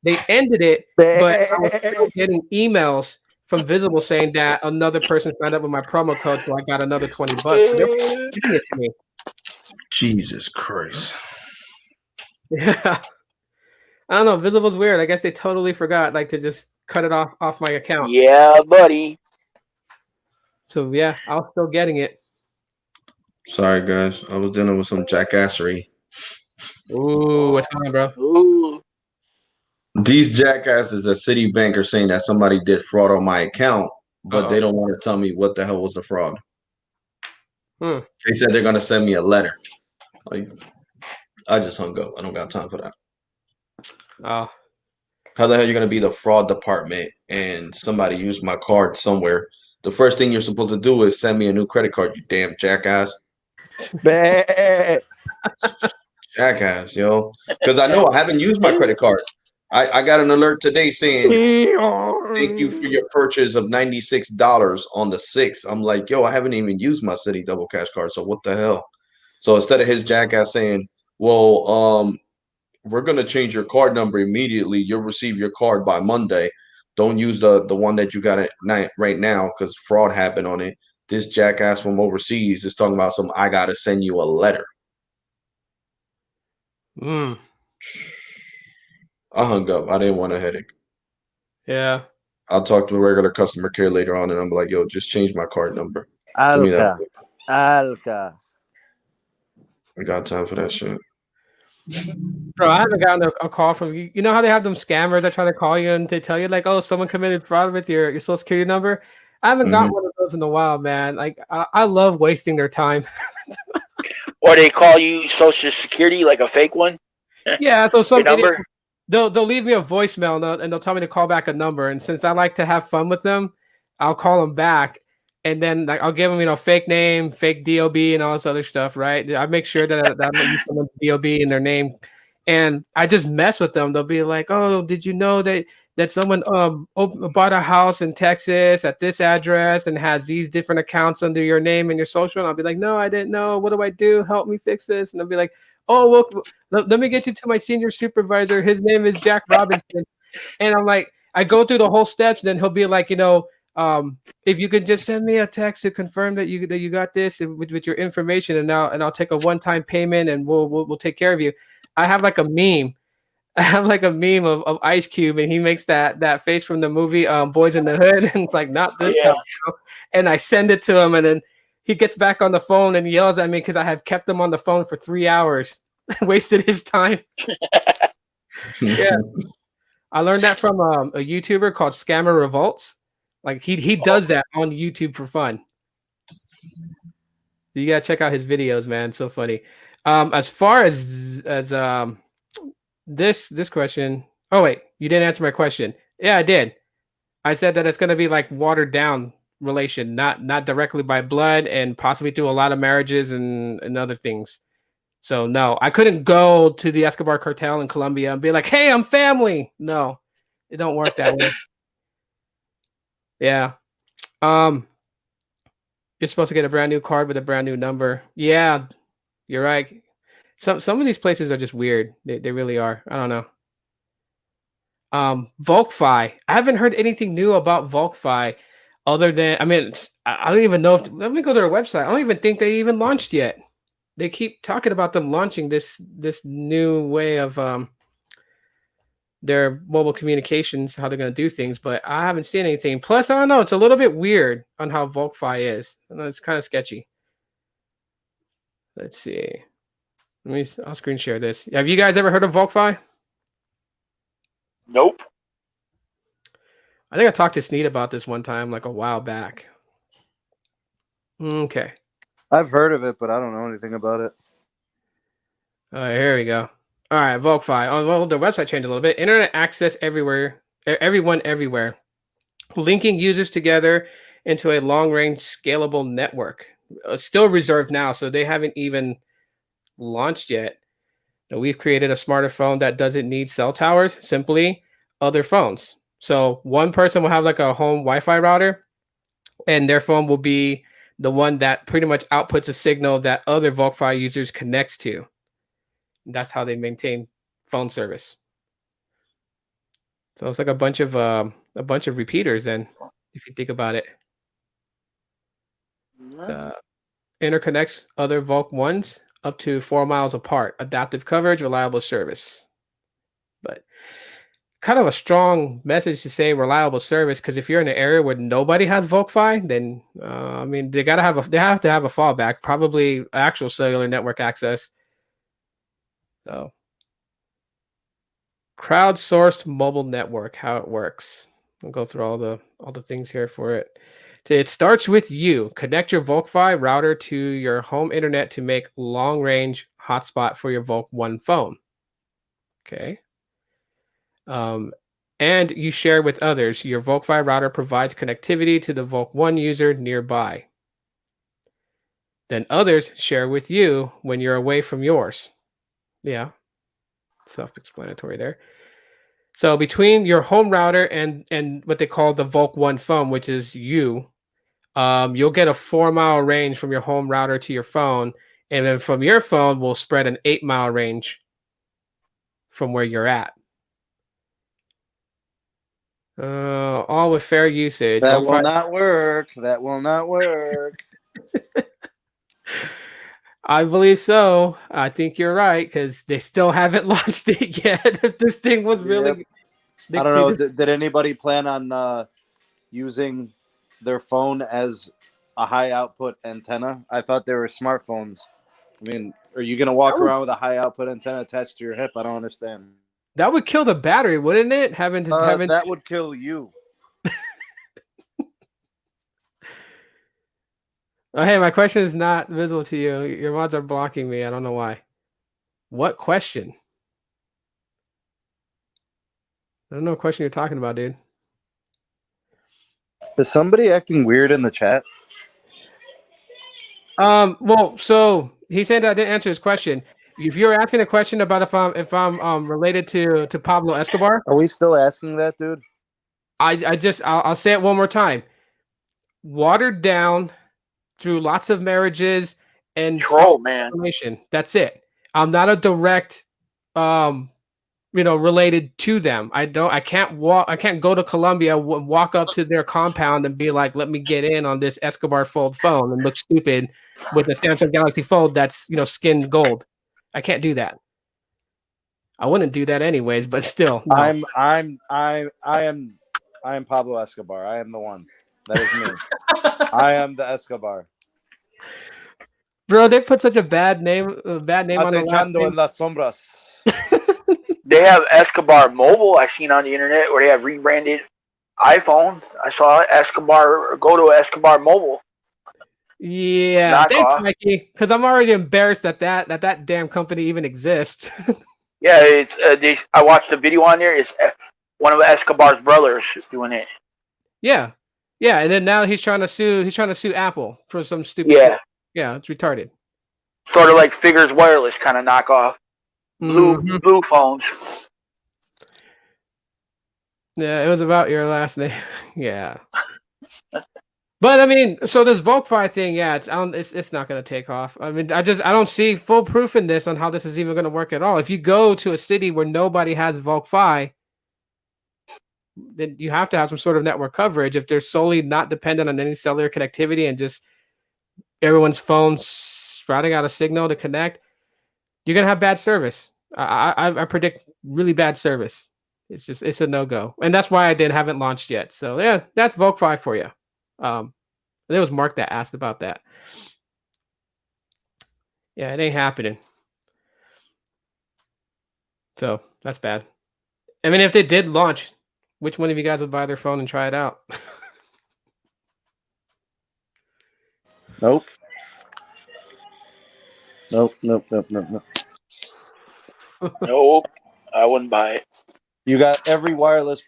they ended it, but I was still getting emails from Visible saying that another person signed up with my promo code, so I got another $20. So they were giving it to me. Jesus Christ. Yeah. I don't know. Visible's weird. I guess they totally forgot like to just cut it off my account. Yeah, buddy. So yeah, I was still getting it. Sorry, guys. I was dealing with some jackassery. Ooh, what's going on, bro? Ooh. These jackasses at Citibank are saying that somebody did fraud on my account, but they Uh-oh. don't want to tell me what the hell was the fraud. Hmm. They said they're gonna send me a letter. Like, I just hung up. I don't got time for that. Oh. How the hell are you gonna be the fraud department and somebody used my card somewhere? The first thing you're supposed to do is send me a new credit card, you damn jackass. Jackass, yo. Because I know I haven't used my credit card. I got an alert today saying thank you for your purchase of $96 on the 6th. I'm like, yo, I haven't even used my Citi Double Cash card, so what the hell? So instead of his jackass saying, well, we're gonna change your card number immediately, you'll receive your card by Monday. don't use the one that you got right now because fraud happened on it. This jackass from overseas is talking about some. I gotta send you a letter. Mm, I hung up. I didn't want a headache. yeah. I'll talk to a regular customer care later on, and I'm like, yo, just change my card number. Give me that. Alka. I got time for that shit. Bro, I haven't gotten a call from you. You know how they have them scammers that try to call you and they tell you like, "Oh, someone committed fraud with your social security number." I haven't got Mhm. one of those in a while, man. Like I love wasting their time. Or they call you Social Security, like a fake one, Yeah, so your some idiot number. they'll leave me a voicemail and they'll tell me to call back a number. And since I like to have fun with them, I'll call them back, and then like I'll give them fake name, fake DOB, and all this other stuff. Right? I make sure that I don't use someone's DOB in their name, and I just mess with them. They'll be like, "Oh, did you know that someone bought a house in Texas at this address and has these different accounts under your name and your social?" And I'll be like, "No, I didn't know. What do I do? Help me fix this." And they'll be like, "Oh, well, let me get you to my senior supervisor. His name is Jack Robinson." And I'm like, I go through the whole steps. Then he'll be like, if you could just send me a text to confirm that you got this with your information, and I'll take a one-time payment, and we'll take care of you. I have like a meme. I have like a meme of Ice Cube, and he makes that face from the movie Boys in the Hood, and it's like not this Yeah. time. And I send it to him, and then he gets back on the phone and yells at me because I have kept him on the phone for 3 hours, wasted his time. Yeah. I learned that from a YouTuber called Scammer Revolts. Like he does that on YouTube for fun. You gotta check out his videos, man. So funny. As far as this question. Oh wait, you didn't answer my question. Yeah, I did. I said that it's gonna be like watered down relation, not directly by blood, and possibly through a lot of marriages and other things. So no, I couldn't go to the Escobar cartel in Colombia and be like, "Hey, I'm family." No, it don't work that way. Yeah. Um, you're supposed to get a brand new card with a brand new number. Yeah, you're right. Some of these places are just weird. They really are. I don't know. Volkfi. I haven't heard anything new about Volkfi other than I mean, I don't even know if let me go to their website. I don't even think they even launched yet. They keep talking about them launching this new way of their mobile communications, how they're going to do things, but I haven't seen anything. Plus, I don't know, it's a little bit weird on how Volkfi is. I know it's kind of sketchy. Let's see. I'll screen share this. Have you guys ever heard of Volkfi? Nope. I think I talked to Sneed about this one time, like a while back. Okay. I've heard of it, but I don't know anything about it. All right, here we go. All right, Volkfi. Oh, well, the website changed a little bit. Internet access everywhere, everyone everywhere, linking users together into a long-range scalable network. Still reserved now, so they haven't even launched yet. Now, we've created a smarter phone that doesn't need cell towers, simply other phones. So one person will have like a home Wi-Fi router, and their phone will be the one that pretty much outputs a signal that other Volkfi users connects to. That's how they maintain phone service. So it's like a bunch of repeaters. Then, if you think about it, interconnects other Volk ones up to 4 miles apart. Adaptive coverage, reliable service. But kind of a strong message to say reliable service, because if you're in an area where nobody has Volkfi, then I mean they have to have a fallback, probably actual cellular network access. So crowdsourced mobile network, how it works. I'll go through all the things here for it. It starts with you. Connect your Volkfi router to your home internet to make long range hotspot for your Volk One phone. Okay. And you share with others. Your Volkfi router provides connectivity to the Volk One user nearby. Then others share with you when you're away from yours. Yeah, self-explanatory there. So between your home router and what they call the Volk One phone, which is you, you'll get a 4 mile range from your home router to your phone, and then from your phone, we'll spread an 8 mile range from where you're at. All with fair usage. That Vogue will 5 not work. That will not work. I believe so. I think you're right because they still haven't launched it yet. If this thing was Yep. really, I don't know. Did anybody plan on using their phone as a high output antenna? I thought they were smartphones. I mean, are you gonna walk around with a high output antenna attached to your hip? I don't understand. that would kill the battery, wouldn't it? Having That would kill you. Oh, hey, my question is not visible to you. Your mods are blocking me. I don't know why. What question? I don't know what question you're talking about, dude. Is somebody acting weird in the chat? Well, so he said I didn't answer his question. If you're asking a question about if I'm related to Pablo Escobar, Are we still asking that, dude? I'll say it one more time. Watered down through lots of marriages and Troll, man. information. That's it. I'm not a direct related to them. I can't go to Colombia, walk up to their compound and be like, let me get in on this Escobar Fold phone and look stupid with a Samsung Galaxy Fold that's skinned gold. I can't do that. I wouldn't do that anyways, but still, no. I am Pablo Escobar. I am the one. That is me. I am the Escobar. Bro, they put such a bad name on the last Acechando en las sombras. They have Escobar Mobile. I've seen on the internet where they have rebranded iPhone. I saw Escobar go to Escobar Mobile. Yeah, Knock thanks, off. Mikey. Because I'm already embarrassed that damn company even exists. Yeah, it's I watched a video on there. It's one of Escobar's brothers doing it. Yeah, and then now he's trying to sue Apple for some stupid. Yeah, yeah, it's retarded. sort of like Figures Wireless kind of knockoff. Blue phones. Yeah, it was about your last name. Yeah. But I mean, so this VolkFi thing, yeah, it's not going to take off. I mean, I don't see full proof in this on how this is even going to work at all. If you go to a city where nobody has VolkFi, then you have to have some sort of network coverage. If they're solely not dependent on any cellular connectivity and just everyone's phones sprouting out a signal to connect, you're going to have bad service. I predict really bad service. It's a no-go. And that's why I haven't launched yet. So yeah, that's VolkFi for you. It was Mark that asked about that. Yeah, it ain't happening. So that's bad. I mean, if they did launch, which one of you guys would buy their phone and try it out? Nope, Nope, I wouldn't buy it. You got every wireless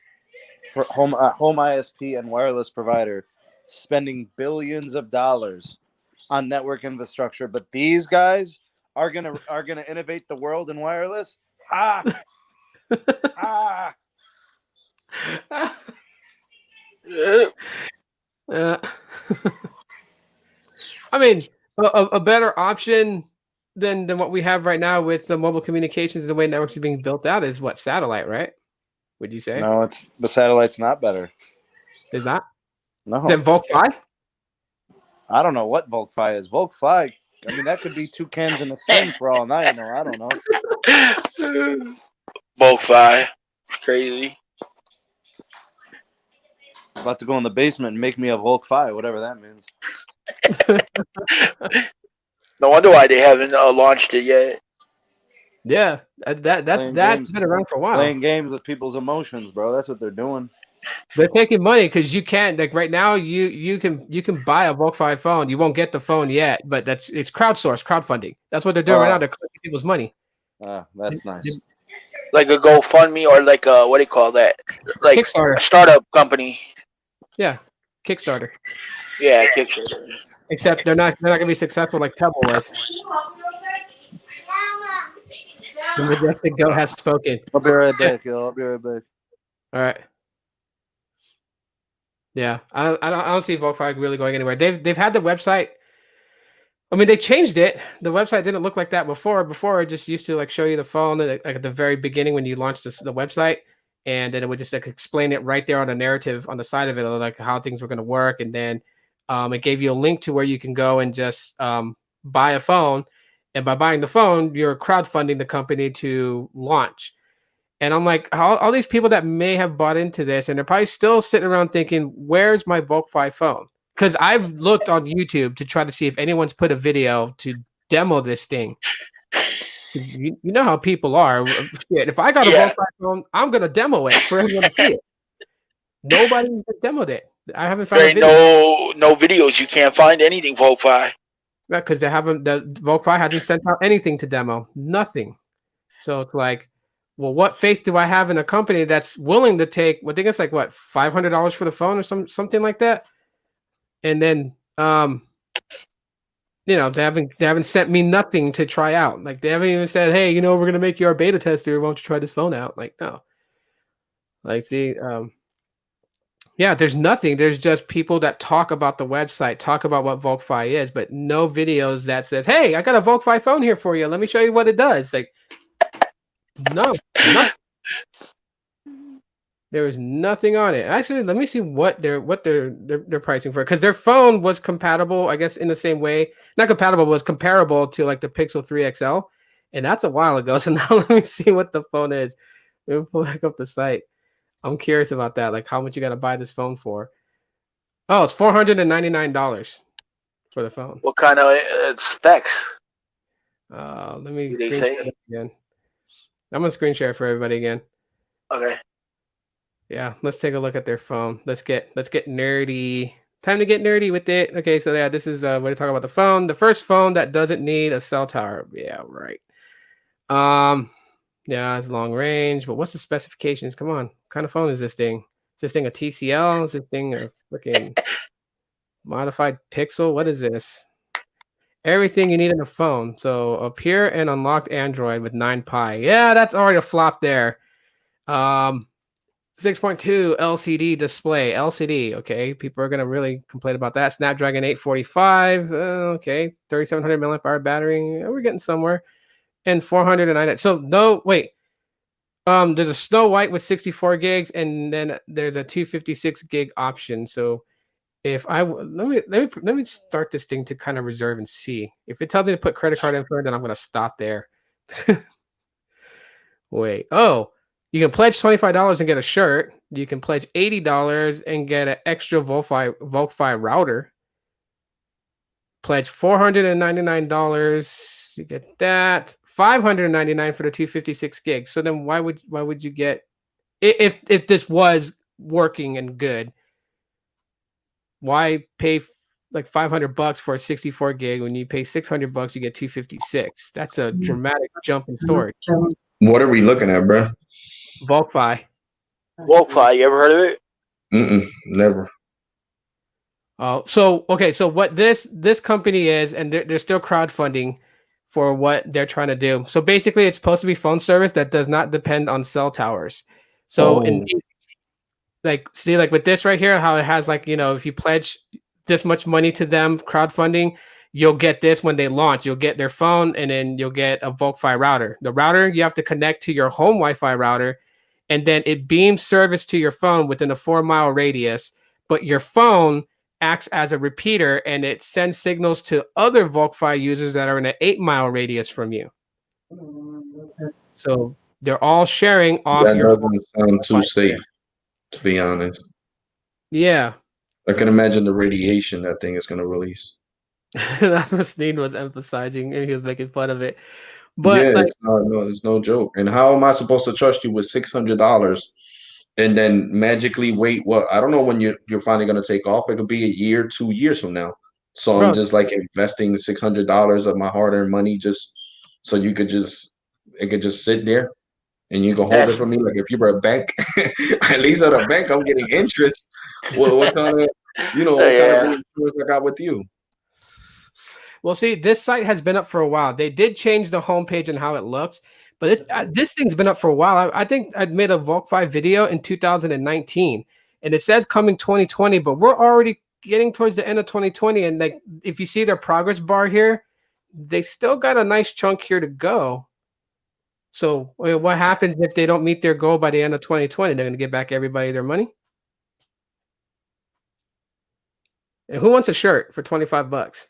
home ISP and wireless provider spending billions of dollars on network infrastructure, but these guys are gonna innovate the world in wireless. Ah. I mean, a better option than what we have right now with the mobile communications, the way networks are being built out, is what, satellite, right? Would you say? No, it's the satellite's not better. Is that? No. Then VolkFi? I don't know what VolkFi is. VolkFi, I mean, that could be two cans in a string for all I know. I don't know. VolkFi. Crazy. About to go in the basement and make me a VolkFi, whatever that means. No wonder why they haven't launched it yet. Yeah, that's been around for a while. Playing games with people's emotions, bro. That's what they're doing. They're taking money because you can't, like, right now you can buy a VolkFi phone. You won't get the phone yet, but it's crowdfunding. That's what they're doing right now. They're collecting people's money. That's nice. Like a GoFundMe or like a, what do you call that? Like Kickstarter. A startup company. Yeah, Kickstarter. Yeah, Kickstarter. Except they're not gonna be successful like Pebble was. The majestic goat has spoken. I'll be right back, yo. I'll be right back. All right. Yeah, I don't see VolkFi really going anywhere. They've had the website. I mean, they changed it. The website didn't look like that before. Before, it just used to like show you the phone like at the very beginning when you launched the website. and then it would just like explain it right there on the narrative on the side of it, like how things were going to work, and then it gave you a link to where you can go and just buy a phone, and by buying the phone, you're crowdfunding the company to launch. And I'm like, all these people that may have bought into this, and they're probably still sitting around thinking, "Where's my VoLTE phone?" Because I've looked on YouTube to try to see if anyone's put a video to demo this thing. You know how people are. Shit, if I got a Yeah. VoLTE phone, I'm gonna demo it for everyone to see it. Nobody's demoed it. I haven't found There a ain't video. no videos. You can't find anything VoLTE. Because they haven't. The VoLTE hasn't sent out anything to demo. Nothing. So it's like, well, what faith do I have in a company that's willing to take? I think it's like what, $500 for the phone or something like that. And then they haven't sent me nothing to try out. Like they haven't even said, hey, we're gonna make you our beta tester. Why don't you try this phone out? Like, no. Like, see, yeah, there's nothing. There's just people that talk about the website, talk about what VoLTE is, but no videos that says, hey, I got a VoLTE phone here for you. Let me show you what it does. Like, no, nothing. There was nothing on it. Actually, let me see what they're pricing for, because their phone was compatible, I guess, in the same way. Not compatible, was comparable to like the Pixel 3 XL, and that's a while ago. So now let me see what the phone is. Let me pull back up the site. I'm curious about that, like how much you got to buy this phone for. Oh, it's $499 for the phone. What kind of specs Let me do they screen share say? it again. I'm gonna screen share for everybody again. Okay. Yeah, let's take a look at their phone. Let's get nerdy. Time to get nerdy with it. Okay, so yeah, this is we're talking about the phone. The first phone that doesn't need a cell tower. Yeah, right. Yeah, it's long range, but what's the specifications? Come on. What kind of phone is this thing? Is this thing a TCL? Is this thing a freaking modified Pixel? What is this? Everything you need in a phone. So appear and unlocked Android with 9Pi. Yeah, that's already a flop there. 6.2 LCD display. LCD. Okay, people are gonna really complain about that. Snapdragon 845. Okay, 3700 milliamp hour battery. We're getting somewhere. And 409. So no, wait. There's a Snow White with 64 gigs, and then there's a 256 gig option. So if let me start this thing to kind of reserve and see. If it tells me to put credit card info, then I'm gonna stop there. Wait. Oh, you can pledge $25 and get a shirt. You can pledge $80 and get an extra VoLTE router. Pledge $499. You get that. $599 for the 256 gigs. So then why would you get, if this was working and good, why pay like $500 for a 64 gig when you pay $600 you get 256? That's a dramatic jump in storage. What are we looking at, bro? VoLTE. VoLTE, you ever heard of it? Never. So what this company is, and they're still crowdfunding for what they're trying to do. So basically, it's supposed to be phone service that does not depend on cell towers. So like with this right here, how it has like, if you pledge this much money to them crowdfunding, you'll get this when they launch. You'll get their phone, and then you'll get a VoLTE router. The router you have to connect to your home Wi-Fi router, and then it beams service to your phone within a 4-mile radius. But your phone acts as a repeater, and it sends signals to other VoLTE users that are in an 8-mile radius from you. So they're all sharing off That your doesn't sound too safe, to be honest. Yeah. I can imagine the radiation that thing is going to release. That's what Sneed was emphasizing, and he was making fun of it. But Yeah, like, it's no joke. And how am I supposed to trust you with $600 and then magically wait? Well, I don't know when you're finally going to take off. It could be a year, 2 years from now. So I'm bro, just like investing $600 of my hard-earned money just so it could just sit there and you can hold it for me. Like if you were a bank, at least at a bank, I'm getting interest. What kind of what kind of insurance I got with you? well, see, this site has been up for a while. They did change the homepage and how it looks, but this thing's been up for a while. I think I made a VoLTE video in 2019, and it says coming 2020, but we're already getting towards the end of 2020. And like, if you see their progress bar here, they still got a nice chunk here to go. So what happens if they don't meet their goal by the end of 2020? They're going to give back everybody their money. And who wants a shirt for $25?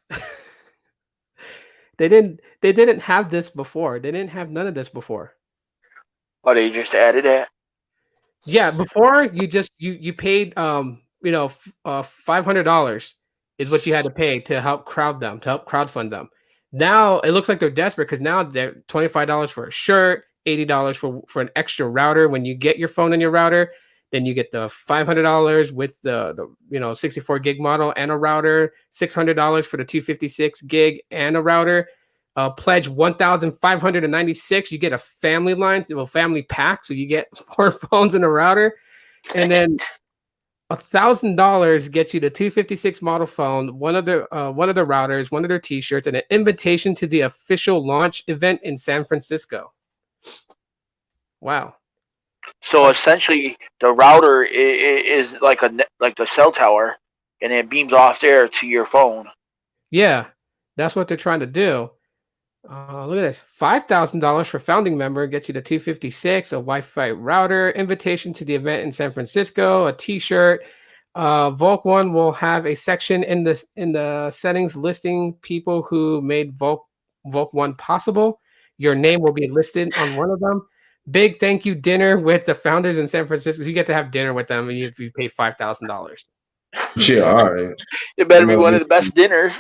They didn't have this before. They didn't have none of this before. Oh, they just added that. Yeah, before you paid $500 is what you had to pay to help crowdfund them. Now it looks like they're desperate because now they're $25 for a shirt, $80 for an extra router. When you get your phone and your router, then you get the $500 with the 64 gig model and a router, $600 for the 256 gig and a router. Pledge 1,596. You get a family line, a family pack, so you get 4 phones and a router, and then $1,000 gets you the 256 model phone, one of the routers, one of their T-shirts, and an invitation to the official launch event in San Francisco. Wow. So essentially, the router is like the cell tower, and it beams off there to your phone. Yeah, that's what they're trying to do. Look at this. $5,000 for founding member gets you the 256, a Wi-Fi router, invitation to the event in San Francisco, a T-shirt. Volk One will have a section in the settings listing people who made Volk One possible. Your name will be listed on one of them. Big thank you dinner with the founders in San Francisco. You get to have dinner with them if you pay $5,000. Yeah, all right. It better be one of the best dinners.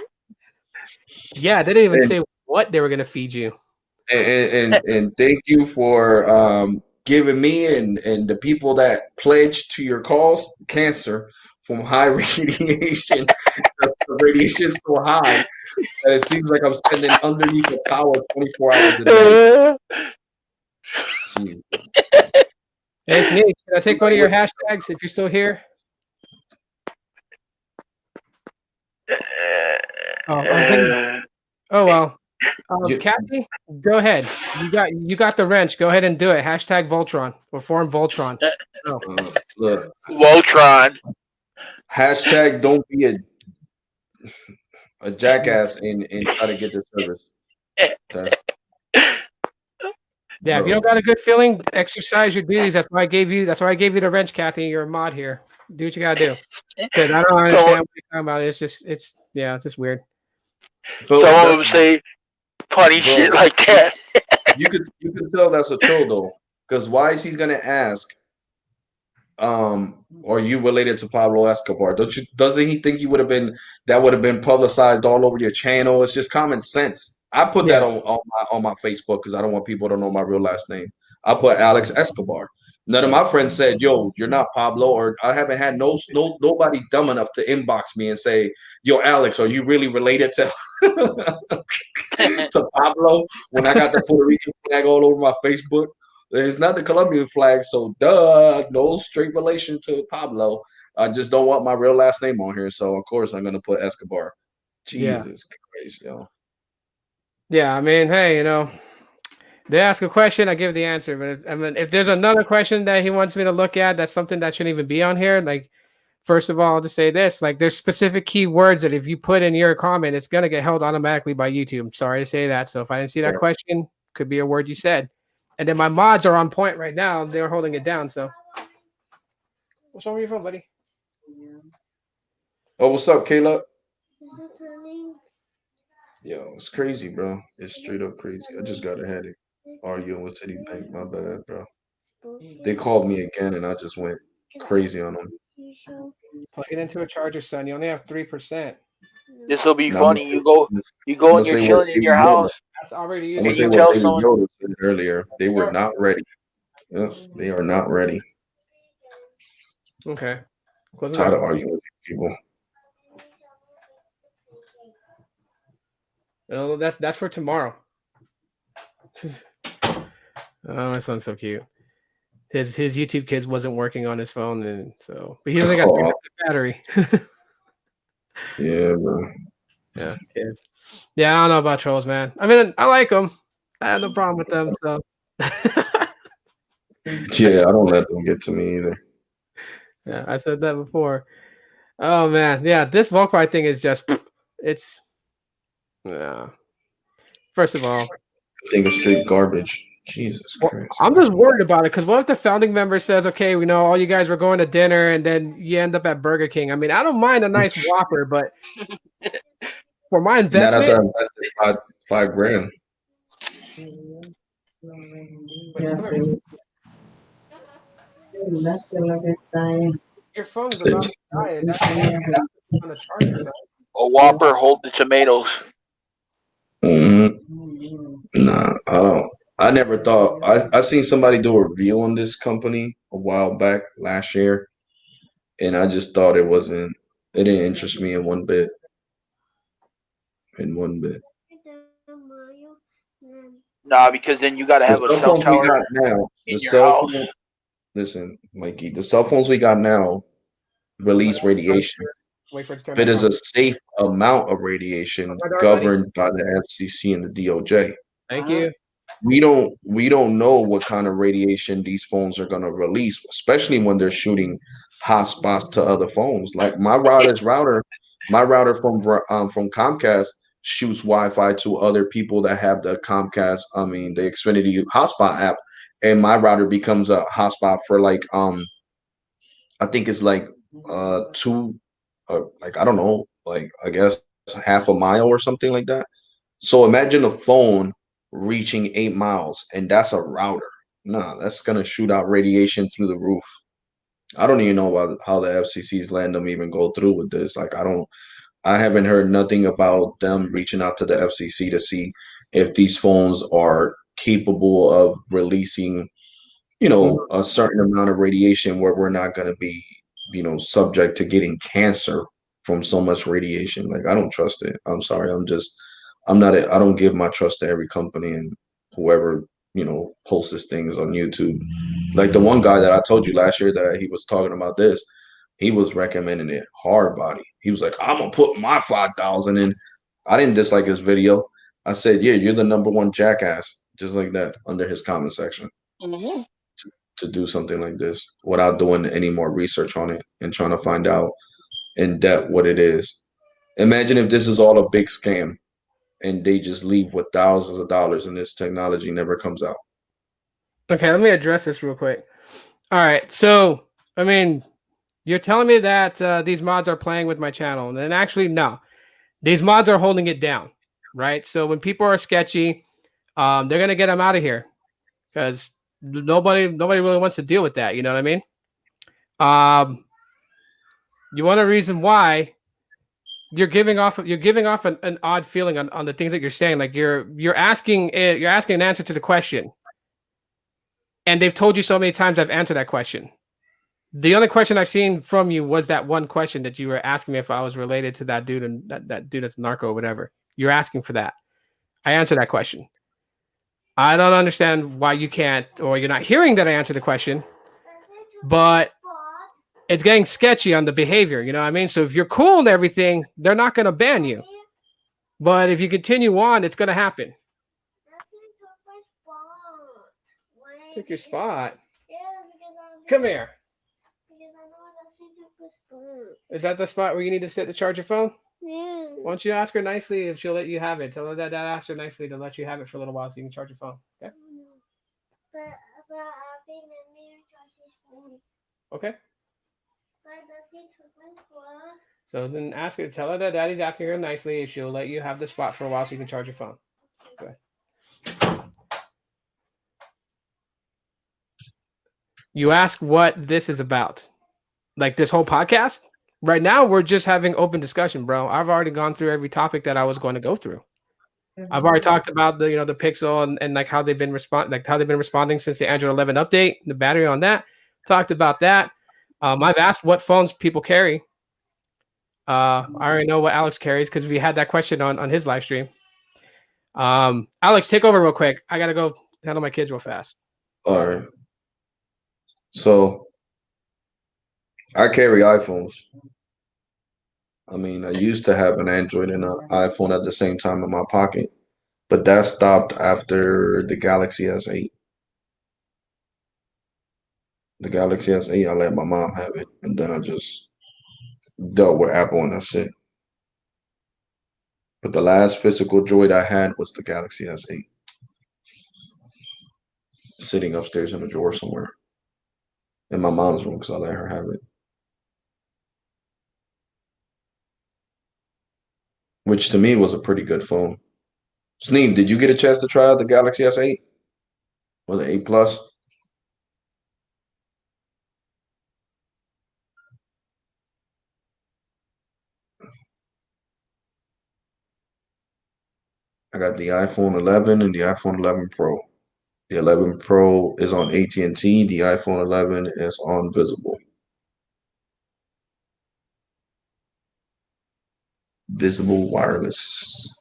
Yeah, they didn't even say what they were gonna feed you. And thank you for giving me and the people that pledged to your cause cancer from high radiation. The radiation so high that it seems like I'm standing underneath a tower 24 hours a day. Jeez. Hey, Sneak, can I take one of your hashtags if you're still here? Oh well. Kathy, go ahead. You got the wrench. Go ahead and do it. Hashtag Voltron or Forum Voltron. Look, Voltron. Hashtag don't be a jackass and try to get the service. Yeah, if you don't got a good feeling, exercise your duties. That's why I gave you the wrench, Kathy. You're a mod here. Do what you gotta do. Because I don't understand what you're talking about. It's just weird. But some of them say funny shit like that. you could tell that's a troll though. Because why is he gonna ask? Are you related to Pablo Escobar? Doesn't he think would have been publicized all over your channel? It's just common sense. I put that on my Facebook because I don't want people to know my real last name. I put Alex Escobar. None of my friends said, "Yo, you're not Pablo," or I haven't had nobody dumb enough to inbox me and say, "Yo, Alex, are you really related to to Pablo?" When I got the Puerto Rican flag all over my Facebook. It's not the Colombian flag, so no straight relation to Pablo. I just don't want my real last name on here, so of course I'm gonna put Escobar. Jesus Christ, yo. Yeah, I mean, hey, they ask a question, I give the answer. But I mean, if there's another question that he wants me to look at, that's something that shouldn't even be on here. Like, first of all, I'll just say this: like, there's specific keywords that if you put in your comment, it's gonna get held automatically by YouTube. I'm sorry to say that. So if I didn't see that question, could be a word you said. And then my mods are on point right now. They're holding it down. So, what's wrong with your phone, buddy? Oh, what's up, Caleb? Yo, it's crazy, bro. It's straight up crazy. I just got a headache arguing with Citibank. My bad, bro. They called me again, and I just went crazy on them. Plug it into a charger, son. You only have 3%. This will be funny. You go and you're chilling in your house. That's already I'm gonna say what David Yoda said earlier. They were not ready. Yeah, they are not ready. Okay. Tired of arguing with people. Oh, that's for tomorrow. Oh, my son's so cute. His YouTube Kids wasn't working on his phone, and so but he only got the battery. Yeah, bro. Yeah, kids. Yeah, I don't know about trolls, man. I mean, I like them. I have no problem with them. So. Yeah, I don't let them get to me either. Yeah, I said that before. Oh man, yeah, this Volkswagen thing is just it's. Yeah. First of all, I think it's straight garbage. Jesus Well, Christ. I'm just worried about it because what if the founding member says, "Okay, we know all you guys were going to dinner, and then you end up at Burger King." I mean, I don't mind a nice Whopper, but for my Not after investment, I invested five grand. wait, come here. Your phone is about to It's, die, and that's on the charger. So A Whopper, hold the tomatoes. mhm. Nah, I don't. I never thought. I seen somebody do a review on this company a while back last year, and I just thought it wasn't. It didn't interest me in one bit. In one bit. Nah, because then you got to The have a cell cell phones we tower got now. The in your cell house. phone. Listen, Mikey. The cell phones we got now release radiation. wait for it to turn If it back is on. a safe amount of Open radiation my door, buddy. governed by the FCC and the DOJ. Thank you. We don't know what kind of radiation these phones are going to release, especially when they're shooting hotspots to other phones. Like my router from Comcast shoots Wi-Fi to other people that have the Comcast, I mean the Xfinity hotspot app, and my router becomes a hotspot for like I think it's like two like I don't know, like I guess half a mile or something like that. So imagine a phone reaching 8 miles, and that's a router. Nah, that's gonna shoot out radiation through the roof. I don't even know how the FCC's letting them even go through with this. Like, I haven't heard nothing about them reaching out to the FCC to see if these phones are capable of releasing, a certain amount of radiation where we're not gonna be, subject to getting cancer from so much radiation. Like, I don't trust it. I'm sorry. I don't give my trust to every company and whoever, posts these things on YouTube. Like the one guy that I told you last year that he was talking about this, he was recommending it hard body. He was like, I'm gonna put my 5,000 in. I didn't dislike his video. I said, yeah, you're the number one jackass, just like that, under his comment section Hmm. to do something like this without doing any more research on it and trying to find out in depth what it is. Imagine if this is all a big scam and they just leave with thousands of dollars and this technology never comes out. Okay, let me address this real quick. All right, so I mean, you're telling me that these mods are playing with my channel, and then actually, no, these mods are holding it down, right? So when people are sketchy, they're gonna get them out of here because nobody really wants to deal with that. You know what I mean? Um, you want a reason why you're giving off an odd feeling on the things that you're saying. Like you're asking an answer to the question, and they've told you so many times I've answered that question. The only question I've seen from you was that one question that you were asking me if I was related to that dude and that dude that's narco or whatever. You're asking for that. I answered that question. I don't understand why you can't or you're not hearing that I answered the question, but it's getting sketchy on the behavior. You know what I mean? So if you're cool and everything, they're not going to ban you. But if you continue on, it's going to happen. Pick your spot. Come here. Is that the spot where you need to sit to charge your phone? Why don't you ask her nicely if she'll let you have it? Tell her that asked her nicely to let you have it for a little while so you can charge your phone. Okay. Okay. So then ask her, tell her that daddy's asking her nicely if she'll let you have the spot for a while so you can charge your phone. Okay. You ask what this is about. Like this whole podcast? Right now, we're just having open discussion, bro. I've already gone through every topic that I was going to go through. I've already talked about the Pixel and like how they've been responding since the Android 11 update, the battery on that. Talked about that. I've asked what phones people carry. I already know what Alex carries because we had that question on his live stream. Alex, take over real quick. I gotta go handle my kids real fast. All right. So I carry iPhones. I mean, I used to have an Android and an iPhone at the same time in my pocket, but that stopped after the Galaxy S8. The Galaxy S8, I let my mom have it, and then I just dealt with Apple, and that's it. But the last physical Droid I had was the Galaxy S8. sitting upstairs in a drawer somewhere in my mom's room because I let her have it. Which to me was a pretty good phone. Sneem, did you get a chance to try out the Galaxy S8 or the 8 Plus? I got the iPhone 11 and the iPhone 11 Pro. The 11 Pro is on AT&T. The iPhone 11 is on Visible. Visible Wireless.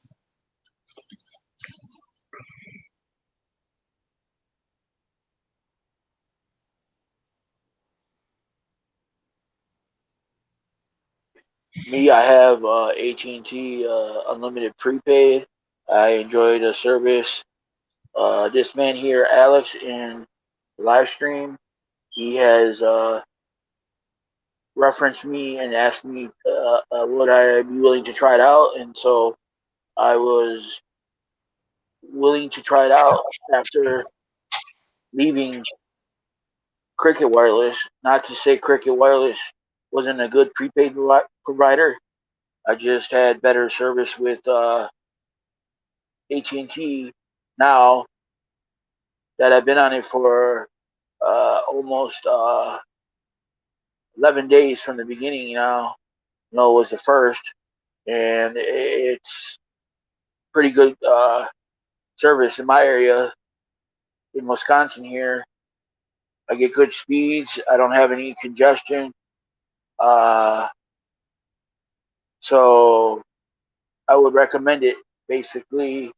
Me, I have AT&T unlimited prepaid. I enjoy the service. This man here, Alex, in the live stream, he has referenced me and asked me would I be willing to try it out, and so I was willing to try it out after leaving Cricket Wireless. Not to say Cricket Wireless wasn't a good prepaid provider. I just had better service with AT&T now that I've been on it for almost 11 days from the beginning now. It was the first, and it's pretty good service in my area in Wisconsin here. I get good speeds. I don't have any congestion. Uh, so I would recommend it. Basically,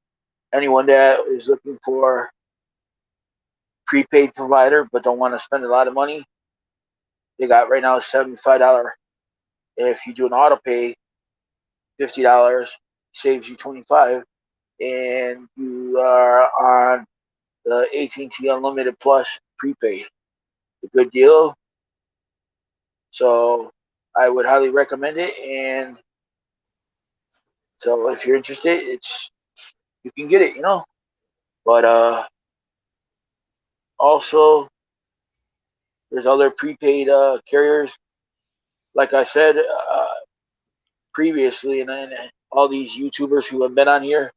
anyone that is looking for prepaid provider but don't want to spend a lot of money, they got right now $75. If you do an auto pay, $50 saves you $25, and you are on the AT&T Unlimited Plus prepaid. A good deal. So I would highly recommend it. And so if you're interested, you can get it. But also there's other prepaid carriers. Like I said previously, and all these YouTubers who have been on here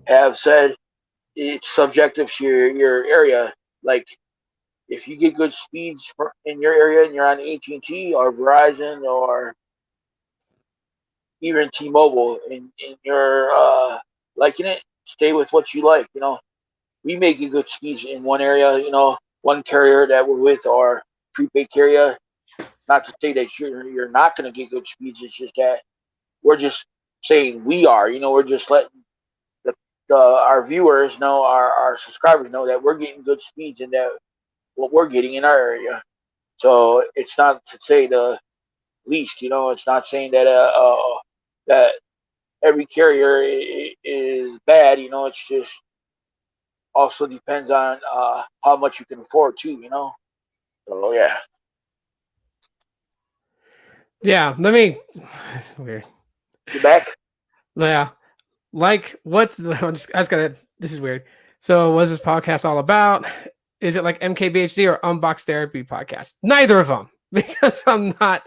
have said it's subjective to your area. Like if you get good speeds in your area and you're on AT&T or Verizon or even T-Mobile and you're liking it, stay with what you like. We may get good speeds in one area. One carrier that we're with or prepaid carrier. Not to say that you're not going to get good speeds. It's just that we're just saying we are. We're just letting our viewers know, our subscribers know that we're getting good speeds and that what we're getting in our area. So it's not to say the least. It's not saying that that every carrier is bad. It's just also depends on how much you can afford too. So yeah. Yeah, let me. It's weird. You back? Yeah, like what's I just gotta. This is weird. So, what's this podcast all about? Is it like MKBHD or Unbox Therapy podcast? Neither of them, because I'm not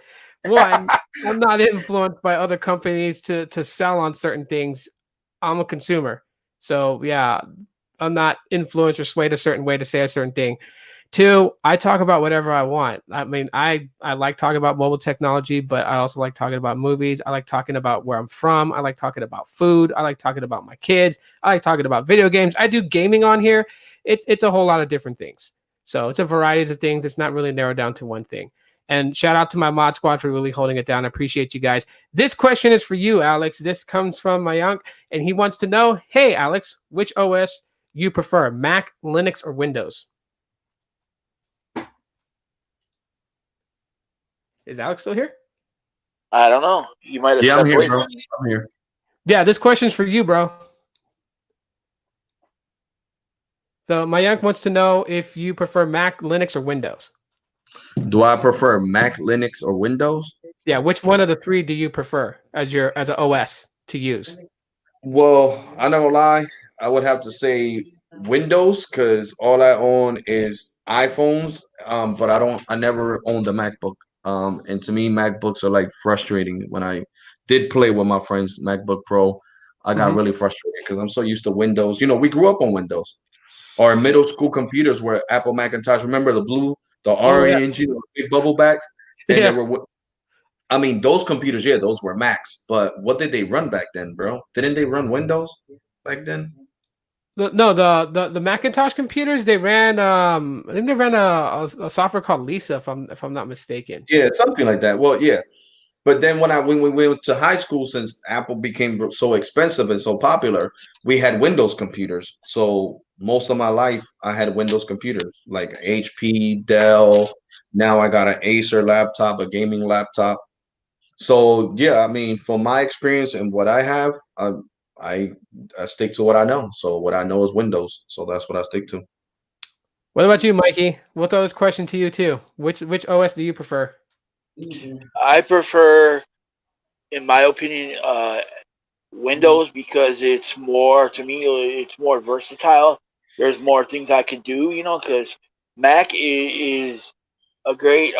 one. I'm not influenced by other companies to sell on certain things. I'm a consumer, so yeah, I'm not influenced or swayed a certain way to say a certain thing. Two, I talk about whatever I want. I mean, I like talking about mobile technology, but I also like talking about movies. I like talking about where I'm from. I like talking about food. I like talking about my kids. I like talking about video games. I do gaming on here. It's a whole lot of different things. So it's a variety of things. It's not really narrowed down to one thing. And shout out to my mod squad for really holding it down. I appreciate you guys. This question is for you, Alex. This comes from Mayank, and he wants to know, hey, Alex, which OS you prefer, Mac, Linux, or Windows? Is Alex still here? I don't know. You might have Yeah, I'm stepped here, away. bro. I'm here. Yeah, this question's for you, bro. So Mayank wants to know if you prefer Mac, Linux, or Windows. Do I prefer Mac, Linux, or Windows? Yeah, which one of the three do you prefer as an OS to use? Well, I'm not gonna lie. I would have to say Windows because all I own is iPhones. But I never owned a MacBook. And to me, MacBooks are like frustrating. When I did play with my friends MacBook Pro, I got Mhm. really frustrated because I'm so used to Windows. We grew up on Windows. Our middle school computers were Apple Macintosh. Remember the blue, the Oh yeah, orange, big bubble backs, and they yeah. were. I mean, those computers, yeah, those were Macs. But what did they run back then, bro? Didn't they run Windows back then? No, the Macintosh computers they ran. I think they ran a software called Lisa, if I'm not mistaken. Yeah, something like that. Well, yeah. But then when we went to high school, since Apple became so expensive and so popular, we had Windows computers. So most of my life, I had Windows computers like HP, Dell. Now I got an Acer laptop, a gaming laptop. So yeah, I mean, from my experience and what I have, I I stick to what I know. So what I know is Windows. So that's what I stick to. What about you, Mikey? We'll throw this question to you too. Which OS do you prefer? I prefer, in my opinion, Windows because it's more to me. It's more versatile. There's more things I can do, because Mac is a great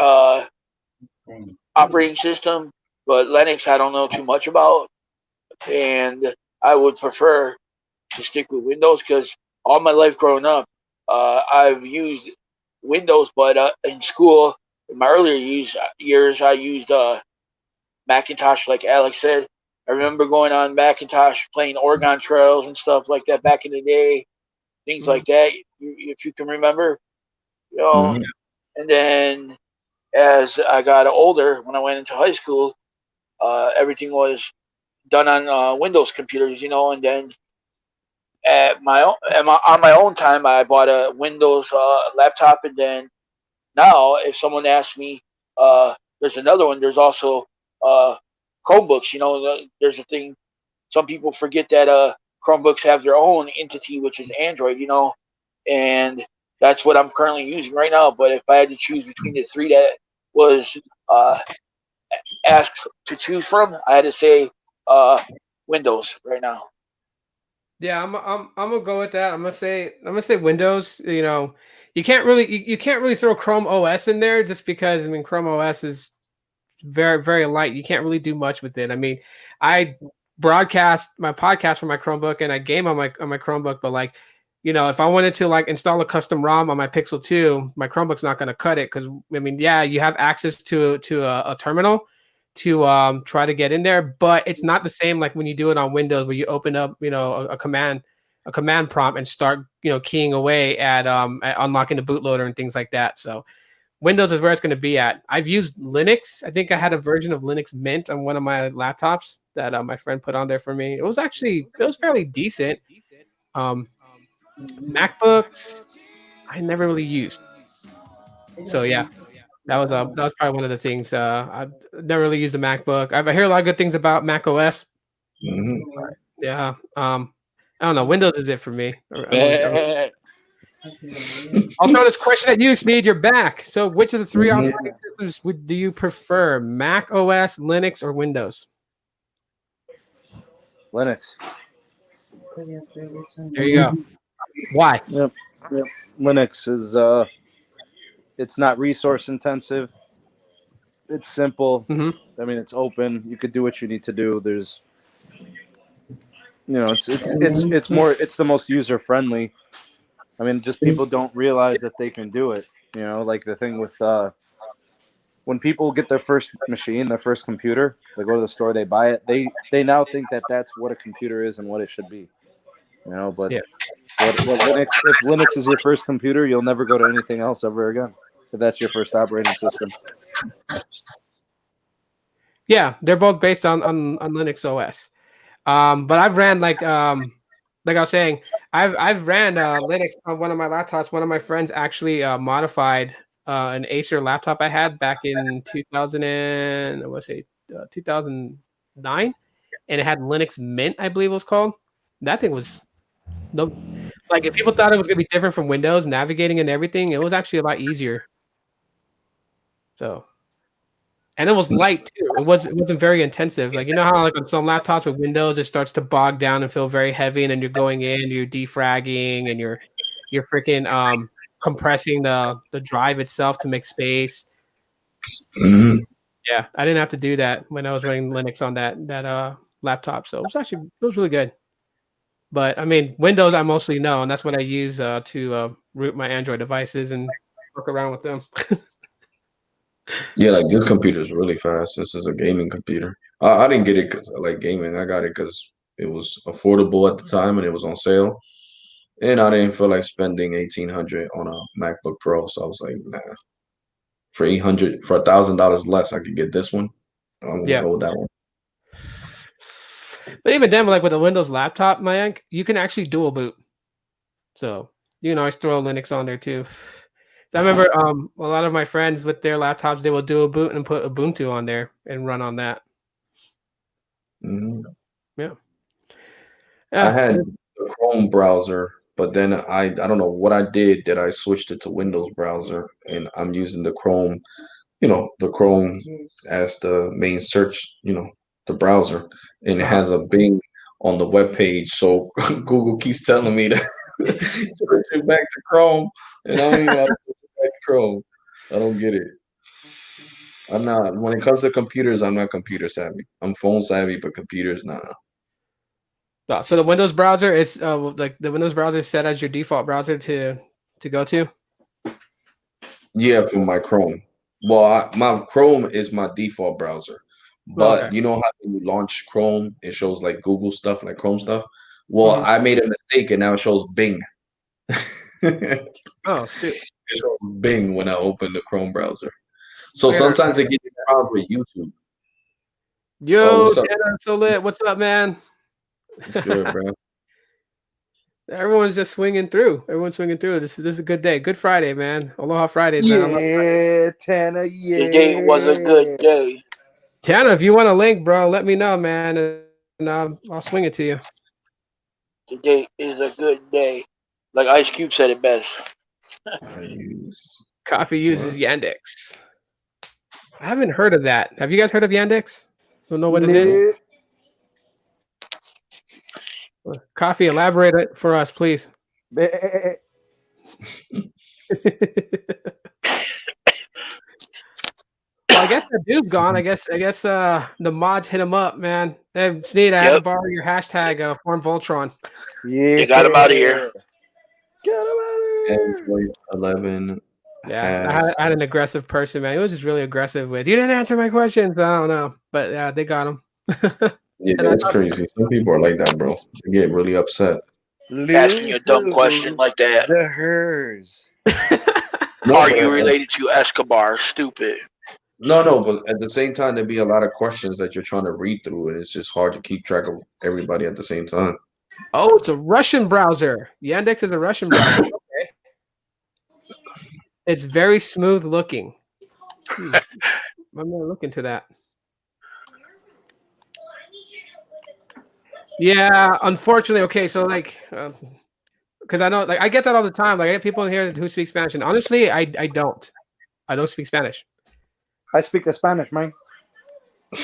operating system, but Linux I don't know too much about, and I would prefer to stick with Windows because all my life growing up, I've used Windows, but in school, in my earlier years, I used Macintosh, like Alex said. I remember going on Macintosh, playing Oregon Trails and stuff like that back in the day, things Mhm. like that. If you can remember, you know. Mhm. And then as I got older, when I went into high school, everything was done on Windows computers, and then on my own time, I bought a Windows laptop, and then now if someone asks me, there's another one. There's also uh, Chromebooks. There's a thing. Some people forget that Chromebooks have their own entity, which is Android. And that's what I'm currently using right now. But if I had to choose between the three that was uh, asked to choose from, I had to say Windows right now. Yeah, I'm gonna go with that. I'm gonna say Windows. You can't really throw Chrome OS in there just because Chrome OS is very very light. You can't really do much with it. I broadcast my podcast from my Chromebook and I game on my Chromebook, but if I wanted to install a custom ROM on my Pixel 2, my Chromebook's not going to cut it because yeah, you have access to a terminal to try to get in there, but it's not the same like when you do it on Windows where you open up a command prompt and start keying away at unlocking the bootloader and things like that. So Windows is where it's going to be at. I've used Linux. I think I had a version of Linux Mint on one of my laptops that my friend put on there for me. It was fairly decent. Um, MacBooks I never really used. So yeah, that was probably one of the things. I've never really used a MacBook. I hear a lot of good things about Mac OS. Mhm. Yeah. I don't know. Windows is it for me. I'll throw this question at you, Sneed. You're back. So, which of the three Mhm. operating systems do you prefer? Mac OS, Linux, or Windows? Linux. There you go. Why? Yep. Yep. Linux is it's not resource intensive. It's simple. Hmm. I mean, it's open. You could do what you need to do. There's, it's more. It's the most user friendly. I mean, just people don't realize that they can do it. Like the thing with when people get their first machine, their first computer, they go to the store, they buy it. They now think that that's what a computer is and what it should be. But Yeah. what Linux? If Linux is your first computer, you'll never go to anything else ever again. If that's your first operating system. Yeah, they're both based on Linux OS. But I've ran like I was saying, I've ran Linux on one of my laptops. One of my friends actually modified an Acer laptop I had back in 2000 and I want to say 2009, and it had Linux Mint, I believe it was called. That thing was no like if people thought it was gonna be different from Windows navigating and everything, it was actually a lot easier. So and it was light too. It wasn't very intensive. Like how like on some laptops with Windows it starts to bog down and feel very heavy, and then you're going in, you're defragging, and you're you're freaking compressing the drive itself to make space. Mhm. Yeah, I didn't have to do that when I was running Linux on that laptop, so it was really good. But I mean, Windows I mostly know, and that's what I use to root my Android devices and work around with them. Yeah, like this computer is really fast. This is a gaming computer. I didn't get it because I like gaming. I got it because it was affordable at the time and it was on sale. And I didn't feel like spending 1,800 on a MacBook Pro. So I was like, nah, for 800, for $1,000 less, I could get this one. I'm gonna Yeah, go with that one. but even then, like with a Windows laptop, Mayank, you can actually dual boot. So you can always throw Linux on there too. So I remember a lot of my friends with their laptops, they will dual boot and put Ubuntu on there and run on that. Mhm. Yeah, I yeah. had the Chrome browser, but then I don't know what I did that I switched it to Windows browser, and I'm using the Chrome, the Chrome as the main search, the browser, and it Uh-huh. has a Bing on the web page. So Google keeps telling me to switch it back to Chrome, and I don't even know how to switch it back to Chrome. I don't get it. I'm not when it comes to computers, I'm not computer savvy. I'm phone savvy, but computers, nah. So the Windows browser is like the Windows browser is set as your default browser to go to. Yeah, for my Chrome. Well, my Chrome is my default browser, Oh, okay. but you know how when you launch Chrome, it shows like Google stuff, like Chrome stuff. Well, Mhm. I made a mistake and now it shows Bing. It Oh, shoot. shows Bing when I open the Chrome browser. So I gotta sometimes it gives me problems with YouTube. Oh, Yo, what's up? Tanner, so lit. What's up, man? It's good, bro. Everyone's just swinging through. Everyone's swinging through. This is a good day. Good Friday, man. Aloha Fridays, man. I love Yeah, Tana, Today was a good yeah. day. Tanner. If you want a link, bro, let me know, man, and I'll swing it to you. Today is a good day. Like Ice Cube said it best. I use Coffee what? uses Yandex. I haven't heard of that. Have you guys heard of Yandex? Don't know what it is? No. Coffee, elaborate it for us, please. Well, I guess the dude's gone. I guess the mods hit him up, man. Hey, Sneed, I had to Yep, borrow your hashtag Form Voltron. Yeah. they got him out of here. Get him out of here. Android 11 Yeah, has. I had an aggressive person, man. He was just really aggressive with, you didn't answer my questions. I don't know. But yeah, they got him. Yeah, And I it's thought, crazy. Some people are like that, bro. They get really upset. Asking you a dumb question like that. The hers. No, Are but you related to Escobar? Stupid. no, but at the same time, there'd be a lot of questions that you're trying to read through, and it's just hard to keep track of everybody at the same time. oh, it's a Russian browser. Yandex is a Russian browser. Okay. It's very smooth looking. I'm gonna look into that. Yeah, unfortunately, okay, so like because I know like I get that all the time. Like I get people in here who speak Spanish, and honestly, I don't. I don't speak Spanish. I speak a Spanish, man.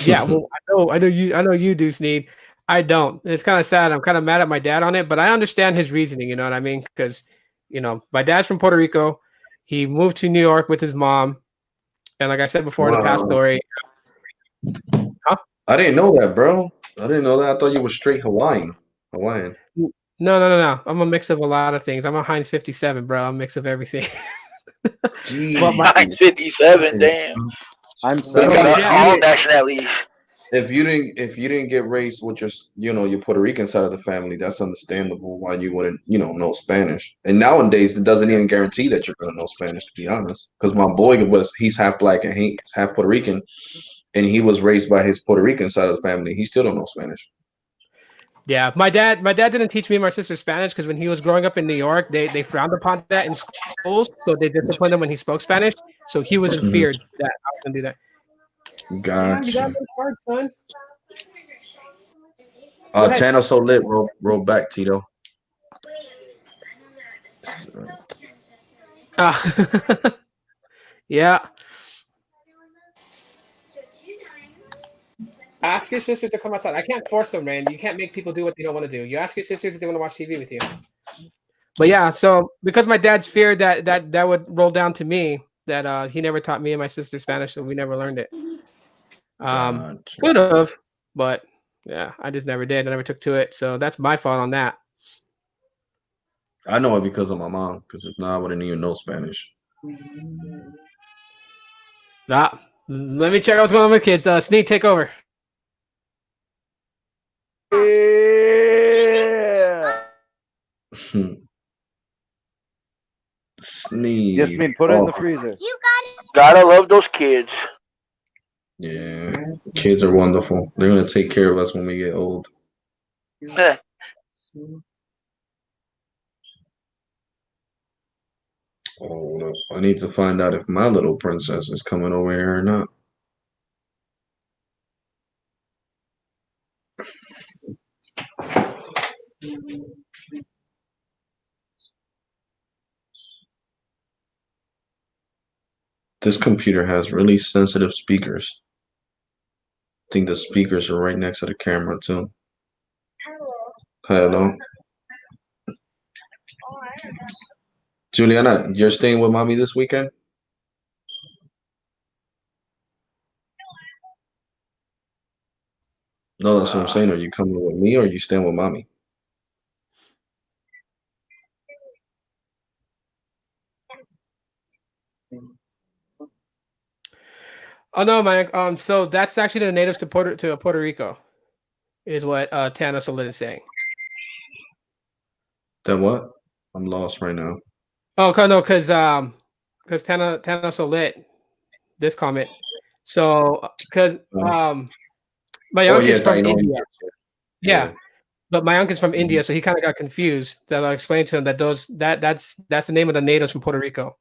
Yeah, well, I know you do, Sneed. I don't. It's kind of sad. I'm kind of mad at my dad on it, but I understand his reasoning. You know what I mean? Because my dad's from Puerto Rico. He moved to New York with his mom, and like I said before in the past Wow, story, huh? I didn't know that, bro. I didn't know that. I thought you were straight Hawaiian. Hawaiian. No, no, no, no. I'm a mix of a lot of things. I'm a Heinz 57, bro. I'm a mix of everything. But my Jeez. 957, damn. I'm But You I but mean, my got if dad, you all didn't, nationalities. if you didn't get raised with your Puerto Rican side of the family, that's understandable why you wouldn't, know Spanish. And nowadays, it doesn't even guarantee that you're gonna know Spanish, to be honest. Because my boy he's half black and he's half Puerto Rican, and he was raised by his Puerto Rican side of the family. He still don't know Spanish. yeah, my dad didn't teach me and my sister Spanish because when he was growing up in New York, they frowned upon that in schools, so they disciplined him when he spoke Spanish. So he was in Mhm. fear that I was gonna do that. Yeah, you gotta Gotcha. work hard, son. Go ahead. Channel so lit. Roll back, Tito. Yeah. Ask your sister to come outside. I can't force them, man. You can't make people do what they don't want to do. You ask your sisters if they want to watch TV with you. But yeah, so because my dad's feared that would roll down to me, that he never taught me and my sister Spanish, so we never learned it. Gotcha. Could have, but yeah, I just never did. I never took to it, so that's my fault on that. I know it because of my mom. Because if not, I wouldn't even know Spanish. Nah, let me check out what's going on with kids. Sneak, take over. Yeah. Sneeze. Yasmin, put it in the freezer. You got it. Gotta love those kids. Yeah, kids are wonderful. They're gonna take care of us when we get old. Hold up. I need to find out if my little princess is coming over here or not. This computer has really sensitive speakers. I think the speakers are right next to the camera too. Hello. Juliana, you're staying with mommy this weekend? No, that's what I'm saying. Are you coming with me or are you staying with mommy? Oh no, my so that's actually the natives to Puerto Rico, is what Tana Solid is saying. That what? I'm lost right now. Oh, no, because Tana Solid, this comment. So because my Oh uncle's yeah, from Taino. India, yeah, Yeah. but my uncle's from Mhm. India, so he kind of got confused. That I explained to him that that's the name of the natives from Puerto Rico.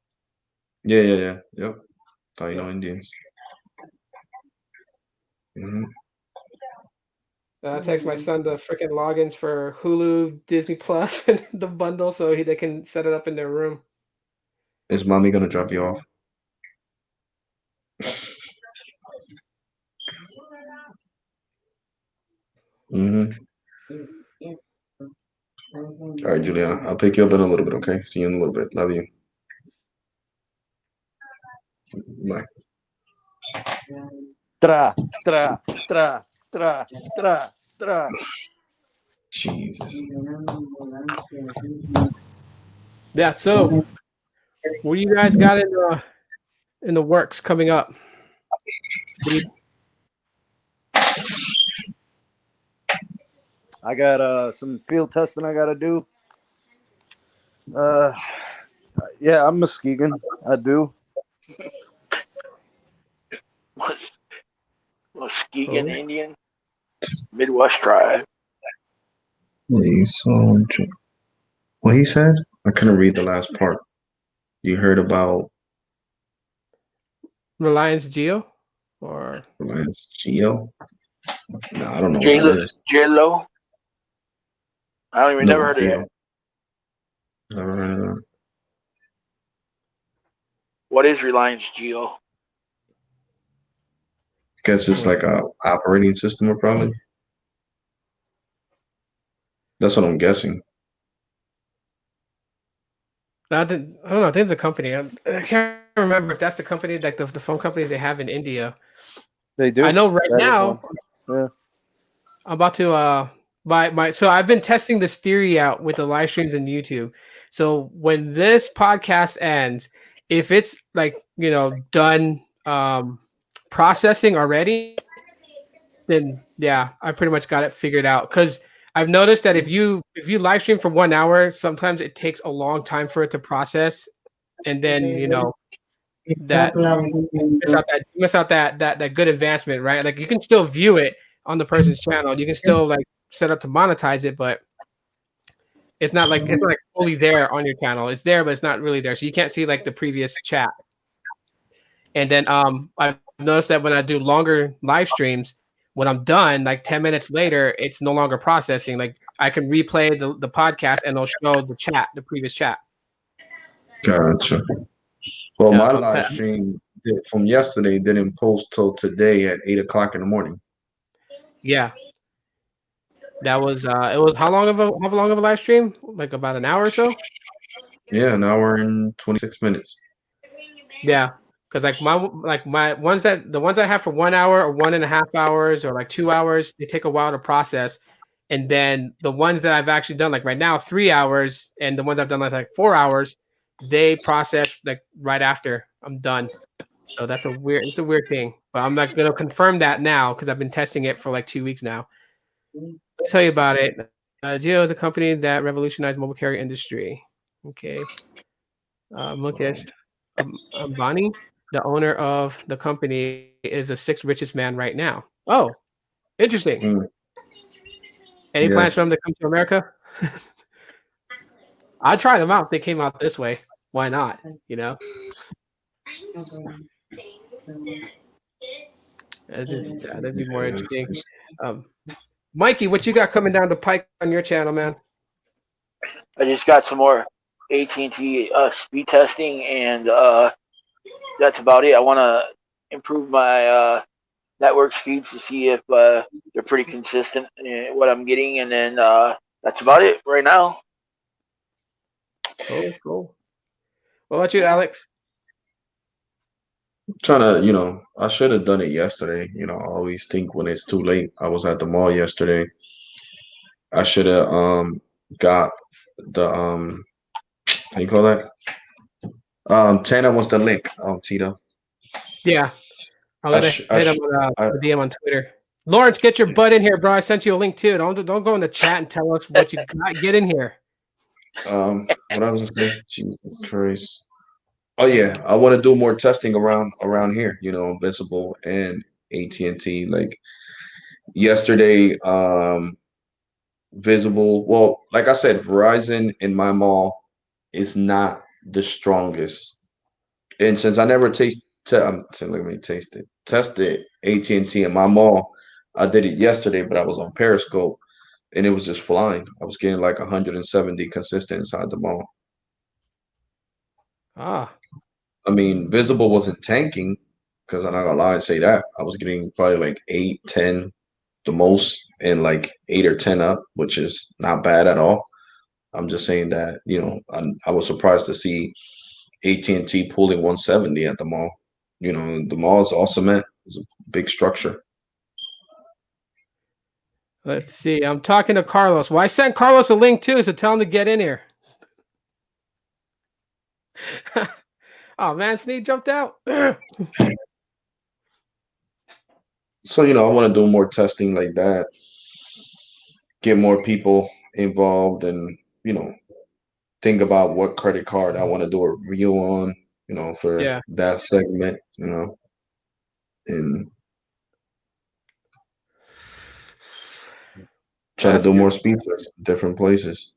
Yeah. Yep. Taino Yeah. Indians. Hmm. I text my son the freaking logins for Hulu, Disney Plus, and the bundle, so they can set it up in their room. Is mommy gonna drop you off? Hmm. All right, Juliana. I'll pick you up in a little bit, okay? See you in a little bit. Love you. Bye. Tra, tra, tra, tra, tra, tra. Jesus. Yeah. So, what do you guys got in the works coming up? What do you, I got some field testing I gotta do. Uh, yeah, I'm Muskegon. I do. Muskegon oh, Indian, Midwest Drive. So, what he said? I couldn't read the last part. You heard about Reliance Geo, or Reliance Geo? No, I don't know what J that is. Lo. I don't even No, never heard of Geo. that. Never heard of that. What is Reliance Geo? Guess it's like a operating system or probably. That's what I'm guessing. I don't know. I think it's a company. I can't remember if that's the company, like the phone companies they have in India. They do. I know right That is now one. Yeah. I'm about to my so I've been testing this theory out with the live streams and YouTube. So when this podcast ends, if it's like, done processing already, then yeah, I pretty much got it figured out. Because I've noticed that if you live stream for 1 hour, sometimes it takes a long time for it to process, and then that miss out that good advancement, right? Like you can still view it on the person's channel. You can still like set up to monetize it, but it's not like fully there on your channel. It's there, but it's not really there. So you can't see like the previous chat. And then I've noticed that when I do longer live streams, when I'm done, like 10 minutes later, it's no longer processing. Like I can replay the podcast and it'll show the chat, the previous chat. Gotcha. Well, Yeah. my live stream from yesterday didn't post till today at 8 o'clock in the morning. Yeah. That was it was how long of a live stream? Like about an hour or so? Yeah, an hour and 26 minutes. Yeah, because like my the ones I have for 1 hour or 1.5 hours or like 2 hours, they take a while to process. And then the ones that I've actually done, like right now, 3 hours, and the ones I've done like 4 hours, they process like right after I'm done. So it's a weird thing. But I'm not gonna confirm that now because I've been testing it for like 2 weeks now. Let me tell you about it. Geo is a company that revolutionized mobile carrier industry. Okay. Look at Um, Ambani, the owner of the company, is the sixth richest man right now. Oh, interesting. mm, Any plans yes. for them to come to America? I'd try them out if they came out this way. Why not? You know, that'd be more Yeah. interesting. Um, Mikey, what you got coming down the pike on your channel, man? I just got some more AT&T speed testing, and that's about it. I want to improve my network speeds to see if they're pretty consistent in what I'm getting, and then that's about it right now. Cool, cool. What about you, Alex? Trying to, I should have done it yesterday. I always think when it's too late. I was at the mall yesterday. I should have got the how you call that? Tana wants the link, Tito. Yeah, I'm I gonna sh I hit him sh on I the DM on Twitter. Lawrence, get your butt in here, bro. I sent you a link too. Don't go in the chat and tell us what you got. Get in here. what I was gonna say, Jesus Christ. Oh yeah, I want to do more testing around here, Invincible and AT&T. Like yesterday, Visible. Well, like I said, Verizon in my mall is not the strongest. And since I never let me taste it. Tested AT&T in my mall. I did it yesterday, but I was on Periscope and it was just flying. I was getting like 170 consistent inside the mall. Ah, I mean, Visible wasn't tanking because I'm not gonna lie and say that. I was getting probably like 8, 10 the most, and like 8 or 10 up, which is not bad at all. I'm just saying that, I was surprised to see AT&T pulling 170 at the mall. The mall is all cement. It's a big structure. let's see. I'm talking to Carlos. Well, I sent Carlos a link too, so tell him to get in here. Oh man, Sneak jumped out. So, I want to do more testing like that, get more people involved, and, think about what credit card I want to do a review on, for Yeah, that segment, and try to that's do good. more speed tests in different places.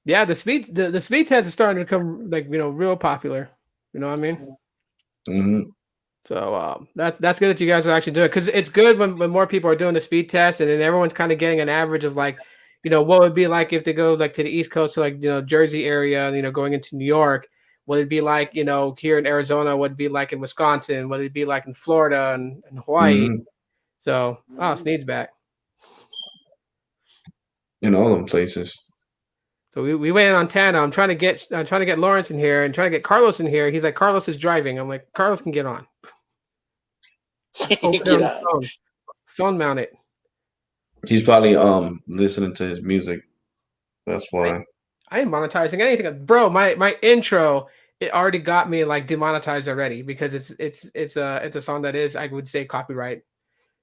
Yeah, the speed test is starting to become like real popular. You know what I mean? Hmm. So that's good that you guys are actually doing it because it's good when more people are doing the speed test and then everyone's kind of getting an average of like, what would be like if they go like to the East Coast to like Jersey area, going into New York. What it'd be like, here in Arizona, what it'd be like in Wisconsin, what it'd be like in Florida and Hawaii. Hmm. So Sneed's back. In all them places. So we waited on Tana. I'm trying to get Lawrence in here and trying to get Carlos in here. He's like, Carlos is driving. I'm like, Carlos can get on. Open it Get on the on. phone. Phone mount it. He's probably listening to his music. That's I, why. I ain't monetizing anything, bro. My intro it already got me like demonetized already because it's a song that is I would say copyright.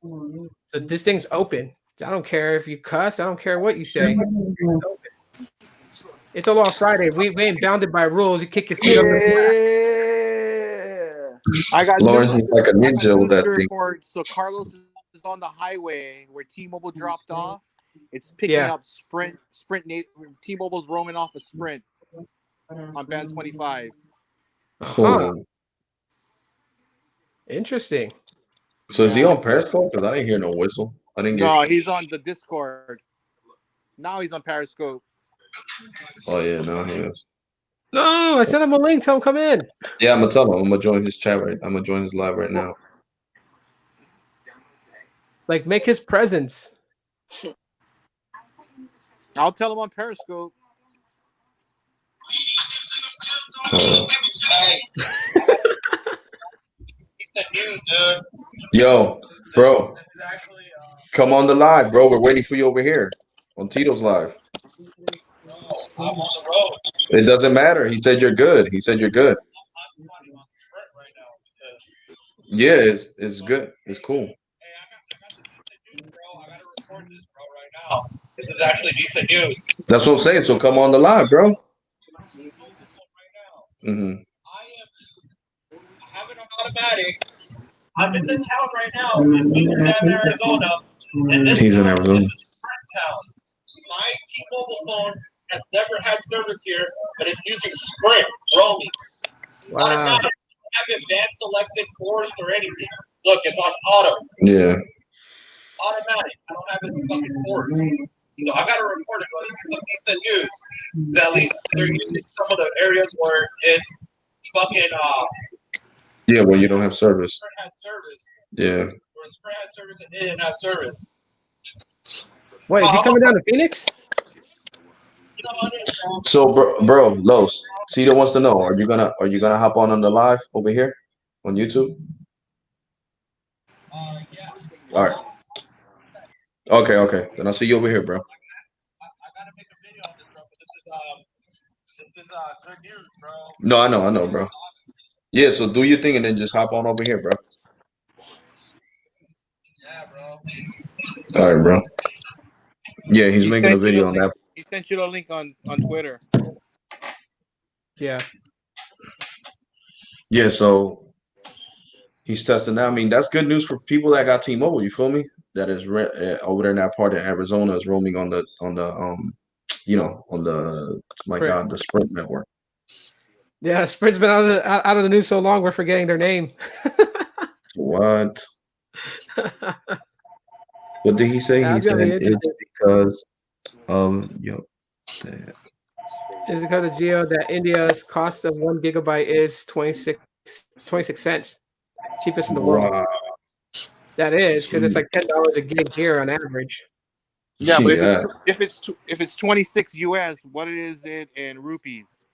So this thing's open. I don't care if you cuss. I don't care what you say. It's open. It's Aloha Friday. We ain't bounded by rules. You kick your feet up. Yeah. I got Lawrence news. is like a I got ninja with news that to thing. report. So Carlos is on the highway where T-Mobile dropped off. It's picking Yeah. up Sprint. T-Mobile's roaming off a Sprint on band 25. Uh-huh. Oh. Interesting. So is he Yeah. on Periscope? Because I didn't hear no whistle. I didn't get. No, he's on the Discord. Now he's on Periscope. Oh yeah, no, he is. No, I sent him a link. Tell him come in. Yeah, I'm gonna tell him. I'm gonna join his chat right. I'm gonna join his live right now. Like make his presence. I'll tell him on Periscope. Yo, bro, come on the live, bro. We're waiting for you over here on Tito's live. It doesn't matter. He said you're good. He said you're good. Yeah, it's good. It's cool. This is actually decent news. That's what I'm saying. So come on the live, bro. Mm-hmm. I have an automatic. I'm in the town right now. I'm in Arizona. And this He's in town Arizona. is a Sprint town. My T-Mobile phone has never had service here, but it's using Sprint roaming. Wow. Automatic. I haven't band selected, forced, or anything. Look, it's on auto. Yeah. Automatic. I don't have it fucking forced. So I gotta report it, but this is some decent news. At least they're using some of the areas where it's fucking Yeah, well, you don't have service. Sprint has service. Yeah. Where Sprint has service and it didn't have service. Wait, is he coming down to Phoenix? So, bro, Los, Cito wants to know: Are you gonna hop on the live over here on YouTube? Yeah. All right. Okay. Then I'll see you over here, bro. I gotta make a video on this, bro. But this is good news, bro. No, I know, bro. Yeah, so do your thing and then just hop on over here, bro. Yeah, bro. All right, bro. Yeah, he's He making a sent you video the on link. that. He sent you the link on Twitter. Yeah. Yeah, so he's testing that. I mean, that's good news for people that got T-Mobile. You feel me? That is over there in that part of Arizona is roaming on the on the my Sprint. God, the Sprint network. Yeah, Sprint's been out of the news so long we're forgetting their name. What? What did he say? Yeah, He I'd be said really it's interested. because of Is because of Geo that India's cost of 1 gigabyte is 26 cents, cheapest in the world. Wow. That is because it's like $10 a gig here on average. Yeah, but Yeah. if it's 26 US, what is it in rupees?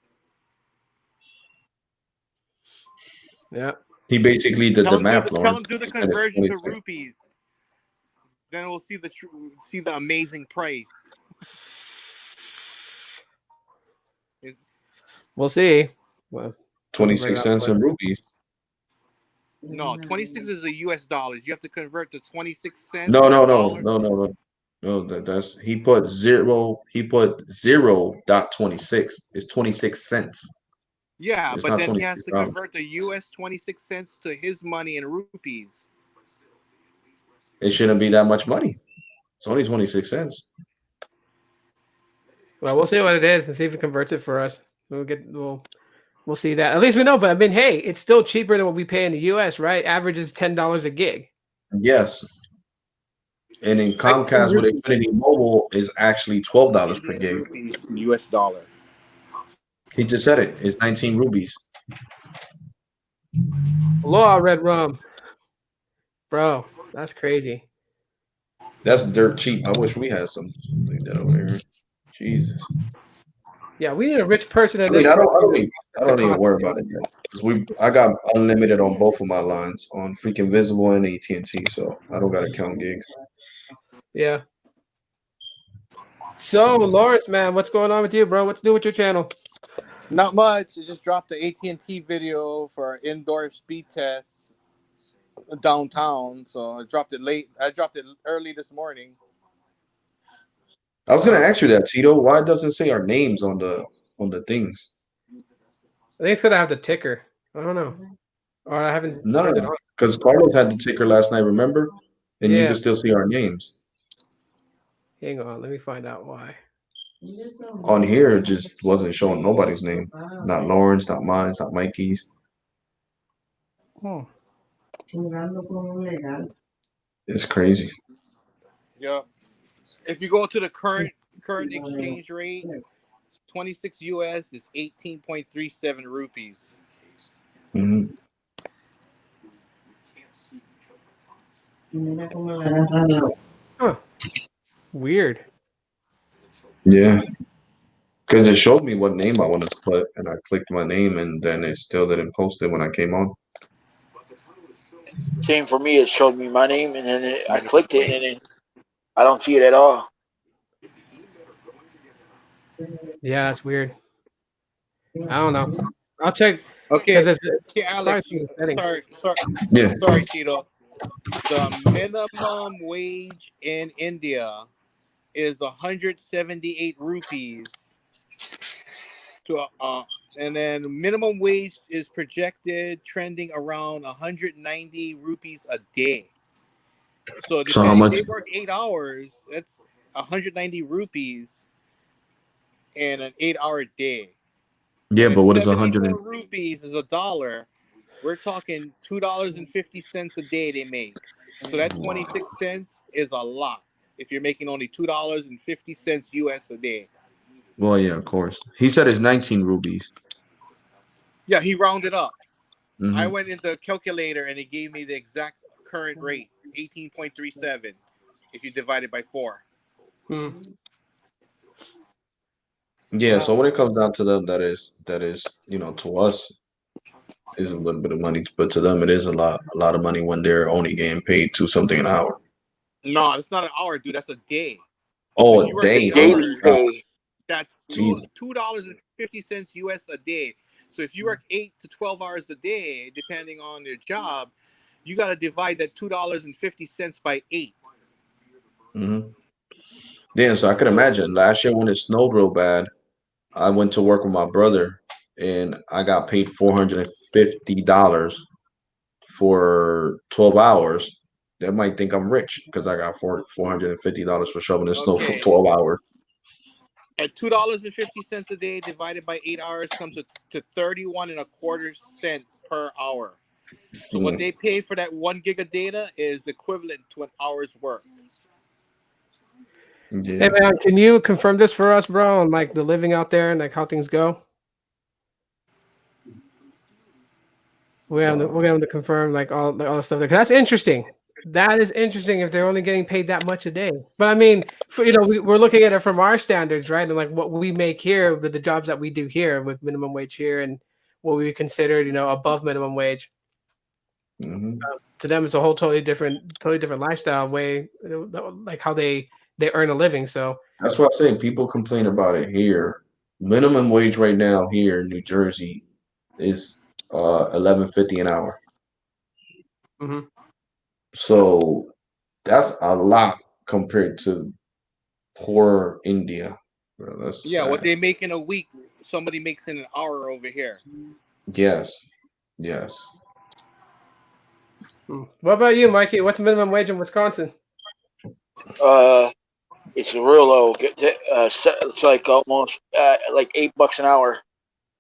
Yeah. He basically did the math, Tell Lawrence. him do the He said it's conversion to 26. rupees. Then we'll see the amazing price. We'll see. Well, 26 cents in rupees. No, 26 is the US dollars. You have to convert to 26 cents. No. That's he put 0.26. It's 26 cents. Yeah, It's but not then he has to $26. convert the US 26 cents to his money in rupees. It shouldn't be that much money. It's only 26 cents. Well, we'll see what it is and see if it converts it for us. We'll see that. At least we know. But I mean, hey, it's still cheaper than what we pay in the US, right? Average is $10 a gig. Yes. And in Comcast with Xfinity Mobile is actually $12 per gig. Rupees to US dollar. He just said it. It's 19 rupees. Aloha, red rum. Bro, that's crazy. That's dirt cheap. I wish we had something like that over here. Jesus. Yeah, we need a rich person in I mean, this. I don't even worry about it yet. Because I got unlimited on both of my lines on freaking Visible and AT&T, so I don't gotta count gigs. Yeah. So, Lawrence, man, what's going on with you, bro? What's new with your channel? Not much. I just dropped the AT&T video for our indoor speed test downtown. So I dropped it late. I dropped it early this morning. I was gonna ask you that, Tito. Why it doesn't say our names on the things? I think it's because I have the ticker. I don't know. Or I haven't turned it on. Because Carlos had the ticker last night, remember? And you Yeah. can still see our names. Hang on, let me find out why. On here, it just wasn't showing nobody's name. Not Lawrence, not mine, not Mikey's. It's crazy. Yeah. If you go to the current exchange rate, 26 US is 18.37 rupees. Mm-hmm. Huh. Weird. Yeah. Because it showed me what name I wanted to put, and I clicked my name, and then it still didn't post it when I came on. Same for me. It showed me my name, and then I clicked it, and then I don't see it at all. Yeah, that's weird. I don't know. I'll check because Okay, it's okay, probably Alex. through the settings. Yeah. Sorry, Tito. The minimum wage in India is 178 rupees to and then minimum wage is projected trending around 190 rupees a day. So So how depending if much? they work 8 hours, that's 190 rupees in an 8 hour day. Yeah, If but what is 100? 74 rupees is a dollar, we're talking $2.50 a day they make. So that 26 cents is a lot. If you're making only $2.50 US a day. Well, yeah, of course. He said it's 19 rupees. Yeah, he rounded up. I Hmm. went in the calculator and it gave me the exact current rate, 18.37, if you divide it by 4. Hmm. Yeah, so when it comes down to them, that is, to us is a little bit of money, but to them it is a lot of money when they're only getting paid to something an hour. No, it's not an hour, dude. That's a day. So if Oh, you a work day. eight Oh my Daily hours, God. pay. that's Jesus. $2.50 US a day. So if you work 8 to 12 hours a day, depending on your job, you got to divide that $2.50 by 8. Hmm. Yeah, so I could So imagine last year when it snowed real bad, I went to work with my brother and I got paid $450 for 12 hours. They might think I'm rich because I got $450 for shoveling the snow for okay, 12 hours. at $2.50 a day divided by 8 hours comes to 31.25 cents per hour. So what Mm, they pay for that 1 gig of data is equivalent to an hour's work. Hey yeah. man, can you confirm this for us, bro? On like the living out there and like how things go? We're having to confirm like all the stuff there. 'Cause that's interesting. That is interesting if they're only getting paid that much a day. But I mean, we're looking at it from our standards, right? And like what we make here, with the jobs that we do here with minimum wage here, and what we consider, above minimum wage. Hmm. To them, it's a whole totally different lifestyle way, like how they earn a living. So, That's what I say. People complain about it here. Minimum wage right now here in New Jersey is 11.50 an hour. mhm. So that's a lot compared to poor India. Bro, that's Yeah, what sad. they make in a week, somebody makes in an hour over here. Yes. Yes. What about you, Mikey? What's the minimum wage in Wisconsin? Uh, it's real low. It's like almost like $8 an hour.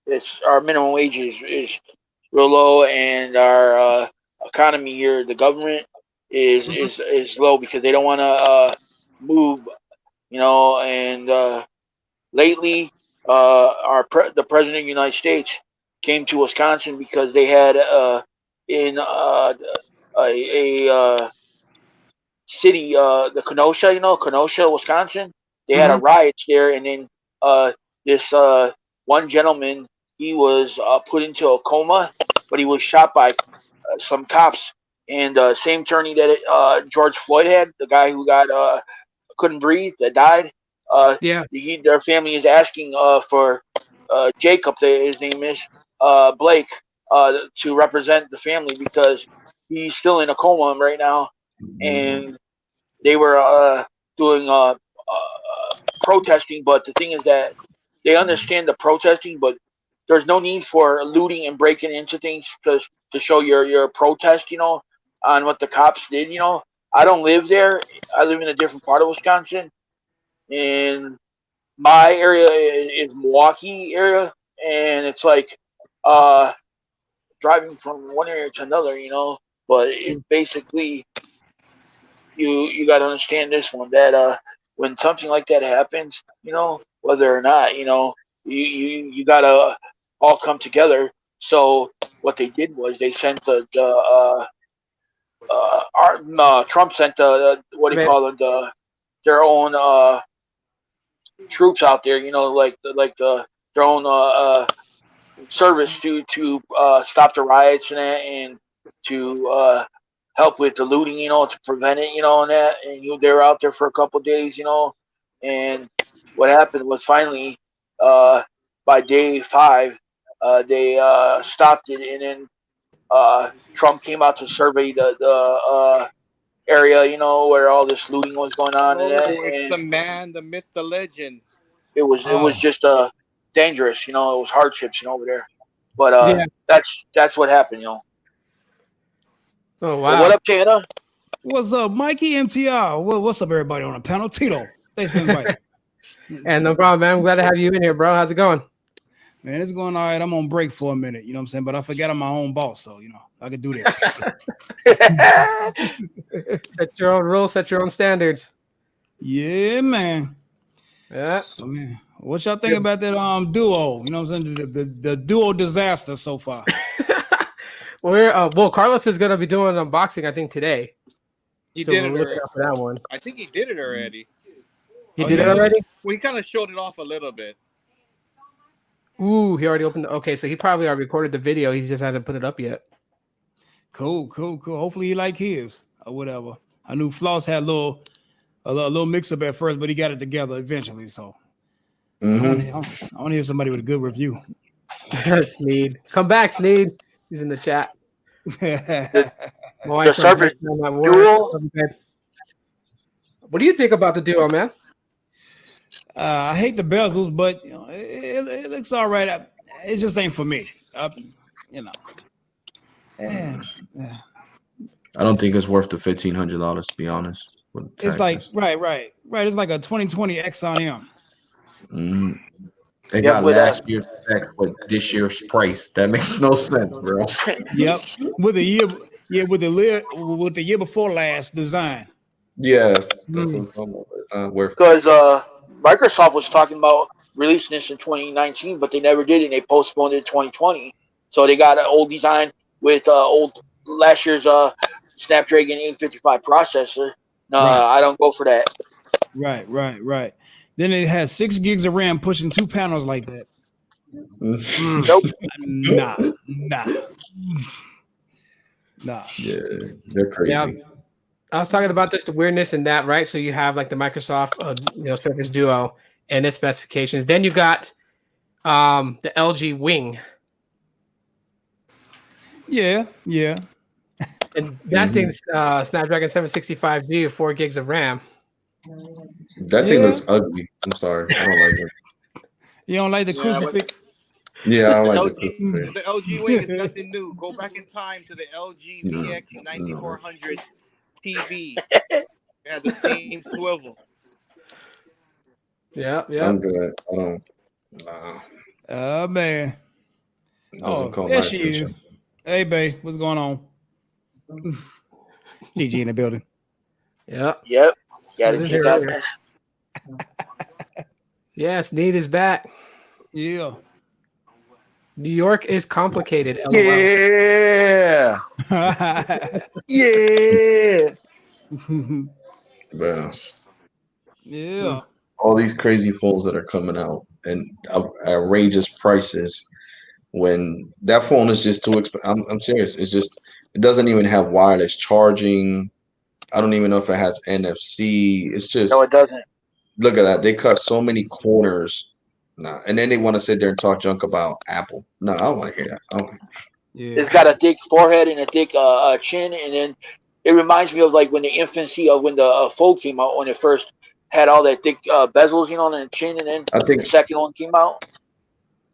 It's our minimum wage is real low, and our economy here, the government Mhm. is low because they don't want to move. And lately, the president of the United States came to Wisconsin because they had in a city, the Kenosha, Kenosha, Wisconsin. They had a Mhm. riots there, and then this one gentleman, he was put into a coma, but he was shot by some cops. And same attorney that George Floyd had, the guy who got couldn't breathe, that died. Yeah. Their family is asking for Jacob, his name is Blake, to represent the family because he's still in a coma right now, Mhm. and they were doing protesting. But the thing is that they understand the protesting, but there's no need for looting and breaking into things because to show your protest, on what the cops did. I don't live there. I live in a different part of Wisconsin, and my area is Milwaukee area, and it's like uh, driving from one area to another. But it basically you got to understand this one that when something like that happens, whether or not you got to all come together. So what they did was they sent Trump sent what do you But call it, their own troops out there, like their own service to stop the riots and that, and to help with the looting, to prevent it, and that. And they were out there for a couple of days, and what happened was finally by day 5, they stopped it, and then Trump came out to survey the area, where all this looting was going on and Oh, that, it's and the man, the myth, the legend. it was just dangerous, it was hardships, over there. But Yeah. that's what happened, Oh But wow. what up, Tana? What's up, Mikey MTR? What's up, everybody on the panel? Tito, thanks for inviting. And no problem, man. I'm glad to have you in here, bro. How's it going? Man, it's going all right. I'm on break for a minute, you know what I'm saying? But I forgot I'm my own boss, so I could do this. Set your own rules, set your own standards. Yeah, man. Yeah. So, man, what y'all think about that duo? You know what I'm saying? The duo disaster so far. Well, Carlos is gonna be doing an unboxing, I think, today. He So did we're it looking already. out for that one. I think he did it already. He Oh, did it yeah? already? Well, he kind of showed it off a little bit. Ooh, he already opened. Okay, so he probably already recorded the video. He just hasn't put it up yet. Cool. Hopefully he like his or whatever. I knew Floss had a little mix up at first, but he got it together eventually. So I want to hear somebody with a good review. Sneed. Come back, Sneed. He's in the chat. My wife's on Surface FaceTime at work. Duo? What do you think about the duo, man? I hate the bezels, but it looks all right. It just ain't for me. Yeah. I don't think it's worth the $1,500 to be honest. With It's like taxes. right. It's like a 2020 Exxon M. Mhm. They Yeah, got with last year's tax with this year's price. That makes no sense, bro. Yep, with the year before last design. Yes, that's what I'm talking about. It's not worth. Because Microsoft was talking about releasing this in 2019, but they never did, and they postponed it to 2020. So they got an old design with old last year's Snapdragon 855 processor. No, Right. I don't go for that. Right. Then it has 6 gigs of RAM pushing 2 panels like that. Nope. Nah. Yeah, they're crazy. Yeah. I was talking about the weirdness in that, right? So you have like the Microsoft, Surface Duo and its specifications. Then you got the LG Wing, Yeah. and that thing's Snapdragon 765G, 4 gigs of RAM. That thing Yeah. looks ugly. I'm sorry. I don't like it. You don't like the Yeah, crucifix? Yeah, I don't like LG, it. the LG Wing is nothing new. Go back in time to the LG VX 9400 TV. It had the same swivel. Yeah. I'm good. I don't. Nah, Oh man. it doesn't call there my she attention. is. Hey babe, what's going on? GG in the building. Yep. Gotta This kick is out here. that. Yes, Need is back. Yeah. New York is complicated. LOL. Yeah. Yeah. Bro, Yeah. all these crazy phones that are coming out and outrageous prices. When that phone is just too expensive. I'm serious. It's just it doesn't even have wireless charging. I don't even know if it has NFC. It's just No, it doesn't. look at that. They cut so many corners. Nah, and then they want to sit there and talk junk about Apple. No, I don't want to hear that. I don't- Yeah. It's got a thick forehead and a thick chin, and then it reminds me of like when the infancy of when the Fold came out, when it first had all that thick bezels, on the chin, and then I think the second one came out.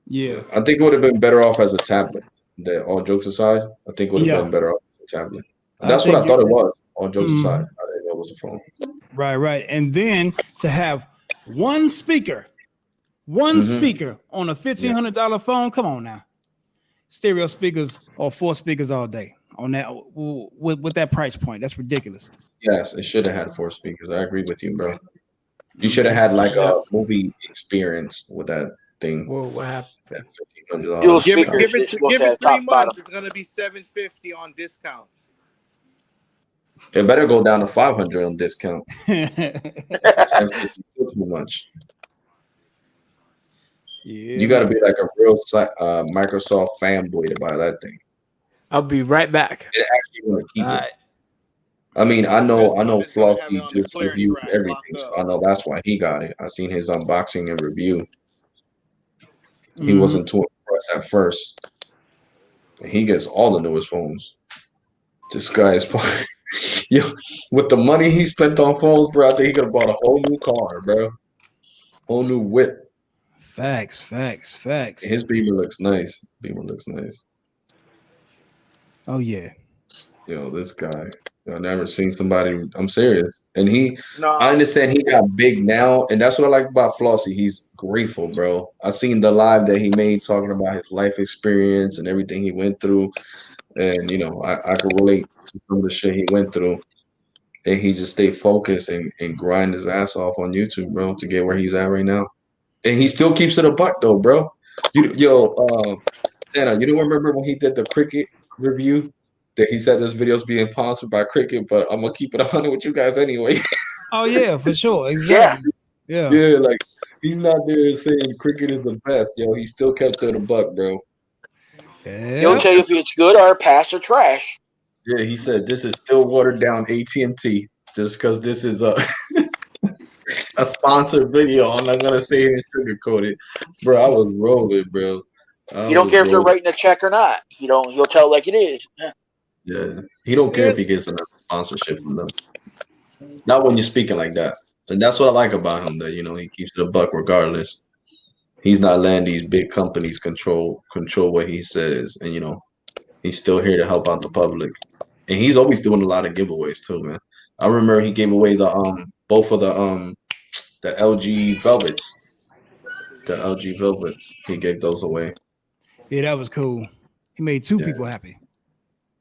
Yeah. I think it would have been better off as a tablet. That all jokes aside, I think it would have Yeah. been better off as a tablet. I That's what think I thought it was. All jokes Mhm. aside, I didn't know it was a phone. Right. And then to have one speaker on a $1,500 phone. Come on now. Stereo speakers or 4 speakers all day on that with that price point. That's ridiculous. Yes, it should have had 4 speakers. I agree with you, bro. You should have had like a movie experience with that thing. Whoa, what happened? That Dual $1,500. Give speakers is it supposed to have 3 top bottom. months. It's gonna be $750 on discount. It better go down to $500 on discount. $750 too much. Yeah, You got to man. be like a real Microsoft fanboy to buy that thing. I'll be right back. It actually want to keep All it. right. I mean, I know It's gonna have it Flossie on the just clearance reviews rack, everything, locked so up. I know that's why he got it. I seen his unboxing and review. He Mhm. wasn't too impressed at first. And he gets all the newest phones. This guy is, yo, with the money he spent on phones, bro. I think he could have bought a whole new car, bro. Whole new whip. Facts. His Beamer looks nice. Beamer looks nice. Oh yeah. Yo, this guy. I've never seen somebody. I'm serious. And I No, understand he got big now, and that's what I like about Flossie. He's grateful, bro. I seen the live that he made talking about his life experience and everything he went through, and I could relate to some of the shit he went through, and he just stayed focused and grind his ass off on YouTube, bro, to get where he's at right now. And he still keeps it a buck though, bro. Santa, you don't remember when he did the cricket review? That he said this video's being sponsored by Cricket, but I'm gonna keep it 100 with you guys anyway. Oh yeah, for sure. Yeah. Exactly. Yeah. Yeah, like he's not there saying Cricket is the best, yo. He still kept it a buck, bro. He'll Yeah. tell you if it's good or pass or trash. Yeah, he said this is still watered down AT&T just because this is a a sponsored video. I'm not gonna say it and sugarcoat it, bro. I was rolling, bro. I He don't was care if they're rolling. writing a check or not. He'll tell it like it is. Yeah, he don't care if he gets another sponsorship from them. Not when you're speaking like that. And that's what I like about him, that he keeps it a buck regardless. He's not letting these big companies control what he says, and he's still here to help out the public. And he's always doing a lot of giveaways too, man. I remember he gave away the both of the LG Velvets. The LG Velvets. He gave those away. Yeah, that was cool. He made two Yeah. people happy.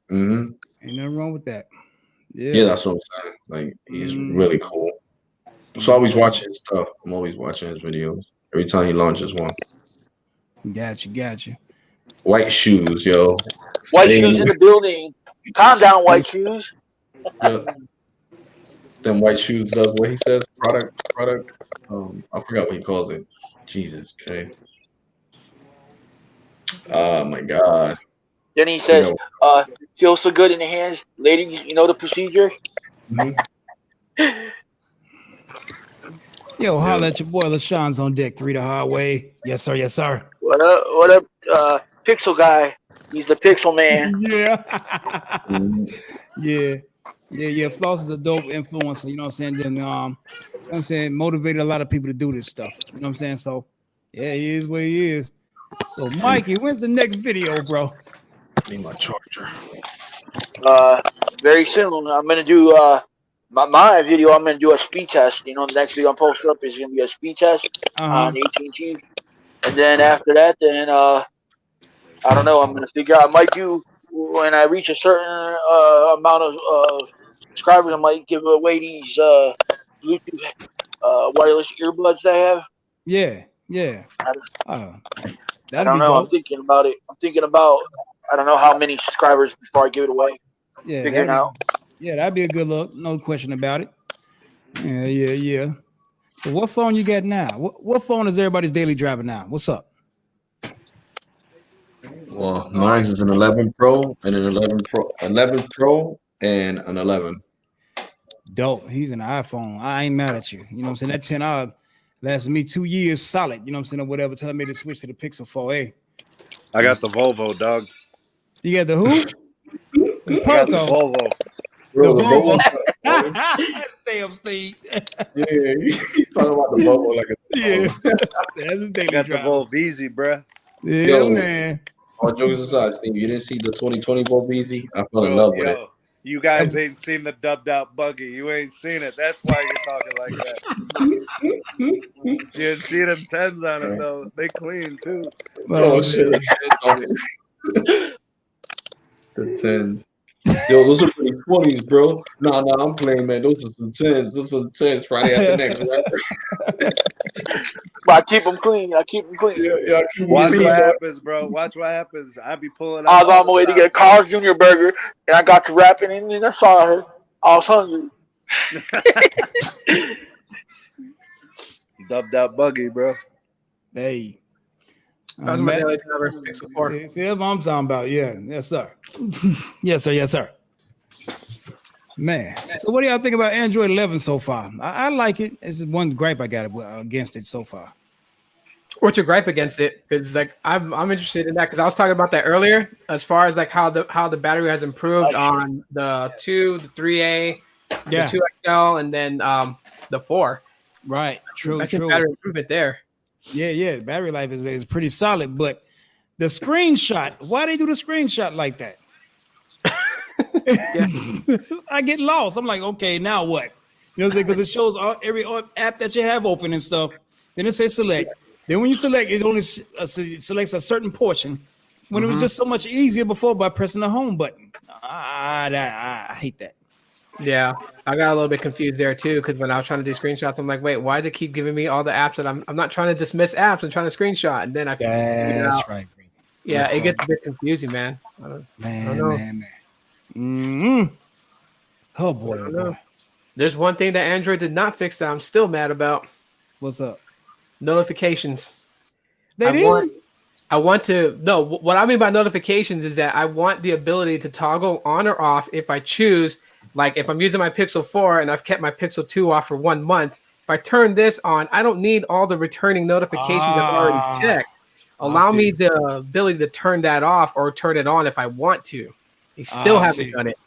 Mm-hmm. Ain't nothing wrong with that. Yeah, Yeah. that's what I'm saying. Like he's Mm, really cool. So I always yeah. watching his stuff. I'm always watching his videos. Every time he launches one. Got you. White shoes, yo. White Staying shoes in the building. Calm down, white shoes. yeah. Then white shoes does what he says. Product. I forgot what he calls it. Jesus Christ. Oh my God. Then he says, Forgot. feels so good in the hands. Ladies, you know the procedure? Mhm. Yo, Yeah. holla at your boy LaShawn's on deck 3 the hard way. Yes, sir. Yes, sir. What up, Pixel guy? He's the Pixel man. Yeah. Mhm. Yeah. Floss is a dope influencer. You know what I'm saying? Then motivated a lot of people to do this stuff. You know what I'm saying? So yeah, he is what he is. So Mikey, when's the next video, bro? Need my charger. Very soon I'm gonna do my video. I'm gonna do a speed test. The next video I'm posting up is gonna be a speed test on AT&T, and then after that, then I don't know. I'm gonna figure out. I might do when I reach a certain amount of subscribers. I might give away these Bluetooth wireless earbuds that I have. Yeah. I That'd don't be know. I'm dope. thinking about it. I don't know how many subscribers before I give it away. Yeah, Figuring out. that'd be a good look. No question about it. Yeah. So what phone you got now? What phone is everybody's daily driver now? What's up? Well, mine's is an 11 Pro and an 11 Pro and an 11. Dope. He's an iPhone. I ain't mad at you. You know what I'm saying? That 10R lasted me 2 years solid. You know what I'm saying? Or whatever. Tell me to switch to the Pixel 4a. I got the Volvo, dog. You got the who? The I got the Poco. Volvo. Bro, The the Volvo. Volvo. Stay up, Steve. Yeah, he's talking about the Volvo like a Yeah. That's a daily Got the driver. Volvo, bruh. Yeah, Yo. man. All jokes aside, Steve, you didn't see the 2020 Volvo? I fell in love with it. You guys ain't seen the dubbed out buggy. You ain't seen it. That's why you're talking like that. You didn't see them 10s on it, though. They clean, too. Oh, shit. The 10s. Yo, those are pretty 20s, bro. Nah, I'm playing, man. Those are some 10s. Those are some 10s Friday after next, right? But I keep them clean. Yeah, I keep Watch clean, what bro. happens, bro. Watch what happens. I be pulling I out was on my way to get a Carl's Jr. burger, and I got to rapping, and then I saw her. I was hungry. Dubbed out buggy, bro. Hey, That was my daily driver, Pixel 4. See, that's what I'm talking about. Yeah, yes, sir. Yes, sir. Yes, sir. Man, so what do y'all think about Android 11 so far? I like it. It's just one gripe I got against it so far. What's your gripe against it? Because like I'm interested in that because I was talking about that earlier as far as like how the battery has improved on the 2, the 3A, Yeah. the 2XL, and then the 4. Right. True. I think True. battery improvement there. Yeah. Battery life is pretty solid, but the screenshot. Why they do the screenshot like that? I get lost. I'm like, okay, now what? You know what I'm saying? Because it shows every app that you have open and stuff. Then it says select. Then when you select, it only selects a certain portion. When it was just so much easier before by pressing the home button. I hate that. Yeah, I got a little bit confused there too because when I was trying to do screenshots, I'm like, wait, why does it keep giving me all the apps that I'm not trying to dismiss apps? I'm trying to screenshot, and then I figured it out. That's right. Yeah, Yes, it sir. gets a bit confusing, man. I don't know. Man. Oh boy, oh boy. There's one thing that Android did not fix that I'm still mad about. What's up? Notifications. They didn't? I want to no. What I mean by notifications is that I want the ability to toggle on or off if I choose. Like if I'm using my Pixel 4 and I've kept my Pixel 2 off for 1 month, if I turn this on, I don't need all the returning notifications I've already checked. Allow me the ability to turn that off or turn it on if I want to. They still haven't done it.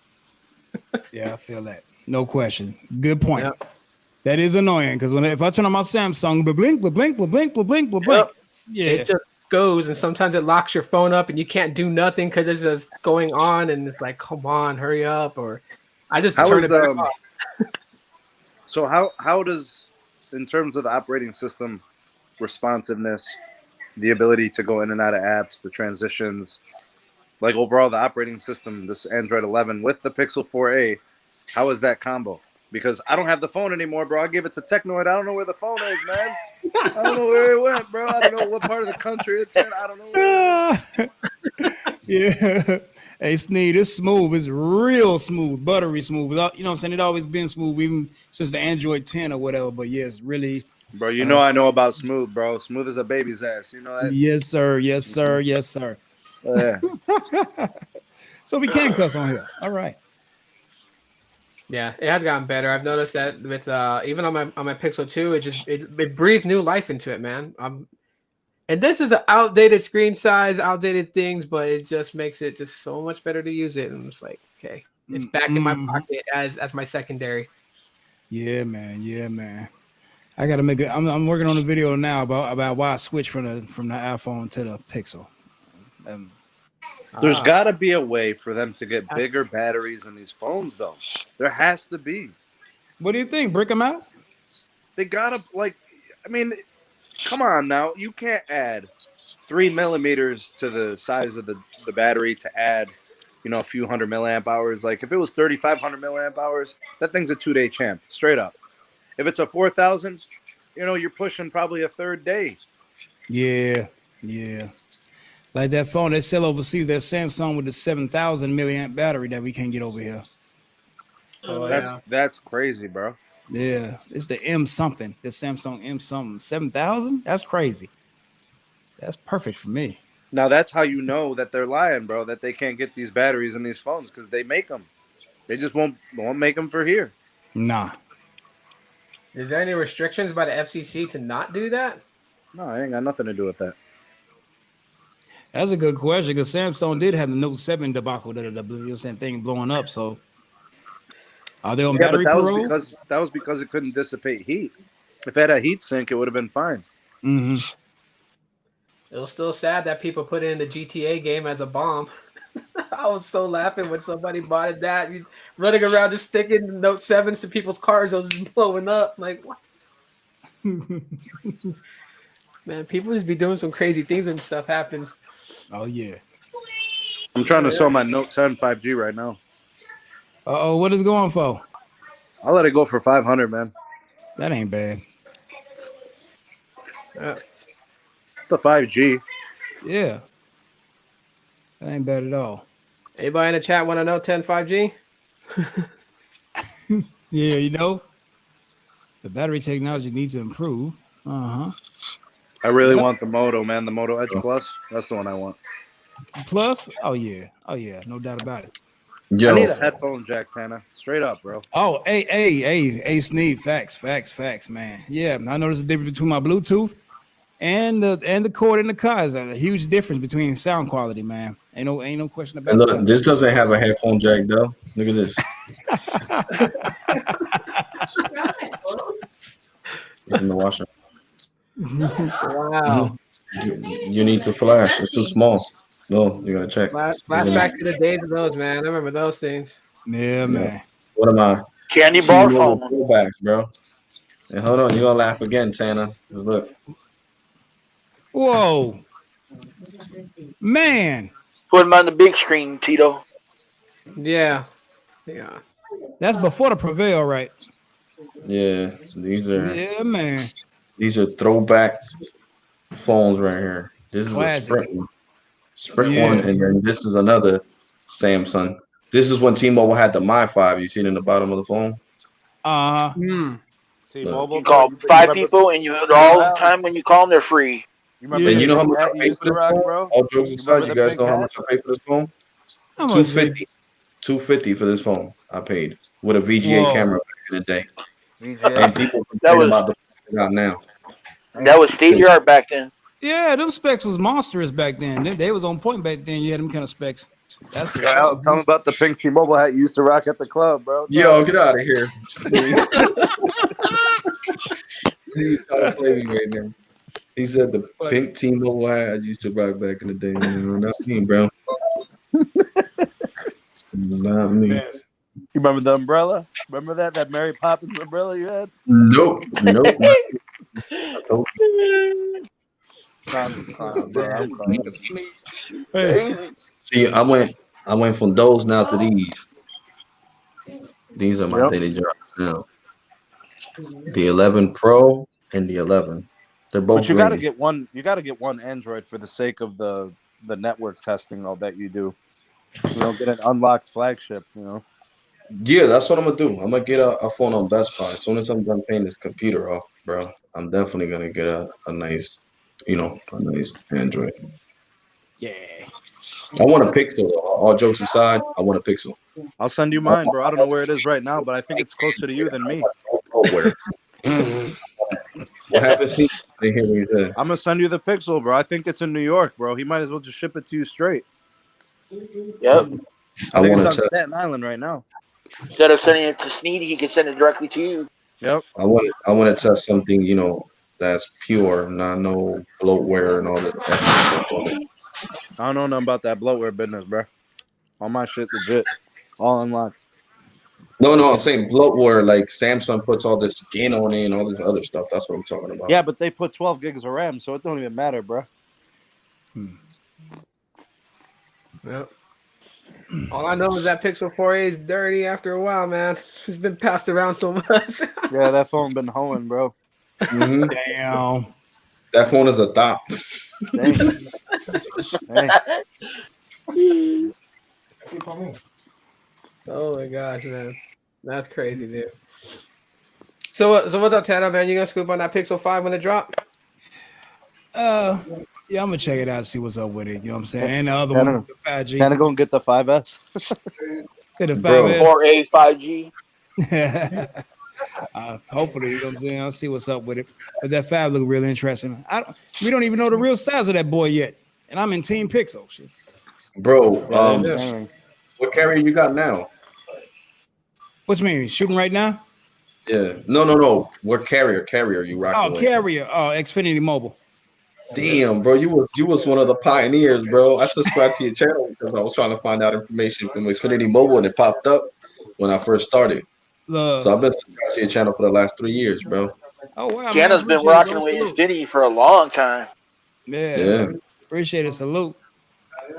Yeah, I feel that. No question. Good point. Yep. That is annoying because if I turn on my Samsung, blink. Yeah, it just goes, and sometimes it locks your phone up, and you can't do nothing because it's just going on, and it's like, come on, hurry up, or I just turn it back off. So how does, in terms of the operating system, responsiveness, the ability to go in and out of apps, the transitions, like overall the operating system, this Android 11 with the Pixel 4a, how is that combo? Because I don't have the phone anymore, bro. I gave it to Technoid. I don't know where the phone is, man. I don't know where it went, bro. I don't know what part of the country it's in. I don't know where Yeah. Hey, Sneed, it's smooth. It's real smooth, buttery smooth. You know what I'm saying? It's always been smooth, even since the Android 10 or whatever. But yeah, it's really. Bro, you know I know about smooth, bro. Smooth as a baby's ass. You know that? Yes, sir. Yes, sir. Yes, sir. Yeah. So we can cuss on here. All right. Yeah, it has gotten better. I've noticed that with even on my Pixel 2, it breathed new life into it, man. And this is an outdated screen size, outdated things, but it just makes it just so much better to use it. And I'm just like, okay, it's back in my pocket as my secondary. Yeah, man. Yeah, man. I gotta make it. I'm working on a video now about why I switched from the iPhone to the Pixel. There's got to be a way for them to get bigger batteries in these phones, though. There has to be. What do you think? Break them out? They gotta come on now. You can't add 3 millimeters to the size of the battery to add, a few hundred milliamp hours. Like if it was 3,500 milliamp hours, that thing's a 2-day champ, straight up. If it's a 4,000, you're pushing probably a third day. Yeah. Like that phone they sell overseas, that Samsung with the 7,000 milliamp battery that we can't get over here. Oh, that's crazy, bro. Yeah, it's the M something, the Samsung M something, 7,000. That's crazy. That's perfect for me. Now that's how you know that they're lying, bro. That they can't get these batteries in these phones because they make them. They just won't make them for here. Nah. Is there any restrictions by the FCC to not do that? No, I ain't got nothing to do with that. That's a good question because Samsung did have the Note 7 debacle, the same thing blowing up. So, are they on battery parole? That was because it couldn't dissipate heat. If it had a heat sink, it would have been fine. Mm-hmm. It was still sad that people put it in the GTA game as a bomb. I was so laughing when somebody bought it that running around just sticking Note 7s to people's cars, those blowing up. Like, what? Man, people just be doing some crazy things when stuff happens. Oh, yeah. I'm trying to sell my Note 10 5G right now. Uh-oh, what is it going for? I'll let it go for 500, man. That ain't bad. It's the 5G. Yeah. That ain't bad at all. Anybody in the chat want to know 10 5G? Yeah, the battery technology needs to improve. Uh-huh. I really Yep. want the Moto, man. The Moto Edge Plus. That's the one I want. Plus, oh yeah, no doubt about it. I need a Yo, headphone jack, Tana. Straight up, bro. Oh, hey, Sneed, facts, man. Yeah, I noticed the difference between my Bluetooth and the cord in the car. Is a huge difference between sound quality, man. Ain't no question and about look, this doesn't have a headphone jack though. Look at this. It's in the washer. Wow. You need to flash. It's too small. No, you gotta check. Flashback to the days of those, man. I remember those things. Yeah, man. What am I? Candy bar T-Mobile phone. throwbacks, bro. And hold on, you're gonna laugh again, Tana. Just look. Whoa, man, Put them on the big screen, Tito. Yeah. that's before the Prevail, right? Yeah, so these Yeah, man. are throwback phones right here. This is Classics. a Sprint Yeah. one, and then this is another Samsung. This is when T-Mobile had the My 5. You see it in the bottom of the phone? Hmm. T-Mobile, You bro. call You 5 remember people, and you all the time when you call them, they're free. You remember And the you know how pink much hat I you paid used for to this rock, phone? bro? All jokes You aside, remember you the guys pink know how hat? much I paid for this phone? How much? $250 for this phone. I paid with a VGA Whoa. camera back in the day. VGA. And people That complain was about the phone they got now. that was state of the art back then. Yeah, them specs was monstrous back then. They was on point back then. You had them kind of specs. That's Tell me about the pink T-Mobile hat you used to rock at the club, bro. Yo, get out of here. He's trying to play me right now. He said the pink T-Mobile hat I used to rock back in the day. No, not me, bro. Not me. Yes. You remember the umbrella? Remember that Mary Poppins umbrella you had? Nope. I told you. I'm crying, bro. I'm crying. Hey. See, I went from those now to these. These are my Yep. daily drives now. The 11 Pro and the 11. They're both But you gotta green. get one. You gotta get one Android for the sake of the network testing. All that you do. You know, get an unlocked flagship. You know. Yeah, that's what I'm gonna do. I'm gonna get a phone on Best Buy as soon as I'm done paying this computer off, bro. I'm definitely gonna get a nice, a nice Android. Yeah. I want a Pixel. Though. All jokes aside, I want a Pixel. I'll send you mine, bro. I don't know where it is right now, but I think it's closer to you than me. Where? What happened, Steve? I didn't hear what you said. I'm gonna send you the Pixel, bro. I think it's in New York, bro. He might as well just ship it to you straight. Yep. I think it's on to. Staten Island right now. Instead of sending it to Sneedy, he can send it directly to you. Yep. I want to test something, that's pure, not no bloatware and all that stuff on it. I don't know nothing about that bloatware business, bro. All my shit legit, all online. No, I'm saying bloatware like Samsung puts all this skin on it and all this other stuff. That's what I'm talking about. Yeah, but they put 12 gigs of RAM, so it don't even matter, bro. Yep. All I know is that Pixel 4a is dirty after a while, man. It's been passed around so much. Yeah, that phone been hoeing, bro. Mm-hmm. Damn. That phone is a thought. Hey. Oh my gosh, man. That's crazy, dude. So what's up, Tanner, man? You gonna scoop on that Pixel 5 when it drop? Yeah, I'm gonna check it out, see what's up with it. You know what I'm saying? And the other Tanner, one, the 5G. Tanner gonna get the 5S. Get the Bro. 5S. 4A, 5G. Hopefully, you know what I'm saying. I'll see what's up with it. But that 5 look really interesting. We don't even know the real size of that boy yet, and I'm in Team Pixel. Shit. Bro, what carrier you got now? What you mean? Shooting right now? Yeah. No. What carrier you rocking with? Carrier. Xfinity Mobile. Damn, bro, you was one of the pioneers, bro. I subscribed to your channel because I was trying to find out information from Xfinity Mobile, and it popped up when I first started. So I've been subscribed to your channel for the last 3 years, bro. Oh wow, Kiana's man. been rocking with Infinity for a long time. Yeah. Appreciate it. Salute.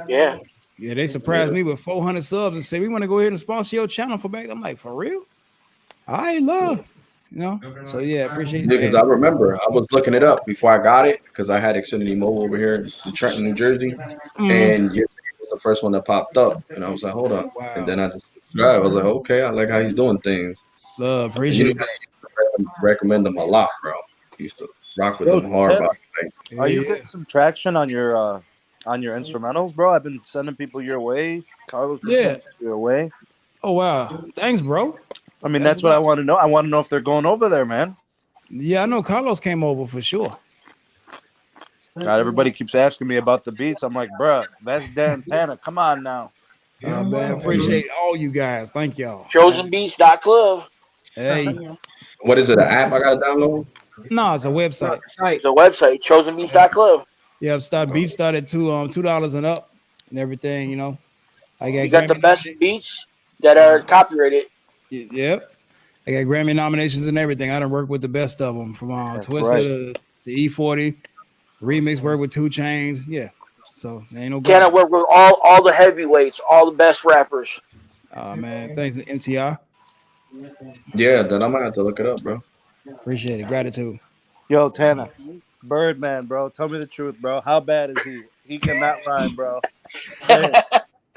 Yeah. Yeah, they surprised me with 400 subs and said, we want to go ahead and sponsor your channel for back. I'm like, for real? I love. So yeah, appreciate it. Because I remember I was looking it up before I got it because I had Xfinity Mobile over here in Trenton, New Jersey, and it was the first one that popped up, and I was like, hold up, and then I just subscribed. I was like, okay, I like how he's doing things. Appreciate that. Recommend them a lot, bro. rock with Yo, them hard. Ted, Rock. Like, are you Yeah. getting some traction on your instrumentals, bro? I've been on your instrumentals, bro. I've been sending people your way. Carlos been Yeah. sending people your way. Oh wow. Thanks, bro. I mean, That's that's what I what's up. want to know. I want to know if they're going over there, man. Yeah, I know Carlos came over for sure. God, everybody keeps asking me about the beats. I'm like, bruh, that's Dan Tanner. Come on now. Man, appreciate all you guys. Thank y'all. Chosenbeats.club. Hey, what is it? An app I gotta download? no, it's a website. Site. The website, chosenbeats.club. Yeah, beats started to $2 and up and everything. You know, I got You got the Grammy best nominations. beats that are copyrighted. Yep, I got Grammy nominations and everything. I done worked with the best of them from That's Twister right. to E40 remix. Work with 2 Chains. Yeah, so there ain't no Can I bragging. work with all the heavyweights, all the best rappers? Man, thanks MTR. Yeah, then I might have to look it up, bro. Appreciate it. Gratitude. Yo, Tanner, Birdman, bro. Tell me the truth, bro. How bad is he? He cannot rhyme, bro. Say it.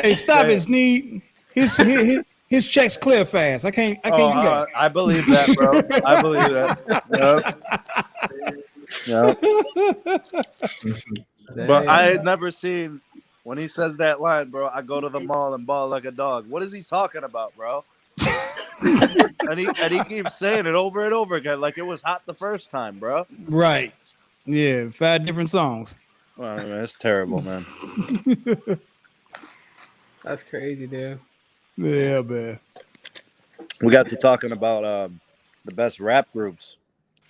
Hey, stop Say it, it. Sneed. His checks clear fast. I can't do that. I believe that, bro. I believe that. Yep. But I had never seen when he says that line, bro. I go to the mall and ball like a dog. What is he talking about, bro? and he keeps saying it over and over again, like it was hot the first time, bro. Right. Yeah, 5 different songs. Well, man, it's terrible, man. That's crazy, dude. Yeah, man. We got to talking about the best rap groups.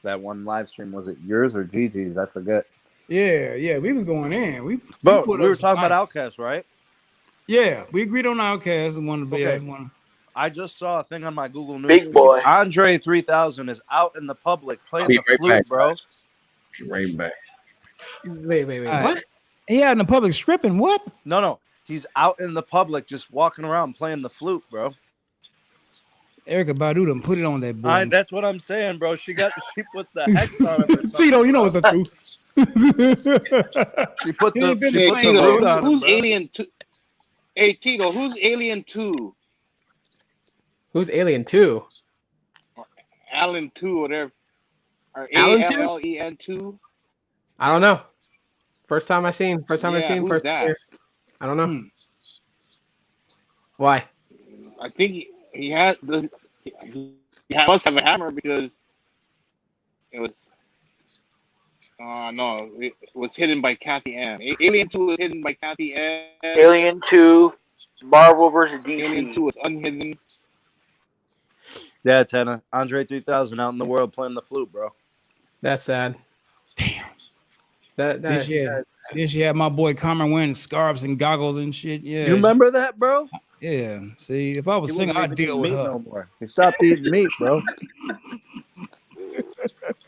That one live stream, was it yours or Gigi's? I forget. Yeah, we was going in. We were talking about Outkast, right? Yeah, we agreed on Outkast and one to be one. I just saw a thing on my Google News Big feed. boy. Andre 3000 is out in the public playing Be the right flute, back, bro. guys. Be right back. Wait. All right. What? He out in the public stripping. What? No. He's out in the public just walking around playing the flute, bro. Erykah Badu done put it on that boy. That's what I'm saying, bro. She put the hex on him. Tito, you know it's the truth. She put He ain't been the playing flute no- on him, Who's bro. Alien 2? Hey, Tito, who's Alien 2? Who's Alien 2? Allen 2, whatever. Or Allen 2? ALLEN 2? I don't know. First time I seen. Who's that? I don't know. Why? I think he must have a hammer because it was. No, it was hidden by Kathy M. Alien 2 was hidden by Kathy M. Alien 2, Marvel versus DC. Alien 2 was unhidden. Yeah, Tanner. Andre 3000 out in the world playing the flute, bro. That's sad. Damn. That This year, my boy Cameron wearing scarves and goggles and shit. Yeah. You remember that, bro? Yeah. See, if I was singing, I'd deal with her. No more. He stopped eating meat, bro.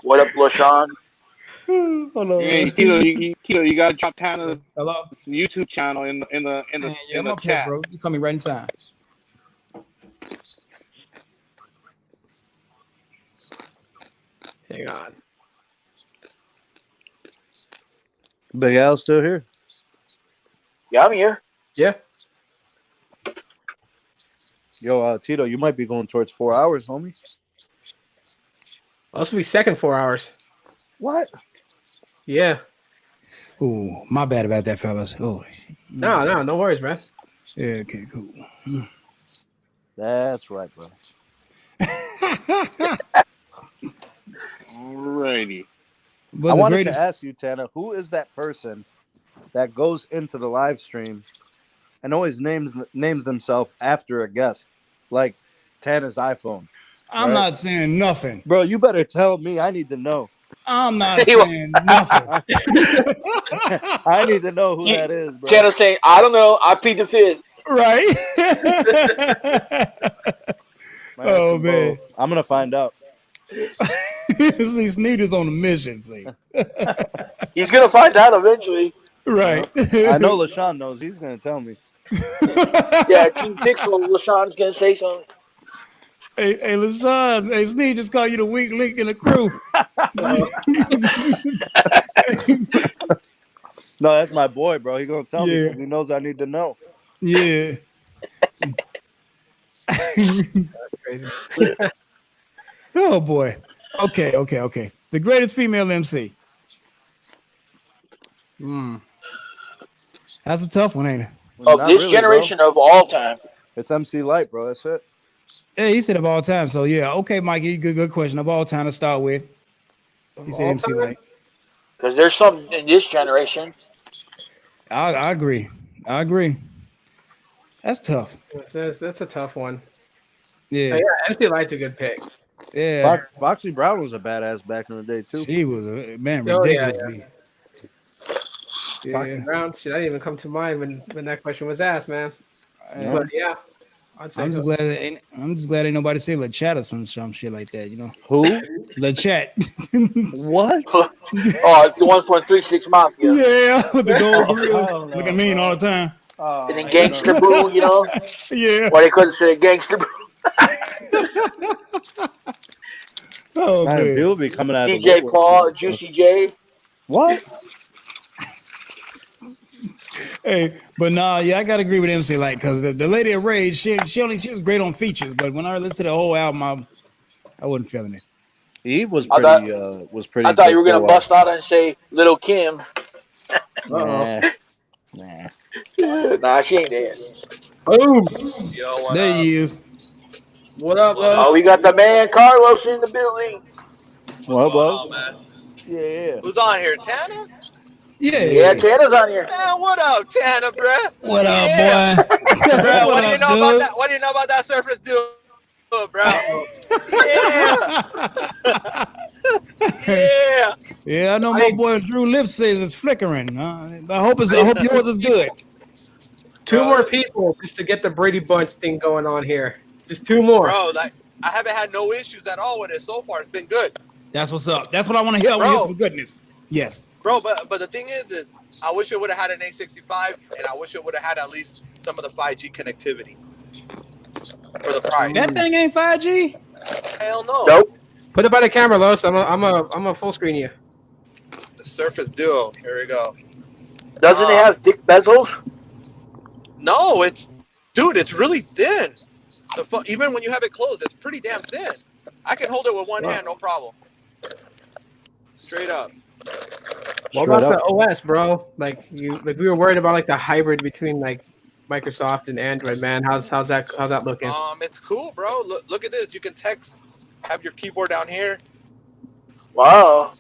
What up, LaShawn? Hold on. Hey, Tito, you gotta drop Tanner's Hello. YouTube channel in the I'm up chat, here, bro. You call me right in time. Hang on. Big Al still here? Yeah, I'm here. Yeah. Yo, Tito, you might be going towards 4 hours, homie. Well, this will be second 4 hours. What? Yeah. Ooh, my bad about that, fellas. Oh, No worries, man. yeah, okay, cool. That's right, bro. Alrighty. But I the wanted greatest, to ask you, Tanner, who is that person that goes into the live stream and always names themselves after a guest, like Tanner's iPhone? I'm not saying nothing. Bro, you better tell me. I need to know. I'm not saying nothing. I need to know who that is, bro. Tanner saying, I don't know. I plead the fifth. Right? Man, Oh, man. I'm gonna find out. See, Sneed is on a mission. See, He's going to find out eventually. right? I know LaShawn knows. He's gonna tell me. Yeah, Team Pixel, LaShawn's going to say something. Hey, LaShawn, hey, Sneed just called you the weak link in the crew. No, that's my boy, bro. He's gonna tell me Yeah. because he knows I need to know. Yeah. Crazy. Oh boy. Okay. The greatest female MC. That's a tough one, ain't it? Well, Of not this really, generation bro. of all time. It's MC Light, bro. That's it. Yeah, he said of all time. So yeah, okay, Mikey, good question. Of all time to start with. He said All MC time? Light. Because there's some in this generation. I agree. That's tough. That's a tough one. Yeah. Yeah, MC Light's a good pick. Yeah. Foxy Brown was a badass back in the day too. She was man Oh, yeah, ridiculously. Foxy Yeah. Brown. Shit, I didn't even come to mind when that question was asked, man. Yeah. But yeah, I'd say I'm just so. glad ain't nobody say La Chat or some shit like that, you know. Who? La Chat. What? Oh, it's the 1.36 Mafia. Yeah, with the gold grill. Oh, no, Looking mean bro. all the time. Oh, And then I Gangster know. Brew, you know? Yeah. Why they couldn't say Gangster Brew. Oh Man, man. people be coming out of the DJ woodwork Paul, for this Juicy J. What? Hey, but nah, yeah, I gotta agree with MC Light because the Lady of Rage, she was great on features, but when I listened to the whole album, I wasn't feeling it. Eve was I pretty. thought- Was pretty. I thought good you were for going a to while. bust out and say Little Kim. Nah. Nah. Nah, she ain't there. Boom. Yo, what There up? he is. What up, What Los? Oh, we got the man Carlos in the building. What, What's going bud? on, man? Yeah. Who's on here? Tana? Yeah. Yeah, Tana's on here. Man, what up, Tana, bruh? What up, Yeah. boy? Bruh, what do you up, know about dude? that? What do you know about that Surface Duo, bro? Yeah. Yeah. Yeah, I know my boy Drew Lips says it's flickering. I hope yours is good. Two Bro, more people just to get the Brady Bunch thing going on here. Just two more. Bro, like I haven't had no issues at all with it so far. It's been good. That's what's up. That's what I want to hear. I want to hear Bro. some goodness. Yes. Bro, but the thing is I wish it would have had an A65 and I wish it would have had at least some of the 5G connectivity for the price. That thing ain't 5G? Hell no. Nope. Put it by the camera, Los. I'm a full screen you. The Surface Duo. Here we go. Doesn't it have thick bezels? No, it's really thin. Even when you have it closed, it's pretty damn thin. I can hold it with one hand, no problem. Straight up. What about the OS, bro? Like we were worried about like the hybrid between like Microsoft and Android, man. How's that looking? It's cool, bro. Look at this. You can text, have your keyboard down here. Wow.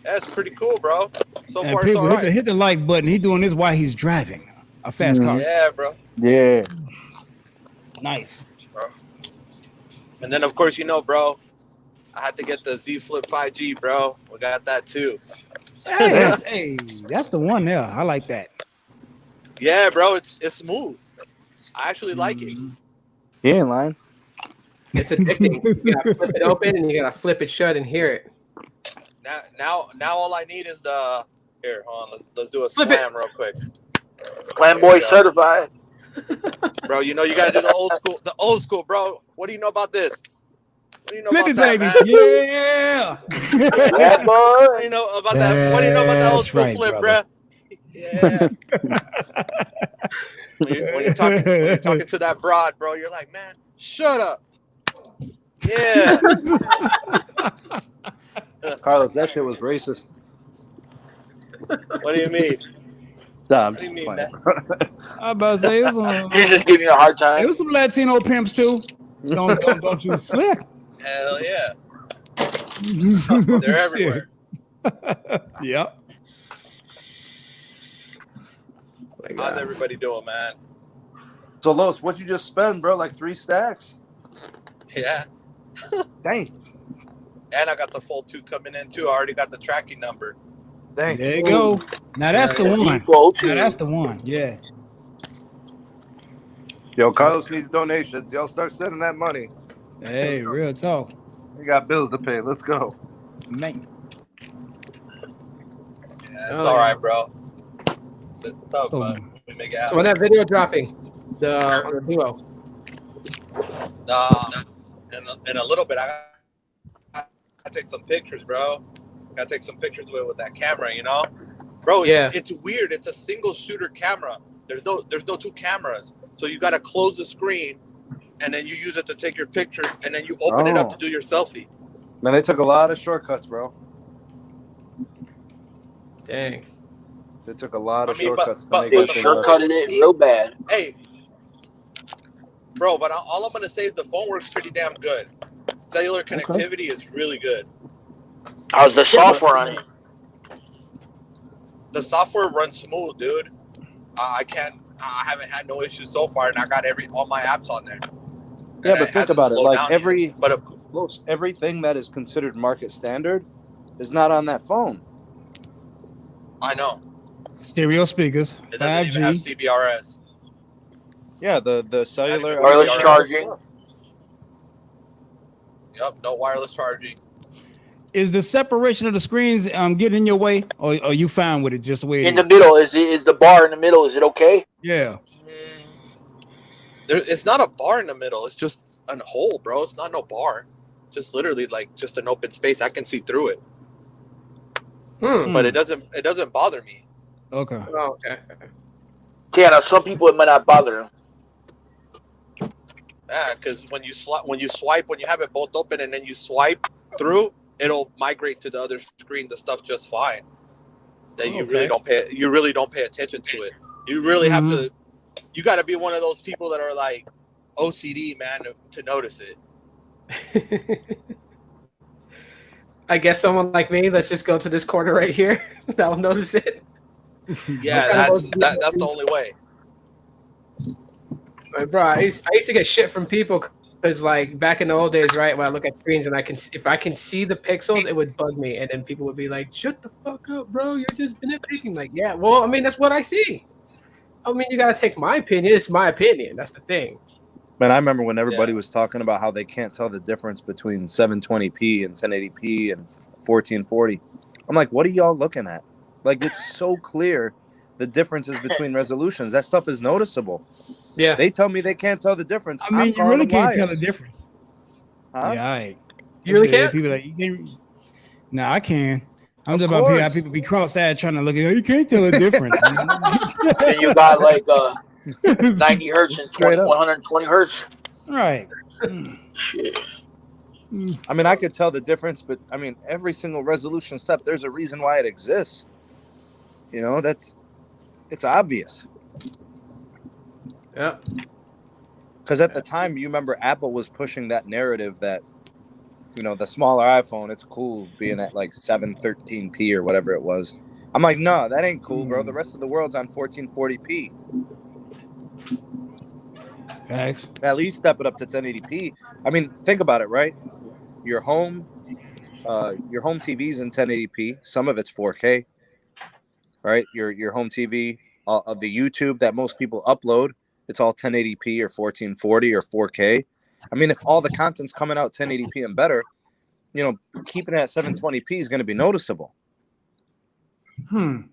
That's pretty cool, bro. So And far, it's all people right. hit the like button. He doing this while he's driving a fast car. Yeah, bro. Yeah. Nice. Bro. And then, of course, you know, bro, I had to get the Z Flip 5G, bro. We got that too. Hey, that's the one there. I like that. Yeah, bro. It's smooth. I actually like it. He ain't lying. It's addicting. You gotta flip it open and you gotta flip it shut and hear it. Now, all I need is the here. Hold on, let's do a Flip it. slam real quick, Clanboy certified. bro. You know you gotta do the old school. The old school, bro. What do you know about this? What do you know Flip about it, that, baby. man? Yeah. Bad What do boy. you know about that? What do you know about that old That's school right, flip, brother. bruh? Yeah. when you're talking to that broad, bro, you're like, man, shut up. Yeah. Carlos, that shit was racist. What do you mean? Nah, I'm What do you just mean, playing. man? I about to say it was He's just giving you a hard there time. was some Latino pimps too. Don't you slip. Hell yeah. They're everywhere. Yep. How's everybody doing, man? So, Los, what'd you just spend, bro? Like 3 stacks? Yeah. Dang. And I got the Fold 2 coming in too. I already got the tracking number. Dang. There you go. Now that's the one. Equal to- Now that's the one. Yeah. Yo, Carlos needs donations. Y'all start sending that money. Hey, real talk. We got bills to pay. Let's go. Man. Yeah, it's all right, bro. It's tough, So- but we make it So happen. when that video dropping, the duo. In a little bit, I take some pictures, bro. I gotta take some pictures with that camera, you know, bro. Yeah. It's weird. It's a single shooter camera. There's no 2 cameras, so you gotta close the screen, and then you use it to take your pictures, and then you open it up to do your selfie. Man, they took a lot of shortcuts, bro. Dang. They took a lot of I mean, shortcuts to but make They that thing work. shortcutted it real bad. Hey, bro, but all I'm gonna say is the phone works pretty damn good. Cellular connectivity is really good. How's the software on it? The software runs smooth, dude. I haven't had no issues so far, and I got all my apps on there. Yeah, And but think hasn't about it. slowed Like down yet. But most everything that is considered market standard is not on that phone. I know Stereo speakers, it doesn't even have 5G. CBRS. Yeah, the cellular even Wireless CBRS. charging. Yep, no wireless charging. Is the separation of the screens getting in your way, or are you fine with it just the way it In is? the middle, is the bar in the middle? Is it okay? Yeah. It's not a bar in the middle. It's just a hole, bro. It's not no bar. Just literally like just an open space. I can see through it, but it doesn't bother me. Okay. Oh, okay. Yeah, now some people it might not bother them. Yeah, because when you swipe, when you have it both open and then you swipe through, it'll migrate to the other screen. The stuff just fine. That you really don't pay attention to it. You really have to. You got to be one of those people that are like OCD, man, to notice it. I guess someone like me, let's just go to this corner right here. That'll notice it. Yeah, that's the only way. Like, bro, I used to get shit from people because, like, back in the old days, right, when I look at screens and if I can see the pixels, it would bug me, and then people would be like, "Shut the fuck up, bro! You're just nitpicking." Like, yeah, well, I mean, that's what I see. I mean, you gotta take my opinion. It's my opinion. That's the thing. Man, I remember when everybody was talking about how they can't tell the difference between 720p and 1080p and 1440. I'm like, what are y'all looking at? Like, it's so clear the differences between resolutions. That stuff is noticeable. Yeah. They tell me they can't tell the difference. I mean, you really can't tell the difference. Huh? Yeah, all right. You really can't? People like, you can't. No, I can. I'm just about how people be cross-eyed trying to look at. You can't tell the difference. Then you got like 90 hertz and 120 hertz. Right. Shit. I mean, I could tell the difference, but I mean, every single resolution step, there's a reason why it exists. You know, it's obvious. Yeah. Because at the time, you remember Apple was pushing that narrative that, you know, the smaller iPhone, it's cool being at like 713p or whatever it was. I'm like, no, that ain't cool, bro. The rest of the world's on 1440p. Facts. At least step it up to 1080p. I mean, think about it, right? Your home TV's in 1080p. Some of it's 4K, right? Your home TV, of the YouTube that most people upload, it's all 1080p or 1440 or 4K. I mean, if all the content's coming out 1080p and better, you know, keeping it at 720p is going to be noticeable. That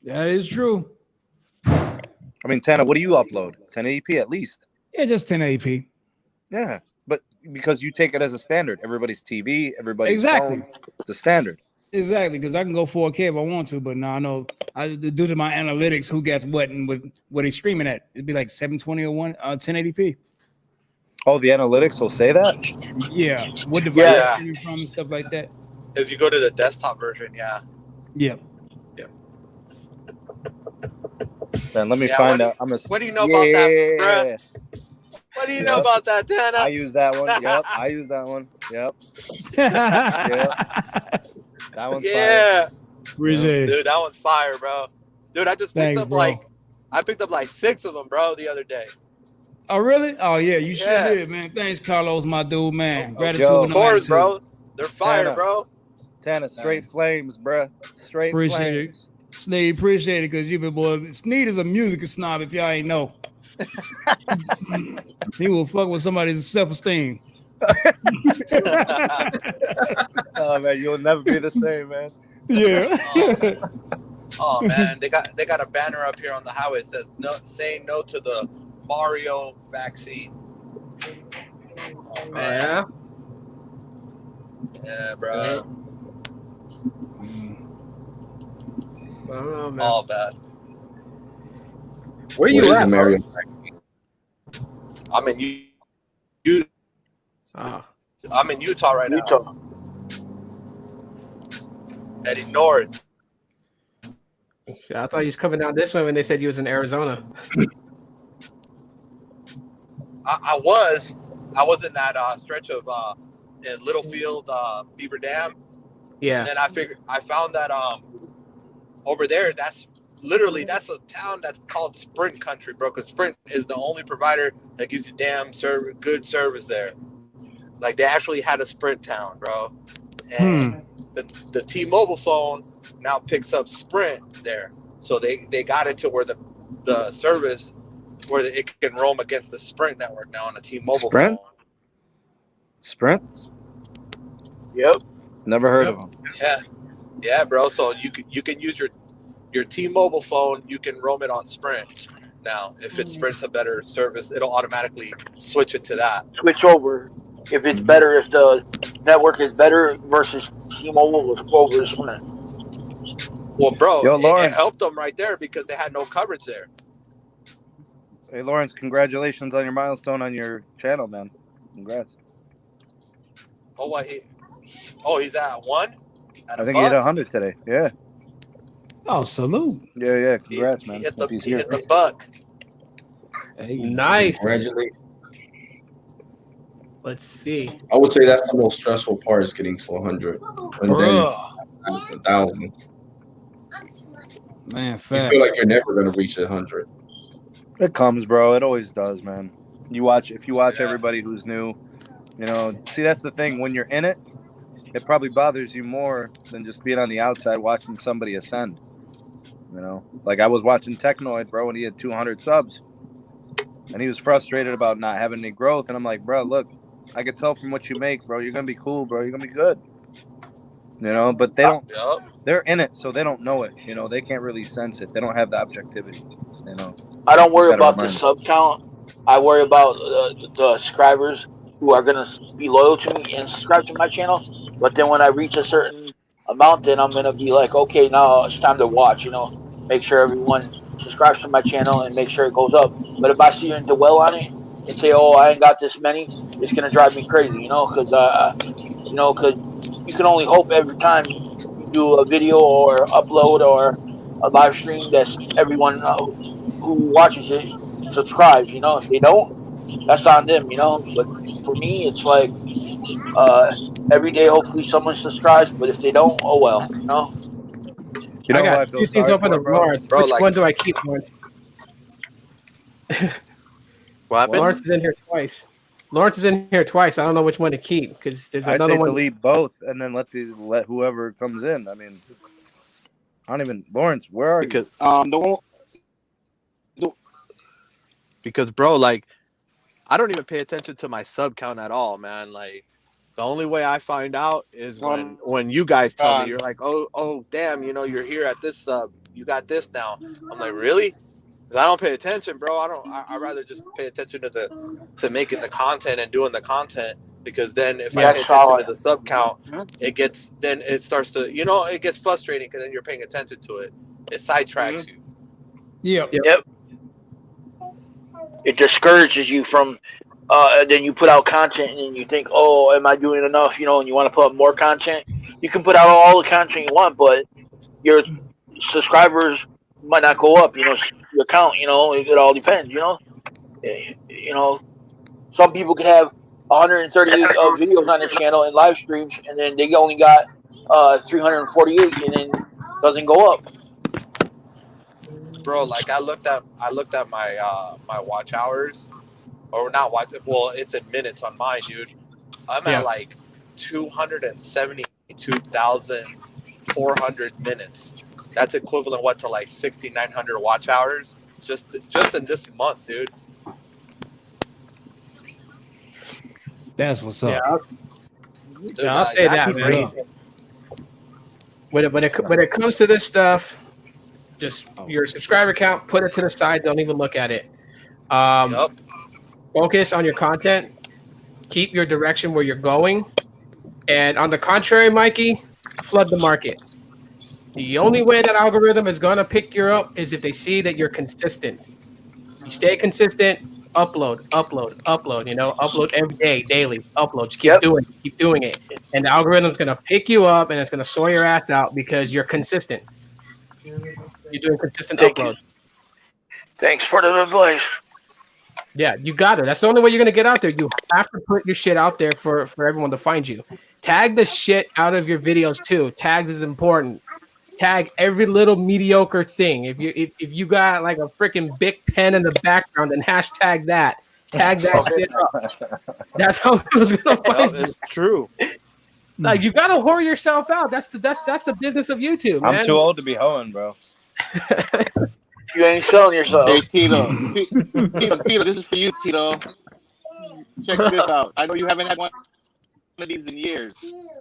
is true. I mean, Tana, what do you upload? 1080p at least. Yeah, just 1080p. Yeah, but because you take it as a standard, everybody's TV, everybody's Exactly. phone, it's a standard. Exactly, because I can go 4K if I want to, but no, I know due to my analytics, who gets what and what he's streaming at, it'd be like 720 or 1080p. Oh, the analytics will say that? Yeah, what device Yeah. streaming from and stuff like that. If you go to the desktop version, yeah. Yep. Man, let me find out. What do you know about that, bruh? What do you know about that, Tana? I use that one. Yep, I use that one. Yep. That one's fire. Appreciate it. Dude, that one's fire, bro. Dude, I just picked up like 6 of them, bro, the other day. Oh, really? Oh, yeah, you sure did, man. Thanks, Carlos, my dude, man. Gratitude. Yo, and Of course, attitude. bro. They're fire, Tana. bro. Tana, straight flames, bruh. Straight Appreciate flames. it. Sneed, appreciate it, because you been boy. Sneed is a music snob, if y'all ain't know. He will fuck with somebody's self-esteem. Oh man, you'll never be the same, man. Yeah. Oh man, they got a banner up here on the highway that says saying no to the Mario vaccine. Oh man. Yeah, bro. I don't know, man. All bad. Where you What is at, the Mario? I mean, you. Oh. I'm in Utah right Utah. now. Heading north. I thought he was coming down this way when they said he was in Arizona. I was in that stretch of in Littlefield, Beaver Dam. Yeah. And then I found that over there, that's a town that's called Sprint Country, bro. Because Sprint is the only provider that gives you good service there. Like, they actually had a Sprint town, bro. And the T-Mobile phone now picks up Sprint there. So they got it to where the service where it can roam against the Sprint network now on a T-Mobile Sprint? phone. Sprint? Yep. Never heard of them. Yeah, bro. So you can use your T-Mobile phone. You can roam it on Sprint now. If it's Sprint's a better service, it'll automatically switch it to that. Switch over. If it's better, if the network is better versus T-Mobile, will go over to Sprint. Well, bro, Yo, it Lawrence. helped them right there because they had no coverage there. Hey, Lawrence, congratulations on your milestone on your channel, man. Congrats. Oh, what? He's at 1? I think he hit 100 today. Yeah. Oh, salute. Yeah. Congrats, man. He hit Hope he's he here. hit the buck. Hey. Nice. Congratulations. Let's see. I would say that's the most stressful part is getting to 100. And then 1,000. Man, You fact. feel like you're never going to reach 100. It comes, bro. It always does, man. If you watch Yeah. everybody who's new, see, that's the thing. When you're in it, it probably bothers you more than just being on the outside watching somebody ascend. Like I was watching Technoid, bro, and he had 200 subs, and he was frustrated about not having any growth. And I'm like, bro, look, I could tell from what you make, bro. You're gonna be cool, bro. You're gonna be good. But they don't. Yep. They're in it, so they don't know it. They can't really sense it. They don't have the objectivity. I don't worry You gotta about the remind sub count. I worry about the subscribers who are gonna be loyal to me and subscribe to my channel. But then when I reach a certain amount, then I'm gonna be like, okay, now it's time to watch. Make sure everyone subscribes to my channel and make sure it goes up. But if I see and dwell on it and say, oh, I ain't got this many, it's gonna drive me crazy. Because you can only hope every time you do a video or upload or a live stream that everyone who watches it subscribes. If they don't, that's on them. But for me, it's like every day, hopefully someone subscribes. But if they don't, oh well. You I know who I got feel two things sorry open for, to bro? Lawrence. Bro, Which like- one do I keep, Lawrence? What happened? Lawrence is in here twice. I don't know which one to keep because there's I another say one. delete both and then let whoever comes in. I mean, I don't even. Lawrence, where are Because you? because bro, like I don't even pay attention to my sub count at all, man. Like the only way I find out is when you guys tell me. You're like, oh damn, you're here at this sub. You got this now. I'm like, really? Because I don't pay attention, bro. I rather just pay attention to making the content and doing the content. Because then if I pay attention to the sub count, it starts to it gets frustrating because then you're paying attention to it. It sidetracks you. Yep. It discourages you from. Then you put out content and then you think, oh, am I doing enough? And you want to put up more content. You can put out all the content you want, but your subscribers might not go up. Your count. It all depends. Some people can have 138 videos on their channel and live streams, and then they only got 348, and then doesn't go up. Bro, like I looked at my my watch hours, or not watch. Well, it's in minutes on mine, dude. I'm at like 272,400 minutes. That's equivalent to like 6,900 watch hours just in this month, dude. That's what's up. Yeah, I'll say that, man. When it comes to this stuff, just your subscriber count, put it to the side. Don't even look at it. Focus on your content. Keep your direction where you're going. And on the contrary, Mikey, flood the market. The only way that algorithm is going to pick you up is if they see that you're consistent. You stay consistent, upload, upload every day, daily, upload. Just Yep. keep doing it, and the algorithm's gonna pick you up, and it's gonna sort your ass out because you're consistent. You're doing consistent Thank you. uploads. Thanks for the advice. Yeah, you got it. That's the only way you're gonna get out there. You have to put your shit out there for everyone to find you. Tag the shit out of your videos too. Tags is important. Tag every little mediocre thing. If you got like a freaking big pen in the background, then hashtag that. Tag that shit up. That's how people's gonna find you. It's true. Like you gotta whore yourself out. That's the business of YouTube, man. I'm too old to be hoeing, bro. You ain't selling yourself. Hey, Tito. Tito, this is for you, Tito. Check this out. I know you haven't had one of these in years.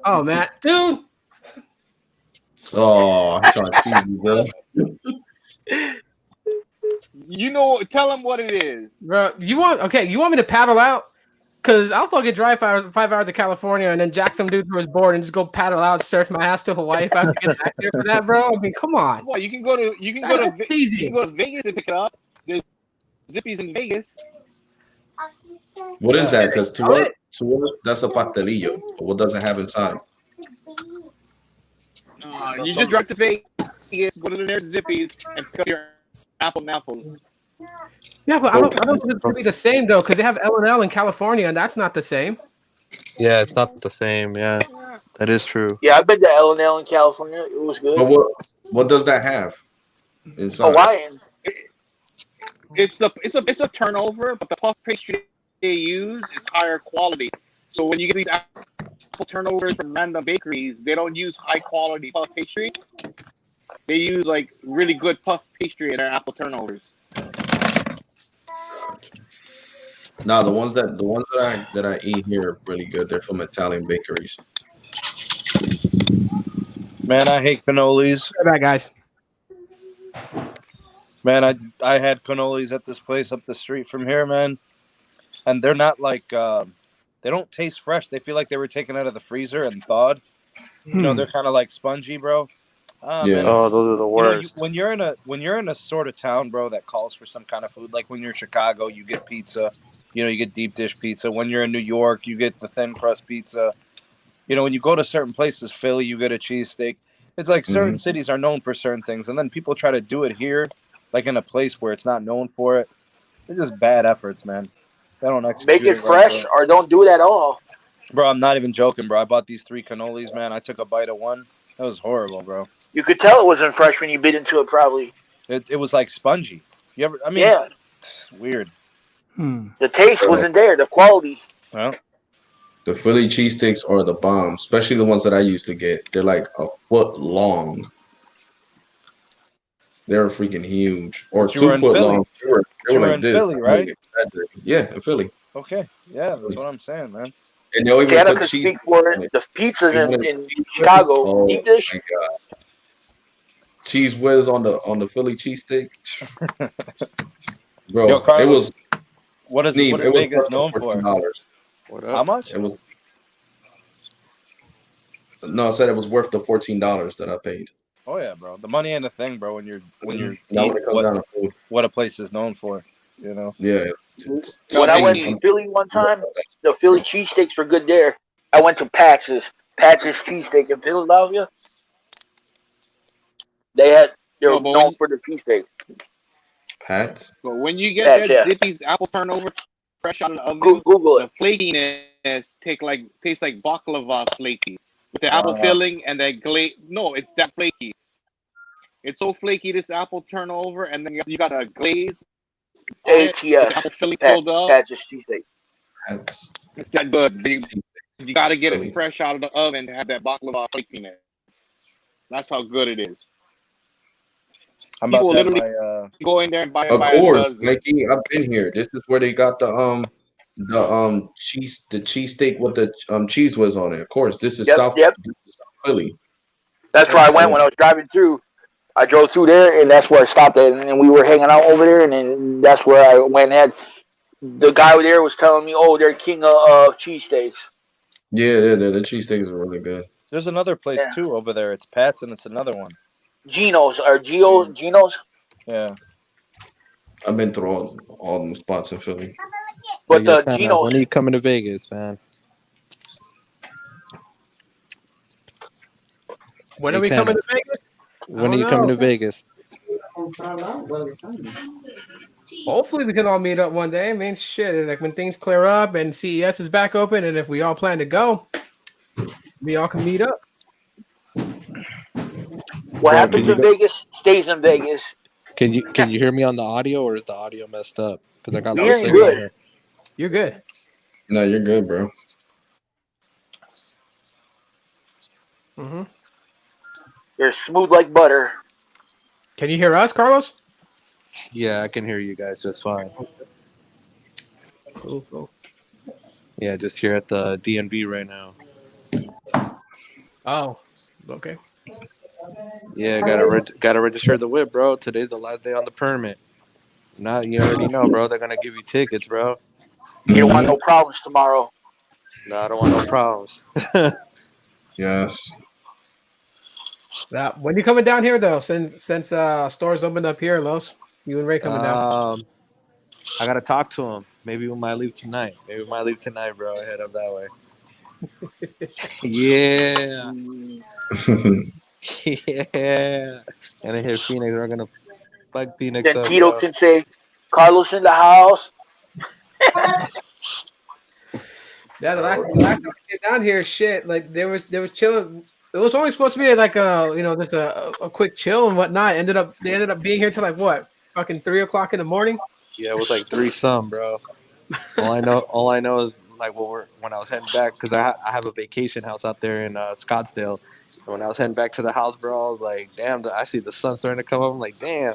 Oh, Matt, dude. Oh, I'm trying to tease you, bro. You know, tell him what it is. Bro, you want me to paddle out? Cause I'll fucking drive 5 hours to California and then jack some dude to his board and just go paddle out, surf my ass to Hawaii if I have to get back there for that, bro. I mean, come on. Well, you can go to Vegas and pick it up. There's Zippies in Vegas. What is that? Because to work, that's a pastelillo. But what does it have inside? You just drive to Vegas, go to their Zippies, and pick up your apples. Yeah, but I don't think it's gonna be the same though, because they have L&L in California, and that's not the same. Yeah, it's not the same. Yeah, that is true. Yeah, I've been to L&L in California. It was good. But what does that have inside? Hawaiian. It's a turnover, but the puff pastry they use is higher quality. So when you get these apple turnovers from random bakeries, they don't use high quality puff pastry. They use like really good puff pastry in their apple turnovers. No, the ones that I eat here are really good. They're from Italian bakeries. Man, I hate cannolis. Right back, guys. Man, I had cannolis at this place up the street from here, man, and they're not like they don't taste fresh. They feel like they were taken out of the freezer and thawed. You know, they're kind of like spongy, bro. Yeah. Man, Oh, those are the worst. when you're in a sort of town, bro, that calls for some kind of food, like when you're in Chicago, you get pizza. You know, you get deep dish pizza. When you're in New York, you get the thin crust pizza. You know, when you go to certain places, Philly, you get a cheesesteak. It's like certain cities are known for certain things, and then people try to do it here, like in a place where it's not known for it. They're just bad efforts, man. They don't execute Make it right, fresh bro. or don't do it at all. Bro, I'm not even joking, bro. I bought these 3 cannolis, man. I took a bite of one. That was horrible, bro. You could tell it wasn't fresh when you bit into it, probably. It was like spongy. You ever? I mean, Yeah. It's weird. The taste wasn't there. The quality. Well, The Philly cheesesteaks are the bomb, especially the ones that I used to get. They're like a foot long. They're freaking huge, or But you were 2 in foot Philly. long. They You were were like in this. Philly, right? Yeah, in Philly. okay. Yeah, that's what I'm saying, man. And they'll even Canada put could cheese speak for on it. it. The pizzas You want in it- Chicago, Oh deep dish. my god! Cheese whiz on the Philly cheesesteak, bro. Yo, it Carlos, was what is Sneeb, it was Vegas worth known the for? $14. What How up? much? It was no, I said it was worth the $14 that I paid. Oh yeah, bro. The money ain't a thing, bro. When you're Now eating when it comes down to food, what a place is known for, you know. yeah. When I went I'm- to Philly one time, the Philly cheesesteaks were good there. I went to Patch's cheesesteak in Philadelphia. They were known for the cheesesteak. Pats. But when you get Patch, that yeah. Zippy's apple turnover fresh out of the oven, Google the it. flakiness tastes like baklava flaky with the apple filling and that glaze. No, it's that flaky. It's so flaky, this apple turnover, and then you got a glaze. ATS. Apple filling filled up. Patch's cheesesteak. Pats. It's that good. You got to get it fresh out of the oven to have that baklava flakiness. That's how good it is. I'm People about to have literally my go in there and buy Of a course, dozen. Mikey. I've been here. This is where they got the cheesesteak with the cheese whiz on it. Of course, this is South Philly. That's where I went when I was driving through. I drove through there, and that's where I stopped at, and we were hanging out over there, and then that's where I went and had. The guy there was telling me, "Oh, they're king of cheesesteaks." Yeah, the cheesesteaks are really good. There's another place too over there. It's Pat's, and it's another one. Geno's or Geno's. Yeah. I've been through all them spots in Philly. But Yo, Tana, Gino, when are you coming to Vegas, man? When Hey, are we coming Tana, to Vegas? I when are don't you coming know. to Vegas? Hopefully, we can all meet up one day. I mean, shit, like when things clear up and CES is back open, and if we all plan to go, we all can meet up. what Bro, can happens you in go, Vegas stays in Vegas. can you hear me on the audio, or is the audio messed up? Because I got We low hear you signal good. here. You're good. No, you're good, bro. Mm-hmm. You're smooth like butter. Can you hear us, Carlos? Yeah, I can hear you guys just fine. Cool. Yeah, just here at the DNB right now. Oh, okay. Yeah, gotta register the whip, bro. Today's the last day on the permit. Now you already know, bro. They're gonna give you tickets, bro. You don't want Mhm. no problems tomorrow. No, I don't want no problems. Yes. Yeah. When you coming down here though? Since stores opened up here, Los, you and Ray coming down. I gotta talk to him. Maybe we might leave tonight. Bro. I head up that way. Yeah, yeah. And then hit Phoenix. We're gonna fuck Phoenix Then up, Tito bro. can say, Carlos in the house. Yeah, the last time I came down here, shit, like there was chilling. It was only supposed to be like just a quick chill and whatnot. They ended up being here till like what, fucking 3 o'clock in the morning. Yeah, it was like 3 some, bro. All I know is like when I was heading back, because I have a vacation house out there in Scottsdale. And when I was heading back to the house, bro, I was like, damn, I see the sun starting to come up. I'm like, damn.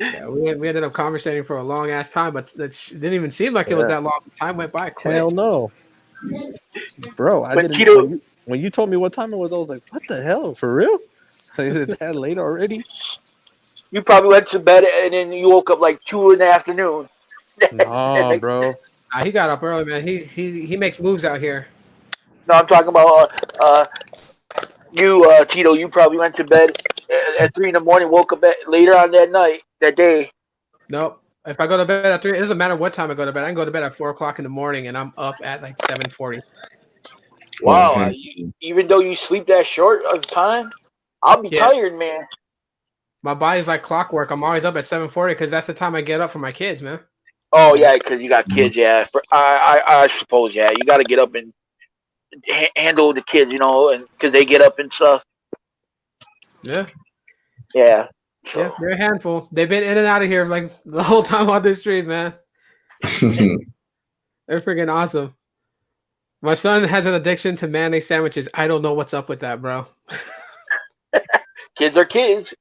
Yeah, we ended up conversating for a long ass time, but that didn't even seem like it was Yeah. that long. Time went by quick. Hell no, bro. I When didn't. Tito, When you told me what time it was, I was like, what the hell, for real? Is it that late already? you probably went to bed and then you woke up like 2 in the afternoon. Nah, bro. He got up early, man. He makes moves out here. No, I'm talking about you, Tito. You probably went to bed at 3 in the morning, woke up later on that day. Nope. If I go to bed at 3, it doesn't matter what time I go to bed. I can go to bed at 4 o'clock in the morning, and I'm up at like 7:40. Wow, Okay. even though you sleep that short of time, I'll be Yeah, tired, man. my body's like clockwork. I'm always up at 7:40 because that's the time I get up for my kids, man. Oh yeah, because you got kids. Yeah, I suppose. Yeah, you got to get up and handle the kids, and because they get up and stuff. Yeah, Yeah. So. yeah, they're a handful. They've been in and out of here like the whole time on this street, man. They're freaking awesome. My son has an addiction to mayonnaise sandwiches. I don't know what's up with that, bro. Kids are kids.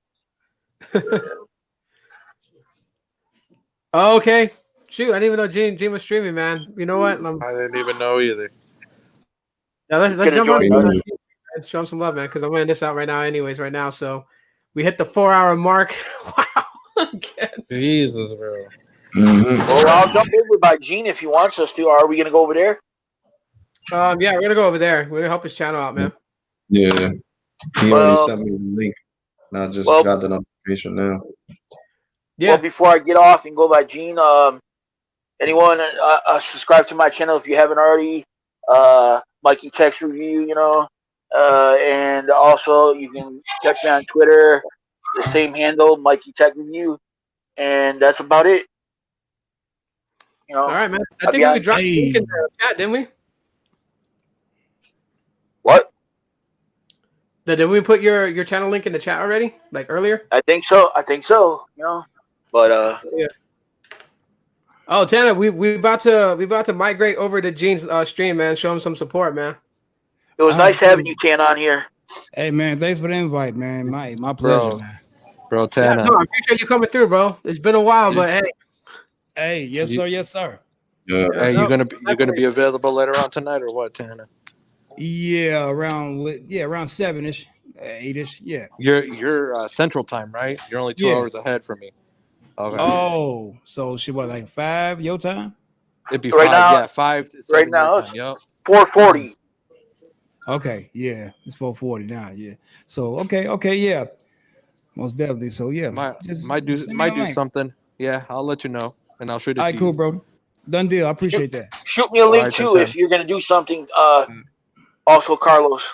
Oh, okay. Shoot, I didn't even know Gene was streaming, man. You know what? I didn't even know either. Yeah, let's Could have jump on joined us. and show him some love, man, because I'm running this out right now anyways, right now. So we hit the 4-hour mark. Wow. Again. Jesus, bro. Well, I'll jump over by Gene if he wants us to. Are we gonna go over there? Yeah, we're gonna go over there. We're gonna help his channel out, man. Yeah. He already sent me the link. And I just got the notification now. Yeah. Well, before I get off and go by Gene, anyone subscribe to my channel if you haven't already. Mikey Text Review, and also you can catch me on Twitter, the same handle, Mikey Tech Review, and that's about it. All right, man. I think we dropped the link in the chat, didn't we? What? Did we put your channel link in the chat already? Like earlier? I think so. But yeah. Oh, Tana, we about to migrate over to Gene's stream, man. Show him some support, man. It was nice having you, Tana, on here. Hey, man, thanks for the invite, man. My pleasure, man. Bro, Tana. Yeah, no, I appreciate you coming through, bro. It's been a while, but hey. Hey, yes, sir, yes, sir. Yeah. Hey, you're gonna be available later on tonight or what, Tana? Yeah, around 7ish, 8ish. Yeah. You're Central Time, right? You're only 2 hours ahead from me. Okay. Oh, so she was like 5 your time? It'd be 5. Now, 5 to 7 right now, your time. It's 4:40. Okay, yeah, it's 4:40 now. Yeah. So okay, yeah. Most definitely. So yeah, Might just might do send me might a do link. something. Yeah, I'll let you know, and I'll shoot it All to right, cool, you. bro. Done deal. I Shoot, appreciate that. shoot me a All link right, too if 10-10. you're gonna do something. Also, Carlos.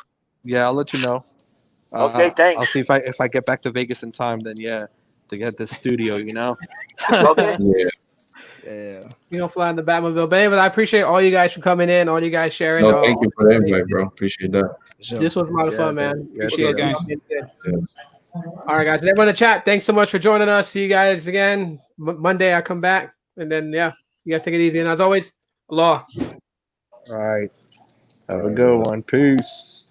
Yeah, I'll let you know. Okay, I'll thanks. see if I get back to Vegas in time. Then yeah, to get the studio. Okay. Yeah. Yeah. We don't fly in the Batmobile. But anyway, I appreciate all you guys for coming in, all you guys sharing. No, thank you for the invite, bro. Appreciate that. Sure. This was a lot of Yeah, fun, man. yeah, What's up, Appreciate gang? y'all being good. Yeah. All right, guys. And everyone in the chat, thanks so much for joining us. See you guys again. Monday, I come back. And then, yeah, you guys take it easy. And as always, aloha. All right. Have a good one. Peace.